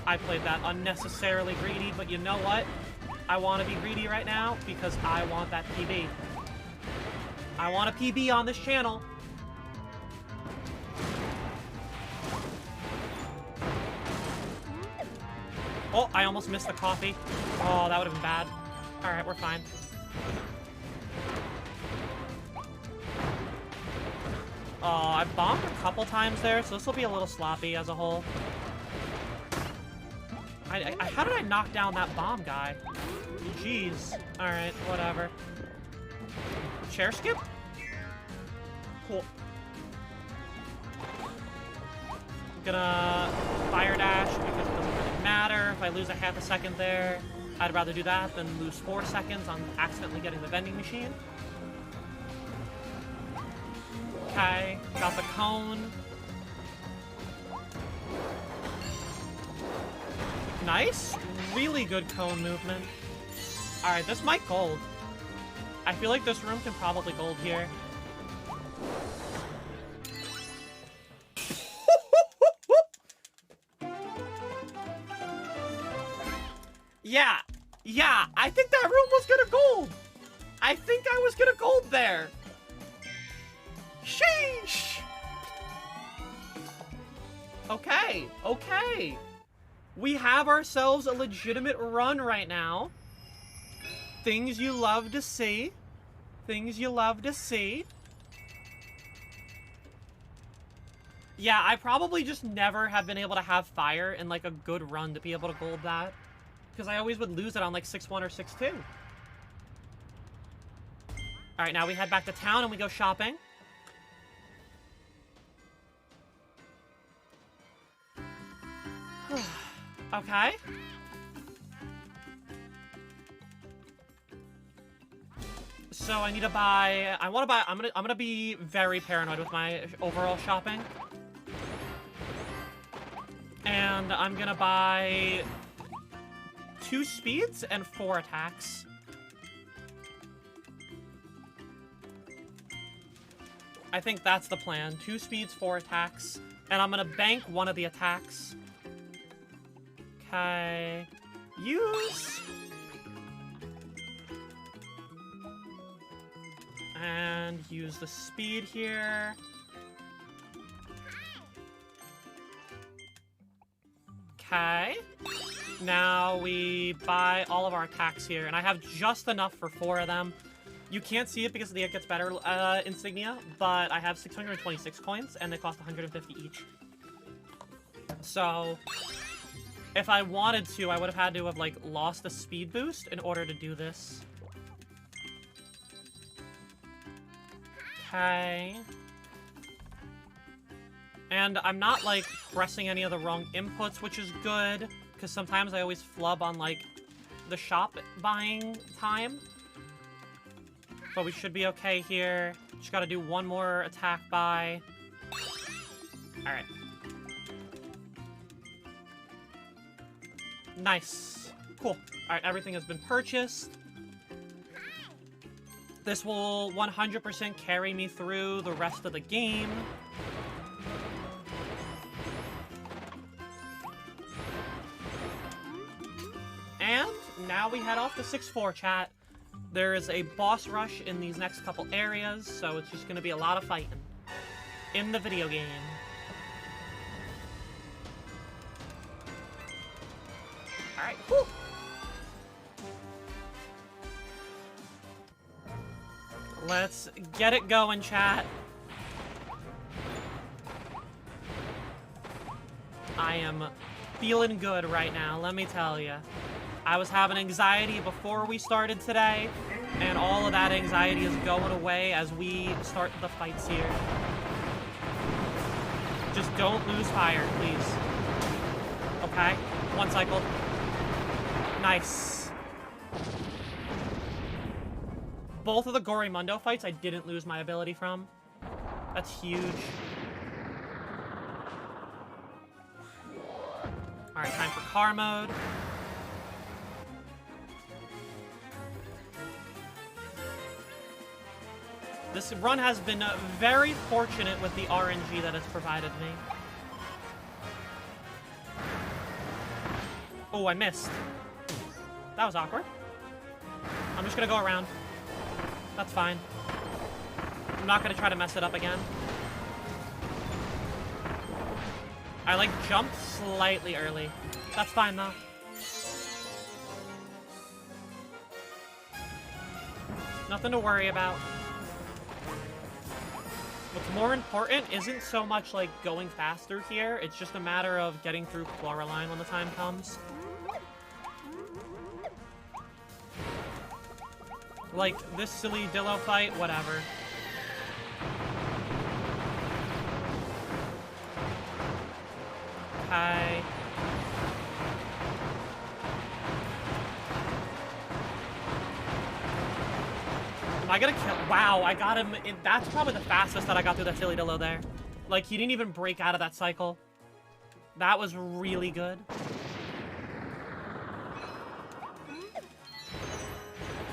I played that unnecessarily greedy, but you know what? I want to be greedy right now because I want that PB. I want a PB on this channel. Oh, I almost missed the coffee. Oh, that would have been bad. Alright, we're fine. Oh, I bombed a couple times there, so this will be a little sloppy as a whole. How did I knock down that bomb guy? Jeez. Alright, whatever. Chair skip? Cool. I'm gonna fire dash because it doesn't really matter. If I lose a half a second there, I'd rather do that than lose 4 seconds on accidentally getting the vending machine. Okay, got the cone. Nice. Really good cone movement. Alright, this might gold. I feel like this room can probably gold here. Yeah, I think that room was gonna gold. I think I was gonna gold there. Sheesh. Okay. We have ourselves a legitimate run right now. Things you love to see. Things you love to see. Yeah, I probably just never have been able to have fire in, like, a good run to be able to gold that. Because I always would lose it on, like, 6-1 or 6-2. Alright, now we head back to town and we go shopping. Okay. So I need to buy... I'm gonna be very paranoid with my overall shopping. And I'm gonna buy 2 speeds and 4 attacks. I think that's the plan. 2 speeds, 4 attacks. And I'm gonna bank one of the attacks. Okay. Use. And use the speed here. Okay. Now we buy all of our attacks here. And I have just enough for 4 of them. You can't see it because the It Gets Better insignia, but I have 626 coins, and they cost 150 each. So, if I wanted to, I would have had to have, like, lost a speed boost in order to do this. Okay. And I'm not, like, pressing any of the wrong inputs, which is good, because sometimes I always flub on, like, the shop buying time. But we should be okay here. Just gotta do one more attack buy. Alright. Nice. Cool. Alright, everything has been purchased. This will 100% carry me through the rest of the game. And now we head off to 6-4, chat. There is a boss rush in these next couple areas, so it's just going to be a lot of fighting in the video game. Alright, whew! Let's get it going, chat. I am feeling good right now, let me tell you. I was having anxiety before we started today, and all of that anxiety is going away as we start the fights here. Just don't lose fire, please. Okay, 1 cycle. Nice. Both of the Gorimundo fights I didn't lose my ability from. That's huge. Alright, time for car mode. This run has been very fortunate with the RNG that it's provided me. Oh, I missed. That was awkward. I'm just gonna go around. That's fine. I'm not gonna try to mess it up again. I, like, jumped slightly early. That's fine, though. Nothing to worry about. What's more important isn't so much, like, going faster here. It's just a matter of getting through Floraline when the time comes. Like, this silly Dillo fight, whatever. Okay. Am I gonna kill? Wow, I got him. That's probably the fastest that I got through that silly Dillo there. Like, he didn't even break out of that cycle. That was really good.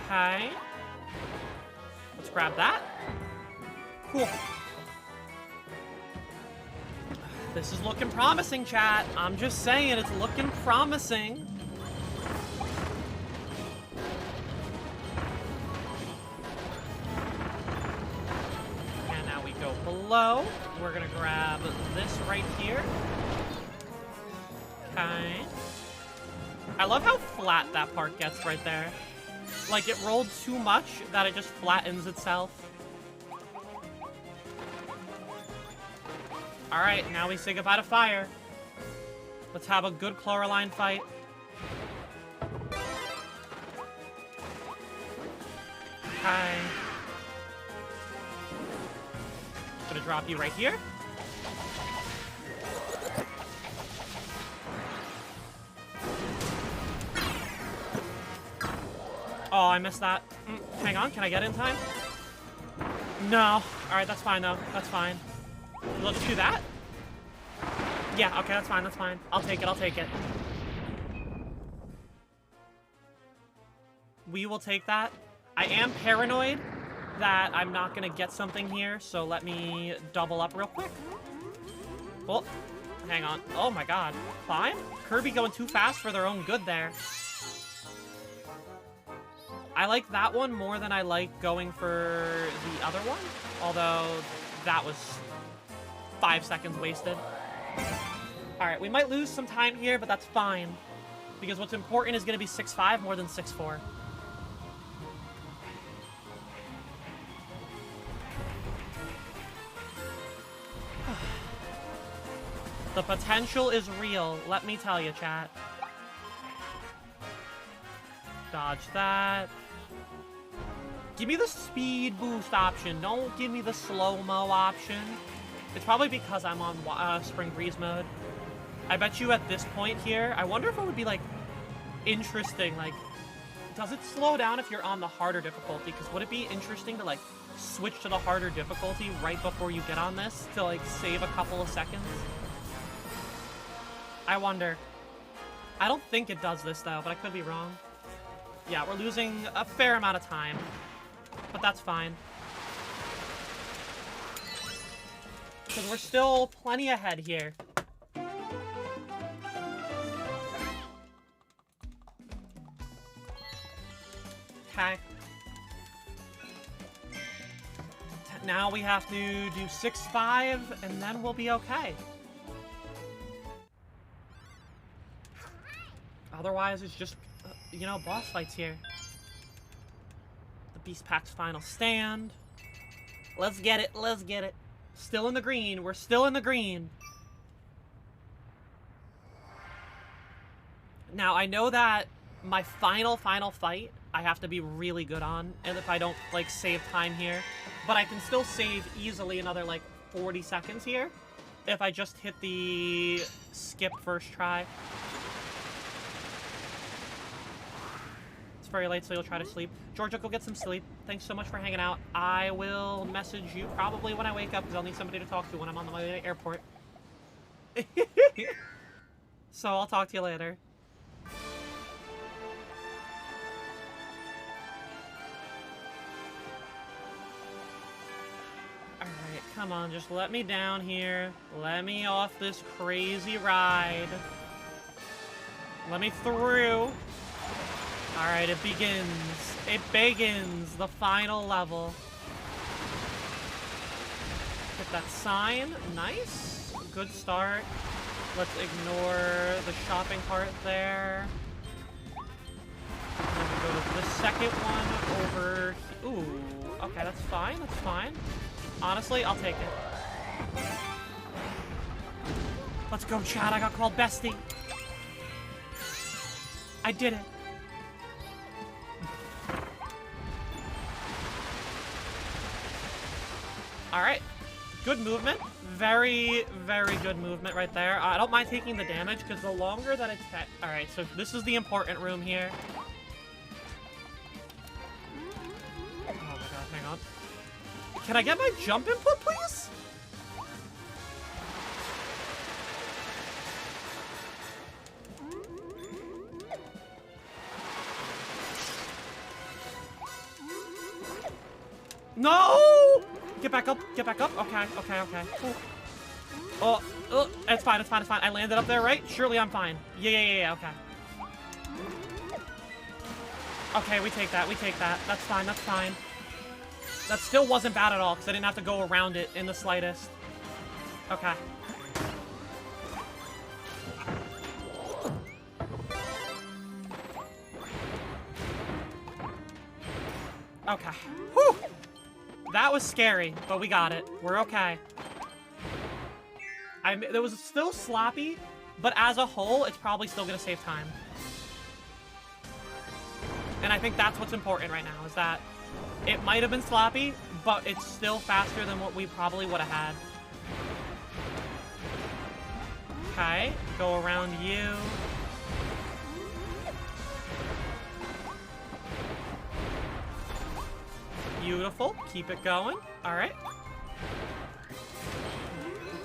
Okay. Let's grab that. Cool. This is looking promising, chat. I'm just saying, it's looking promising. And now we go below. We're gonna grab this right here. Okay. I love how flat that part gets right there. Like, it rolled too much that it just flattens itself. Alright, now we say goodbye to fire. Let's have a good Chloraline fight. Hi. Gonna drop you right here. Oh, I missed that. Hang on, can I get in time? No. Alright, that's fine, though. That's fine. Will it just do that? Yeah, okay, that's fine, that's fine. I'll take it, I'll take it. We will take that. I am paranoid that I'm not gonna get something here, so let me double up real quick. Oh, hang on. Oh my god. Climb? Kirby going too fast for their own good there. I like that one more than I like going for the other one. Although, that was 5 seconds wasted. Alright, we might lose some time here, but that's fine. Because what's important is going to be 6-5 more than 6-4. The potential is real, let me tell you, chat. Dodge that. Give me the speed boost option. Don't give me the slow-mo option. It's probably because I'm on Spring Breeze mode. I bet you at this point here, I wonder if it would be, like, interesting, like, does it slow down if you're on the harder difficulty? Because would it be interesting to, like, switch to the harder difficulty right before you get on this to, like, save a couple of seconds? I wonder. I don't think it does this, though, but I could be wrong. Yeah, we're losing a fair amount of time. But that's fine. Because we're still plenty ahead here. Okay. Now we have to do 6-5, and then we'll be okay. Otherwise, it's just, you know, boss fights here. The Beast Pack's final stand. Let's get it, let's get it. Still in the green, we're still in the green. Now, I know that my final fight, I have to be really good on, and if I don't, like, save time here. But I can still save easily another, like, 40 seconds here, if I just hit the skip first try. It's very late, so you'll try to sleep. Georgia, go get some sleep. Thanks so much for hanging out. I will message you probably when I wake up, because I'll need somebody to talk to when I'm on the way to the airport. So I'll talk to you later. Alright, come on, just let me down here. Let me off this crazy ride. Let me through. Alright, it begins. It begins. The final level. Hit that sign. Nice. Good start. Let's ignore the shopping cart there. And then we go to the second one over... Ooh. Okay, that's fine. That's fine. Honestly, I'll take it. Let's go, Chad. I got called bestie. I did it. Alright. Good movement. Very, very good movement right there. I don't mind taking the damage, because the longer that it's... Alright, so this is the important room here. Oh my god, hang on. Can I get my jump input, please? No! Get back up, get back up. Okay, okay, okay. Oh, it's fine, it's fine, it's fine. I landed up there, right? Surely I'm fine. Yeah, okay. Okay, we take that, we take that. That's fine, that's fine. That still wasn't bad at all, because I didn't have to go around it in the slightest. Okay. Okay. Whew! That was scary, but we got it. We're okay. It was still sloppy, but as a whole, it's probably still gonna save time. And I think that's what's important right now, is that it might have been sloppy, but it's still faster than what we probably would have had. Okay, go around you. Beautiful. Keep it going. All right.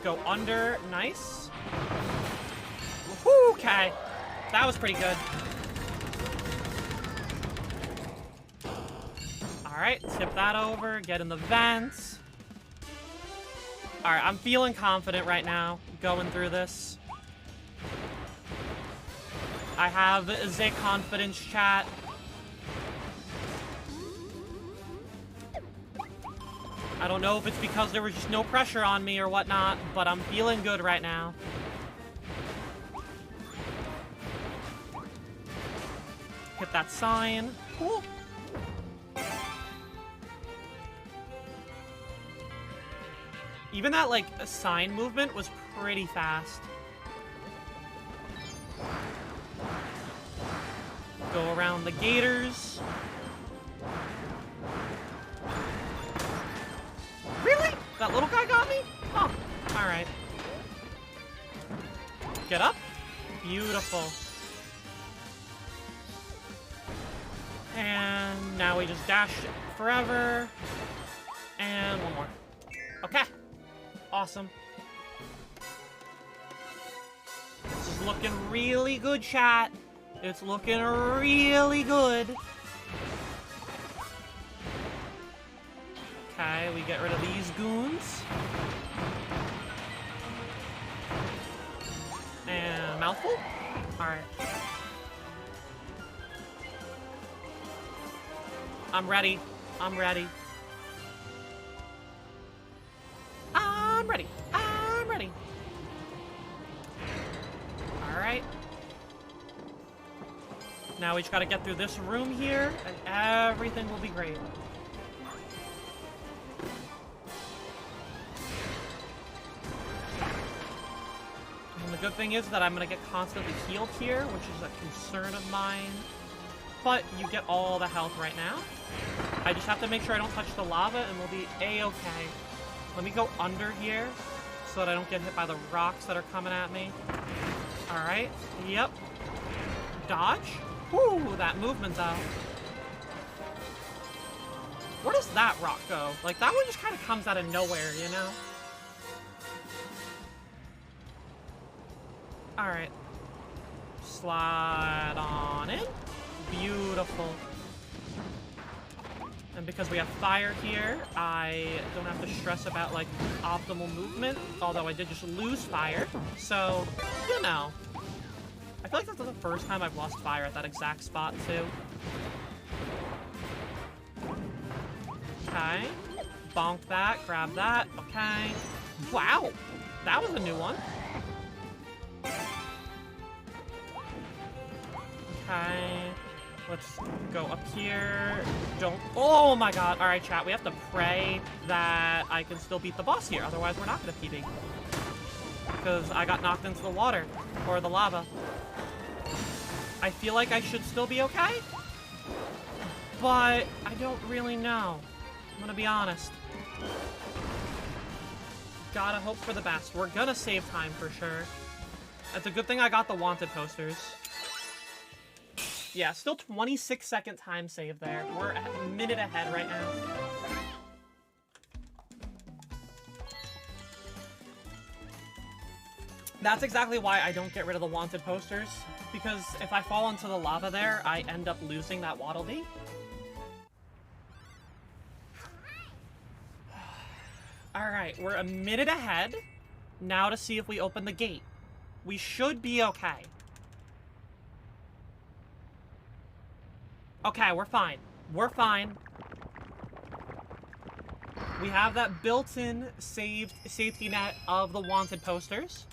Go under. Nice. Okay. That was pretty good. Alright, tip that over, get in the vents. Alright, I'm feeling confident right now, going through this. I have the confidence, chat. I don't know if it's because there was just no pressure on me or whatnot, but I'm feeling good right now. Hit that sign. Cool. Even that, like, sign movement was pretty fast. Go around the gators. Really? That little guy got me? Oh, alright. Get up. Beautiful. And now we just dash forever. And one more. Okay. Awesome. This is looking really good, chat. It's looking really good. Okay, we get rid of these goons. And mouthful? Alright. I'm ready. I'm ready. I'm ready. I'm ready. Alright. Now we just gotta get through this room here, and everything will be great. And the good thing is that I'm gonna get constantly healed here, which is a concern of mine. But you get all the health right now. I just have to make sure I don't touch the lava, and we'll be a-okay. Let me go under here, so that I don't get hit by the rocks that are coming at me. Alright, yep. Dodge? Whoo, that movement's out. Where does that rock go? Like, that one just kind of comes out of nowhere, you know? Alright. Slide on in. Beautiful. And because we have fire here, I don't have to stress about, like, optimal movement. Although I did just lose fire. So, you know. I feel like that's the first time I've lost fire at that exact spot, too. Okay. Bonk that, grab that. Okay. Wow! That was a new one. Okay. Let's go up here. Don't... Oh my god. Alright, chat. We have to pray that I can still beat the boss here. Otherwise, we're not going to PB. Because I got knocked into the water. Or the lava. I feel like I should still be okay. But I don't really know. I'm gonna be honest. Gotta hope for the best. We're gonna save time for sure. It's a good thing I got the wanted posters. Yeah, still 26-second time save there. We're a minute ahead right now. That's exactly why I don't get rid of the wanted posters. Because if I fall into the lava there, I end up losing that Waddle Dee. Alright, we're a minute ahead. Now to see if we open the gate. We should be okay. Okay, we're fine. We're fine. We have that built-in safety net of the wanted posters.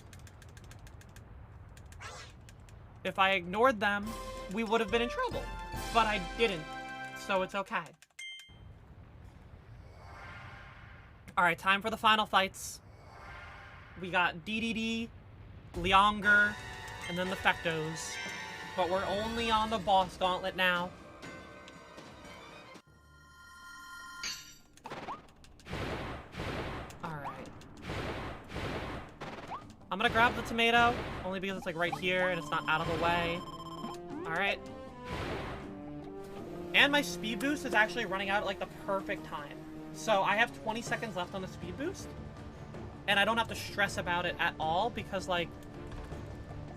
If I ignored them, we would have been in trouble. But I didn't, so it's okay. Alright, time for the final fights. We got DDD, Leonger, and then the Fectos. But we're only on the boss gauntlet now. Alright. I'm gonna grab the tomato, only because it's like right here and it's not out of the way. Alright. And my speed boost is actually running out at like the perfect time. So I have 20 seconds left on the speed boost. And I don't have to stress about it at all because like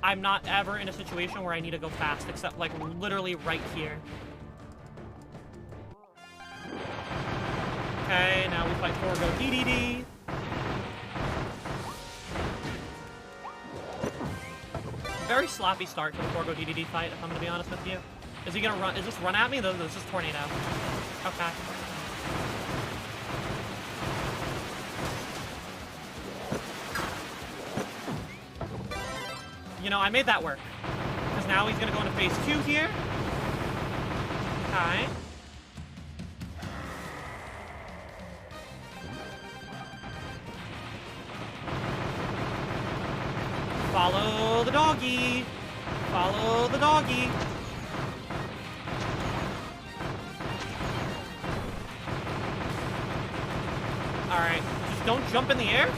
I'm not ever in a situation where I need to go fast, except like literally right here. Okay, now we fight Forgo DDD. Very sloppy start to the Forgo DDD fight, if I'm gonna be honest with you. Is he gonna run? Is this run at me? This is Tornado. Okay. You know, I made that work. Because now he's gonna go into phase 2 here. Okay. Follow the doggy. Follow the doggy. Alright. Just don't jump in the air.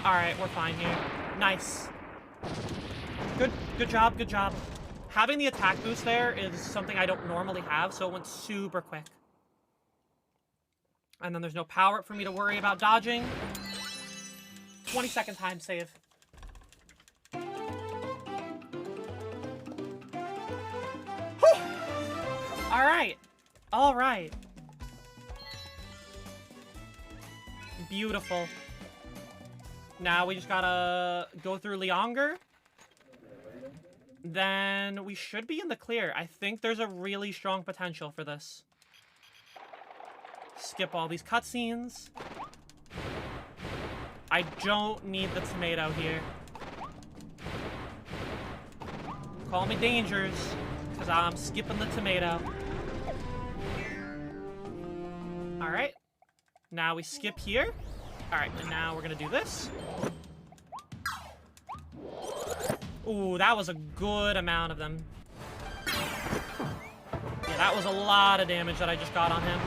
Alright, we're fine here. Nice. Good job, good job. Having the attack boost there is something I don't normally have, so it went super quick. And then there's no power-up for me to worry about dodging. 20-second time save. Alright. Alright. Beautiful. Now we just gotta go through Leonger. Then we should be in the clear. I think there's a really strong potential for this. Skip all these cutscenes. I don't need the tomato here. Call me Dangers, because I'm skipping the tomato. Alright. Now we skip here. Alright, and now we're gonna do this. Ooh, that was a good amount of them. Yeah, that was a lot of damage that I just got on him.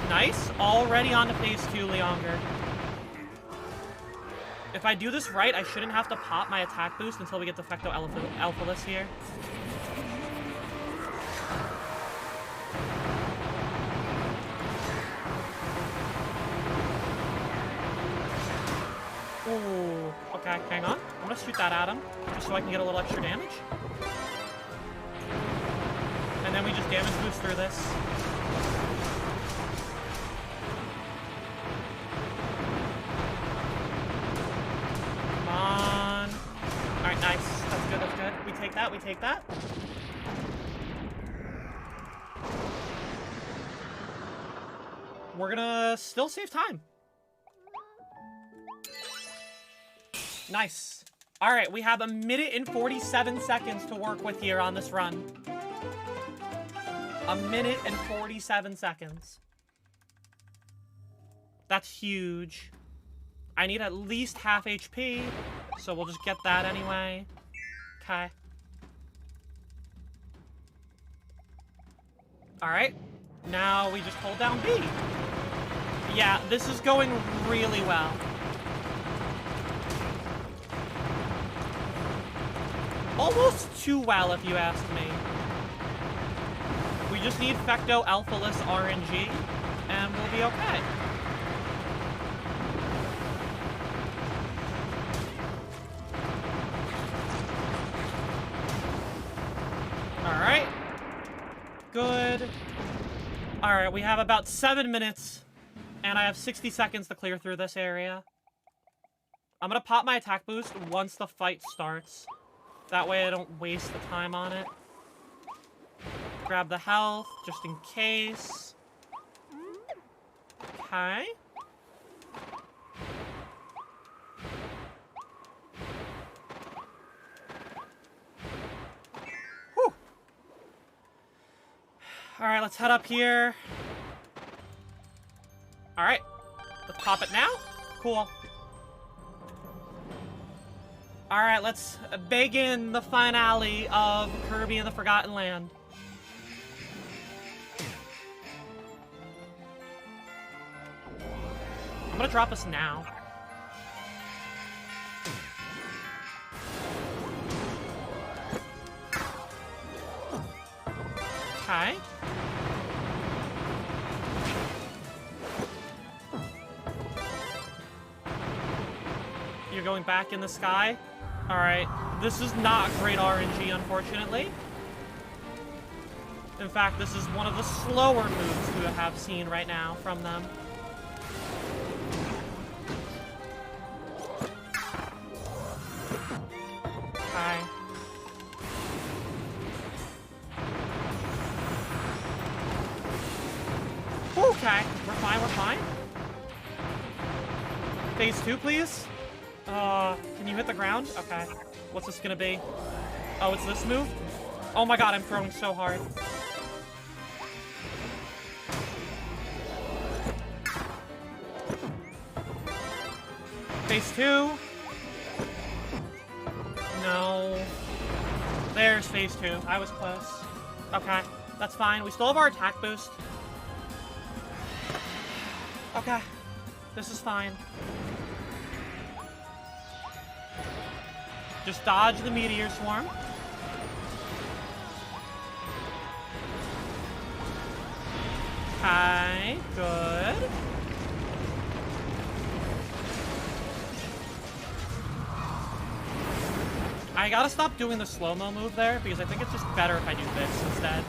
Nice. Already on to phase 2, Leonger. If I do this right, I shouldn't have to pop my attack boost until we get to Fecto Alphalus here. Ooh. Okay, hang on. I'm gonna shoot that at him, just so I can get a little extra damage. And then we just damage boost through this. Come on. Alright, nice. That's good, that's good. We take that, we take that. We're gonna still save time. Nice. Alright, we have 1 minute and 47 seconds to work with here on this run. 1 minute and 47 seconds. That's huge. I need at least half HP, so we'll just get that anyway. Okay. Alright. Now we just hold down B. Yeah, this is going really well. Almost too well, if you ask me. We just need Fecto Alphalus RNG, and we'll be okay. Alright. Good. Alright, we have about 7 minutes, and I have 60 seconds to clear through this area. I'm gonna pop my attack boost once the fight starts. That way I don't waste the time on it. Grab the health, just in case. Okay. Alright, let's head up here. Alright. Let's pop it now. Cool. Alright, let's begin the finale of Kirby and the Forgotten Land. I'm gonna drop us now. Okay. You're going back in the sky? Alright. This is not great RNG, unfortunately. In fact, this is one of the slower moves to have seen right now from them. Okay. Okay, we're fine, we're fine. Phase 2, please? Can you hit the ground? Okay. What's this gonna be? Oh, it's this move? Oh my god, I'm throwing so hard. Phase 2. No. There's phase 2. I was close. Okay, that's fine. We still have our attack boost. Okay. This is fine. Just dodge the meteor swarm. Okay, good. I gotta stop doing the slow-mo move there, because I think it's just better if I do this instead.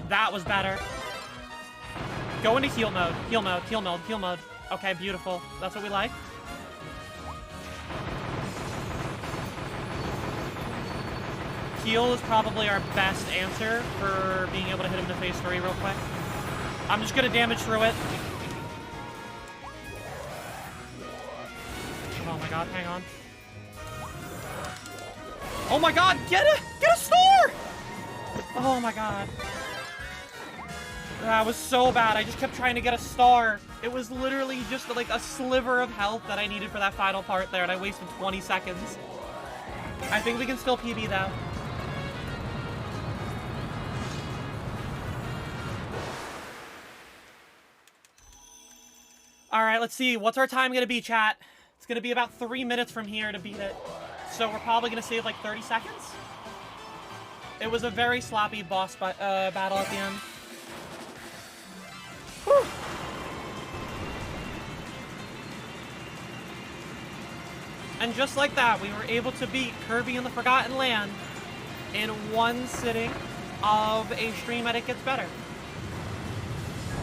That was better. Go into heal mode. Heal mode, heal mode, heal mode. Okay, beautiful. That's what we like. Heal is probably our best answer for being able to hit him to phase 3 real quick. I'm just gonna damage through it. Oh my god, hang on. Oh my god, get a star! Oh my god. That was so bad. I just kept trying to get a star. It was literally just like a sliver of health that I needed for that final part there, and I wasted 20 seconds. I think we can still PB though. Alright, let's see. What's our time gonna be, chat? It's gonna be about 3 minutes from here to beat it. So we're probably gonna save like 30 seconds? It was a very sloppy boss battle at the end. Whew. And just like that, we were able to beat Kirby and the Forgotten Land in one sitting of a stream at It Gets Better.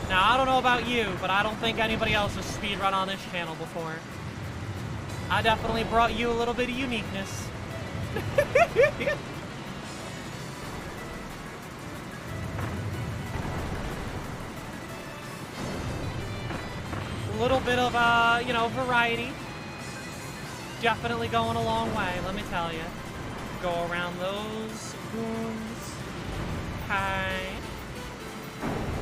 Now, I don't know about you, but I don't think anybody else has speedrun on this channel before. I definitely brought you a little bit of uniqueness. A little bit of, you know, variety. Definitely going a long way, let me tell you. Go around those booms. Okay.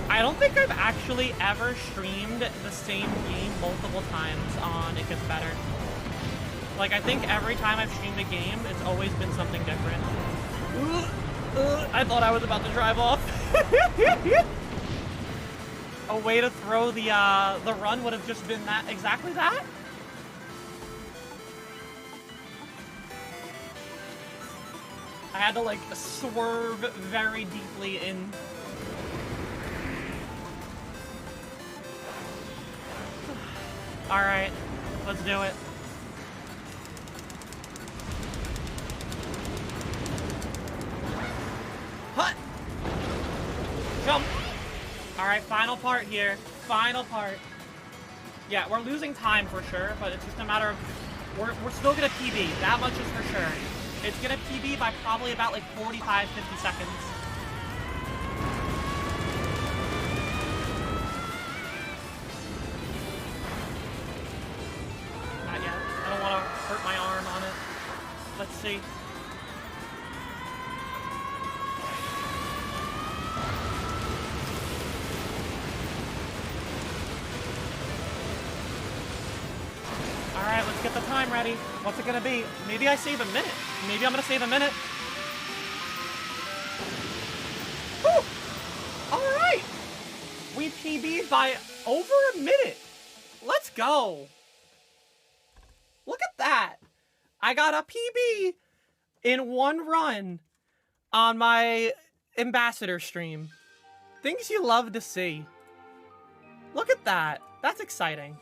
I don't think I've actually ever streamed the same game multiple times on It Gets Better. Like, I think every time I've streamed a game, it's always been something different. I thought I was about to drive off. A way to throw the run would have just been that, exactly that. I had to, like, swerve very deeply in. Alright, let's do it. Hut! Jump! Alright, final part here. Final part. Yeah, we're losing time for sure, but it's just a matter of... We're still gonna PB. That much is for sure. It's gonna PB by probably about like 45, 50 seconds. Not yet. I don't want to hurt my arm on it. Let's see. Alright, let's get the time ready. What's it gonna be? Maybe I save a minute. Maybe I'm gonna save a minute. Whew! Alright! We PB'd by over a minute. Let's go. Look at that. I got a PB in one run on my ambassador stream. Things you love to see. Look at that. That's exciting.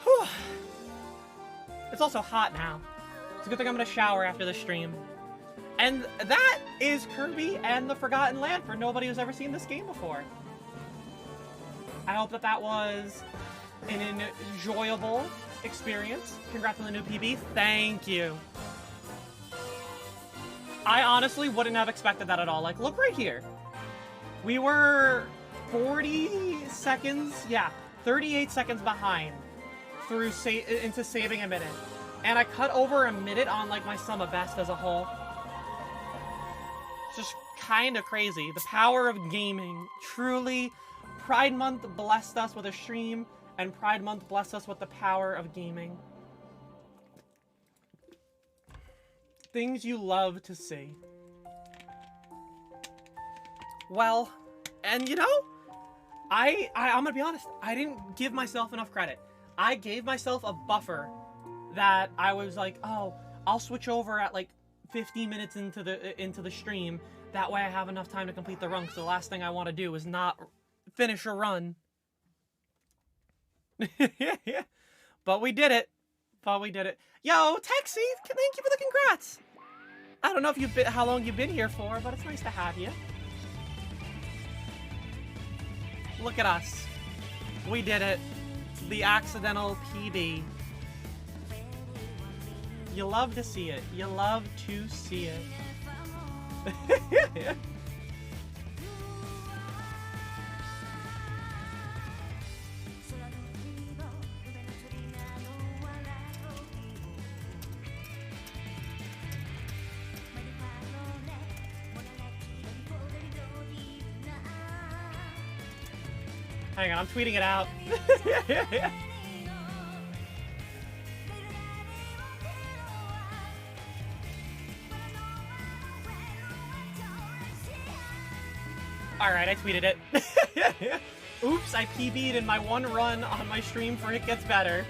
Whew. It's also hot now. It's a good thing I'm gonna shower after the stream. And that is Kirby and the Forgotten Land for nobody who's ever seen this game before. I hope that that was an enjoyable experience. Congrats on the new PB. Thank you. I honestly wouldn't have expected that at all. Like, look right here. We were 40 seconds, yeah, 38 seconds behind through into saving a minute. And I cut over a minute on, like, my sum of best as a whole. It's just kind of crazy. The power of gaming. Truly, Pride Month blessed us with a stream, and Pride Month blessed us with the power of gaming. Things you love to see. Well, and you know, I'm gonna be honest, I didn't give myself enough credit. I gave myself a buffer that I was like, oh, I'll switch over at like 15 minutes into the stream. That way I have enough time to complete the run, because the last thing I want to do is not finish a run. Yeah. But we did it. Yo, Texie, thank you for the congrats. I don't know if how long you've been here for, but it's nice to have you. Look at us. We did it. The accidental PB. You love to see it. You love to see it. Yeah. Hang on, I'm tweeting it out. Yeah. Alright, I tweeted it. Oops, I PB'd in my one run on my stream for It Gets Better.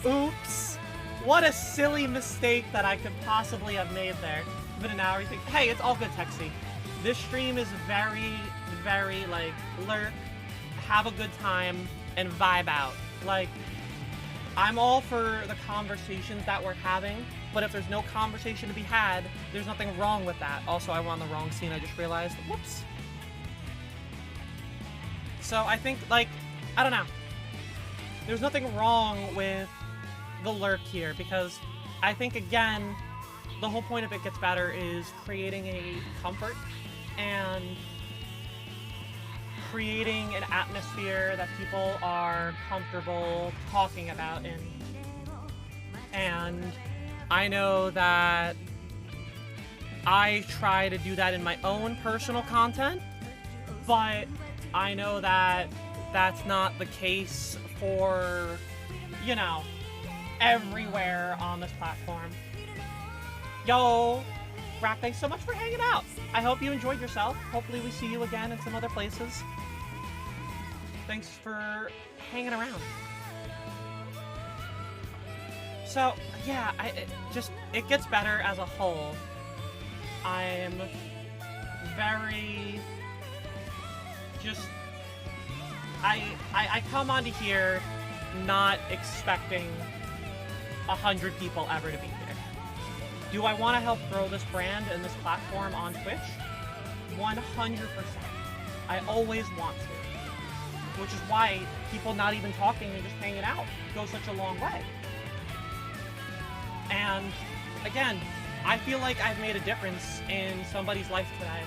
Oops. What a silly mistake that I could possibly have made there. But now everything. Hey, it's all good, Texie. This stream is very, very, like, lurk, have a good time, and vibe out. Like, I'm all for the conversations that we're having, but if there's no conversation to be had, there's nothing wrong with that. Also, I won the wrong scene, I just realized. Whoops. So I think, like, I don't know. There's nothing wrong with the lurk here, because I think, again, the whole point of It Gets Better is creating a comfort and creating an atmosphere that people are comfortable talking about in. And I know that I try to do that in my own personal content, but I know that that's not the case for, you know, everywhere on this platform. Yo, Rack, thanks so much for hanging out. I hope you enjoyed yourself. Hopefully we see you again in some other places. Thanks for hanging around. So, yeah, it gets better as a whole. I'm very I come onto here not expecting 100 people ever to be here. Do I want to help grow this brand and this platform on Twitch? 100%. I always want to. Which is why people not even talking and just hanging out goes such a long way. And, again, I feel like I've made a difference in somebody's life today.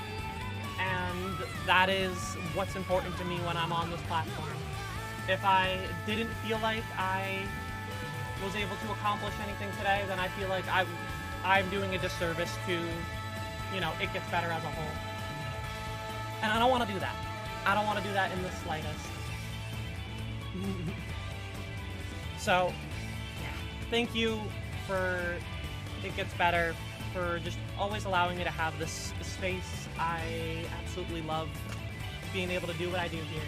And that is what's important to me when I'm on this platform. If I didn't feel like I was able to accomplish anything today, then I feel like I'm doing a disservice to, you know, It Gets Better as a whole. And I don't want to do that. I don't want to do that in the slightest. So, yeah. Thank you for It Gets Better, for just always allowing me to have this space. I absolutely love being able to do what I do here.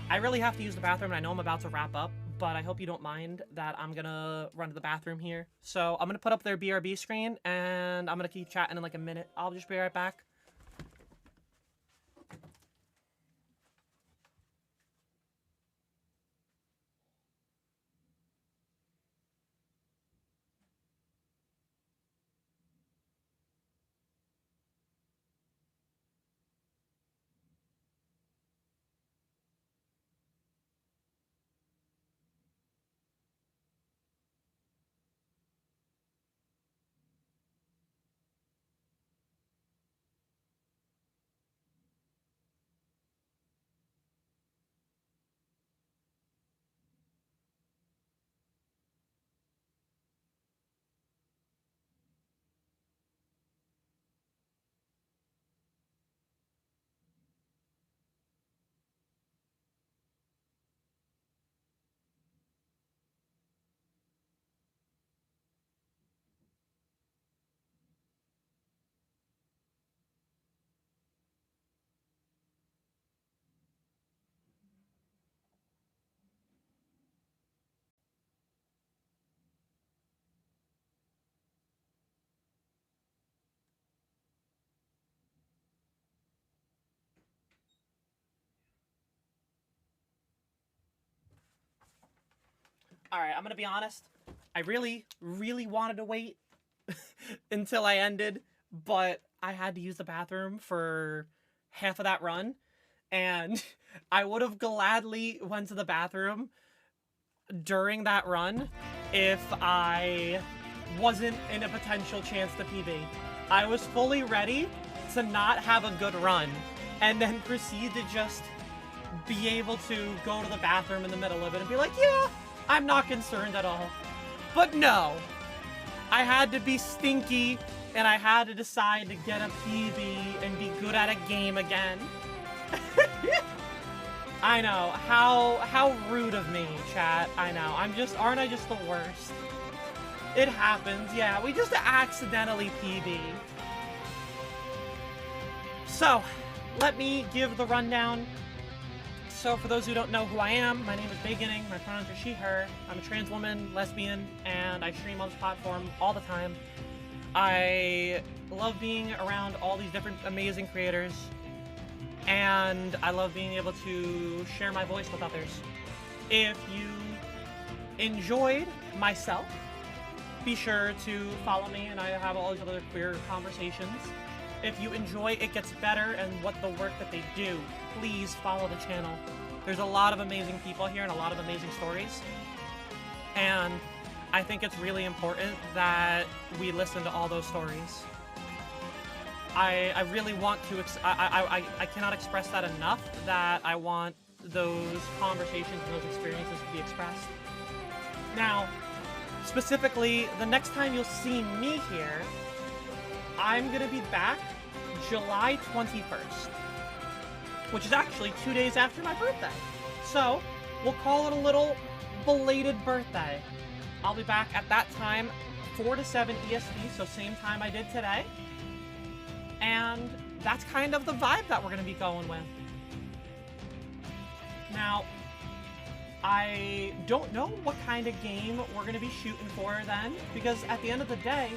I really have to use the bathroom, and I know I'm about to wrap up, but I hope you don't mind that I'm gonna run to the bathroom here. So I'm gonna put up their BRB screen, and I'm gonna keep chatting in like a minute. I'll just be right back. Alright, I'm gonna be honest. I really, really wanted to wait until I ended, but I had to use the bathroom for half of that run, and I would have gladly went to the bathroom during that run if I wasn't in a potential chance to PB. I was fully ready to not have a good run, and then proceed to just be able to go to the bathroom in the middle of it and be like, yeah, I'm not concerned at all. But no, I had to be stinky, and I had to decide to get a PB and be good at a game again. I know, how rude of me, chat. I know, aren't I just the worst? It happens, yeah, we just accidentally PB. So, let me give the rundown. So for those who don't know who I am, my name is Baeginning, my pronouns are she, her. I'm a trans woman, lesbian, and I stream on this platform all the time. I love being around all these different amazing creators, and I love being able to share my voice with others. If you enjoyed myself, be sure to follow me, and I have all these other queer conversations. If you enjoy It Gets Better and what the work that they do, please follow the channel. There's a lot of amazing people here and a lot of amazing stories. And I think it's really important that we listen to all those stories. I really want to, I cannot express that enough, that I want those conversations and those experiences to be expressed. Now, specifically, the next time you'll see me here, I'm gonna be back July 21st, which is actually 2 days after my birthday. So, we'll call it a little belated birthday. I'll be back at that time, 4 to 7 EST, so same time I did today. And that's kind of the vibe that we're gonna be going with. Now, I don't know what kind of game we're gonna be shooting for then, because at the end of the day,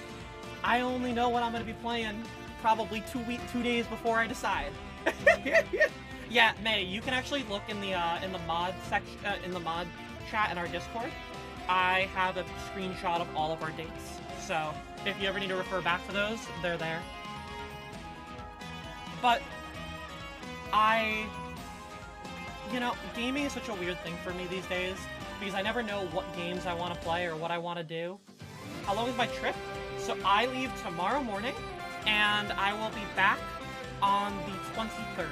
I only know what I'm gonna be playing probably 2 days before I decide. Yeah, May, you can actually look in the mod section, in the mod chat in our Discord. I have a screenshot of all of our dates, so if you ever need to refer back to those, they're there. But you know, gaming is such a weird thing for me these days, because I never know what games I want to play or what I want to do. How long is my trip? So I leave tomorrow morning, and I will be back on the 23rd.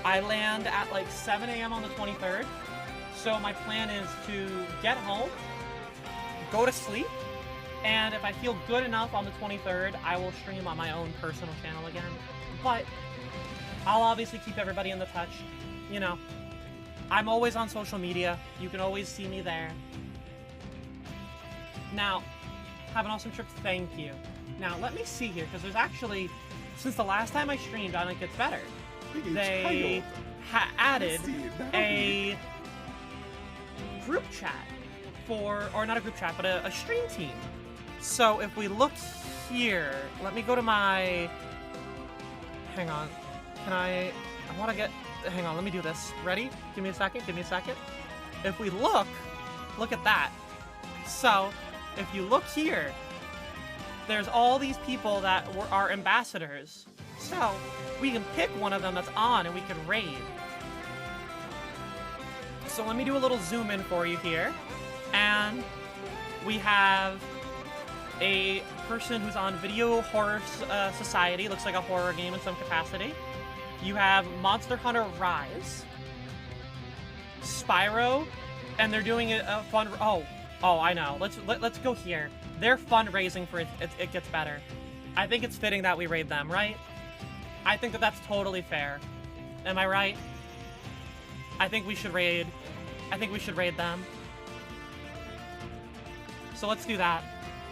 I land at like 7 a.m. on the 23rd. So my plan is to get home, go to sleep, and if I feel good enough on the 23rd, I will stream on my own personal channel again. But I'll obviously keep everybody in the touch. You know, I'm always on social media. You can always see me there. Now, have an awesome trip. Thank you. Now, let me see here, because there's actually, since the last time I streamed on It Gets Better, they added a group chat for, or not a group chat, but a stream team. So if we look here, let me go to my, hang on, I want to get, hang on, let me do this. Ready? Give me a second, If we look at that. So, if you look here, there's all these people that are ambassadors. So, we can pick one of them that's on and we can raid. So let me do a little zoom in for you here. And we have a person who's on Video Horror Society. Looks like a horror game in some capacity. You have Monster Hunter Rise, Spyro, and they're doing a fun. Oh, I know. Let's go here. They're fundraising for it Gets Better. I think it's fitting that we raid them, right? I think that's totally fair. Am I right? I think we should raid them. So let's do that.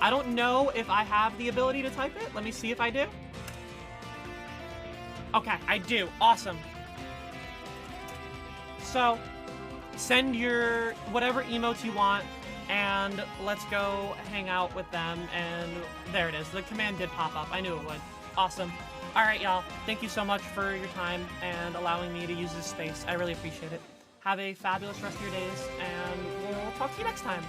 I don't know if I have the ability to type it. Let me see if I do. Okay, I do. Awesome. So, send your whatever emotes you want, and let's go hang out with them, and there it is. The command did pop up. I knew it would. Awesome. Alright, y'all. Thank you so much for your time and allowing me to use this space. I really appreciate it. Have a fabulous rest of your days, and we'll talk to you next time.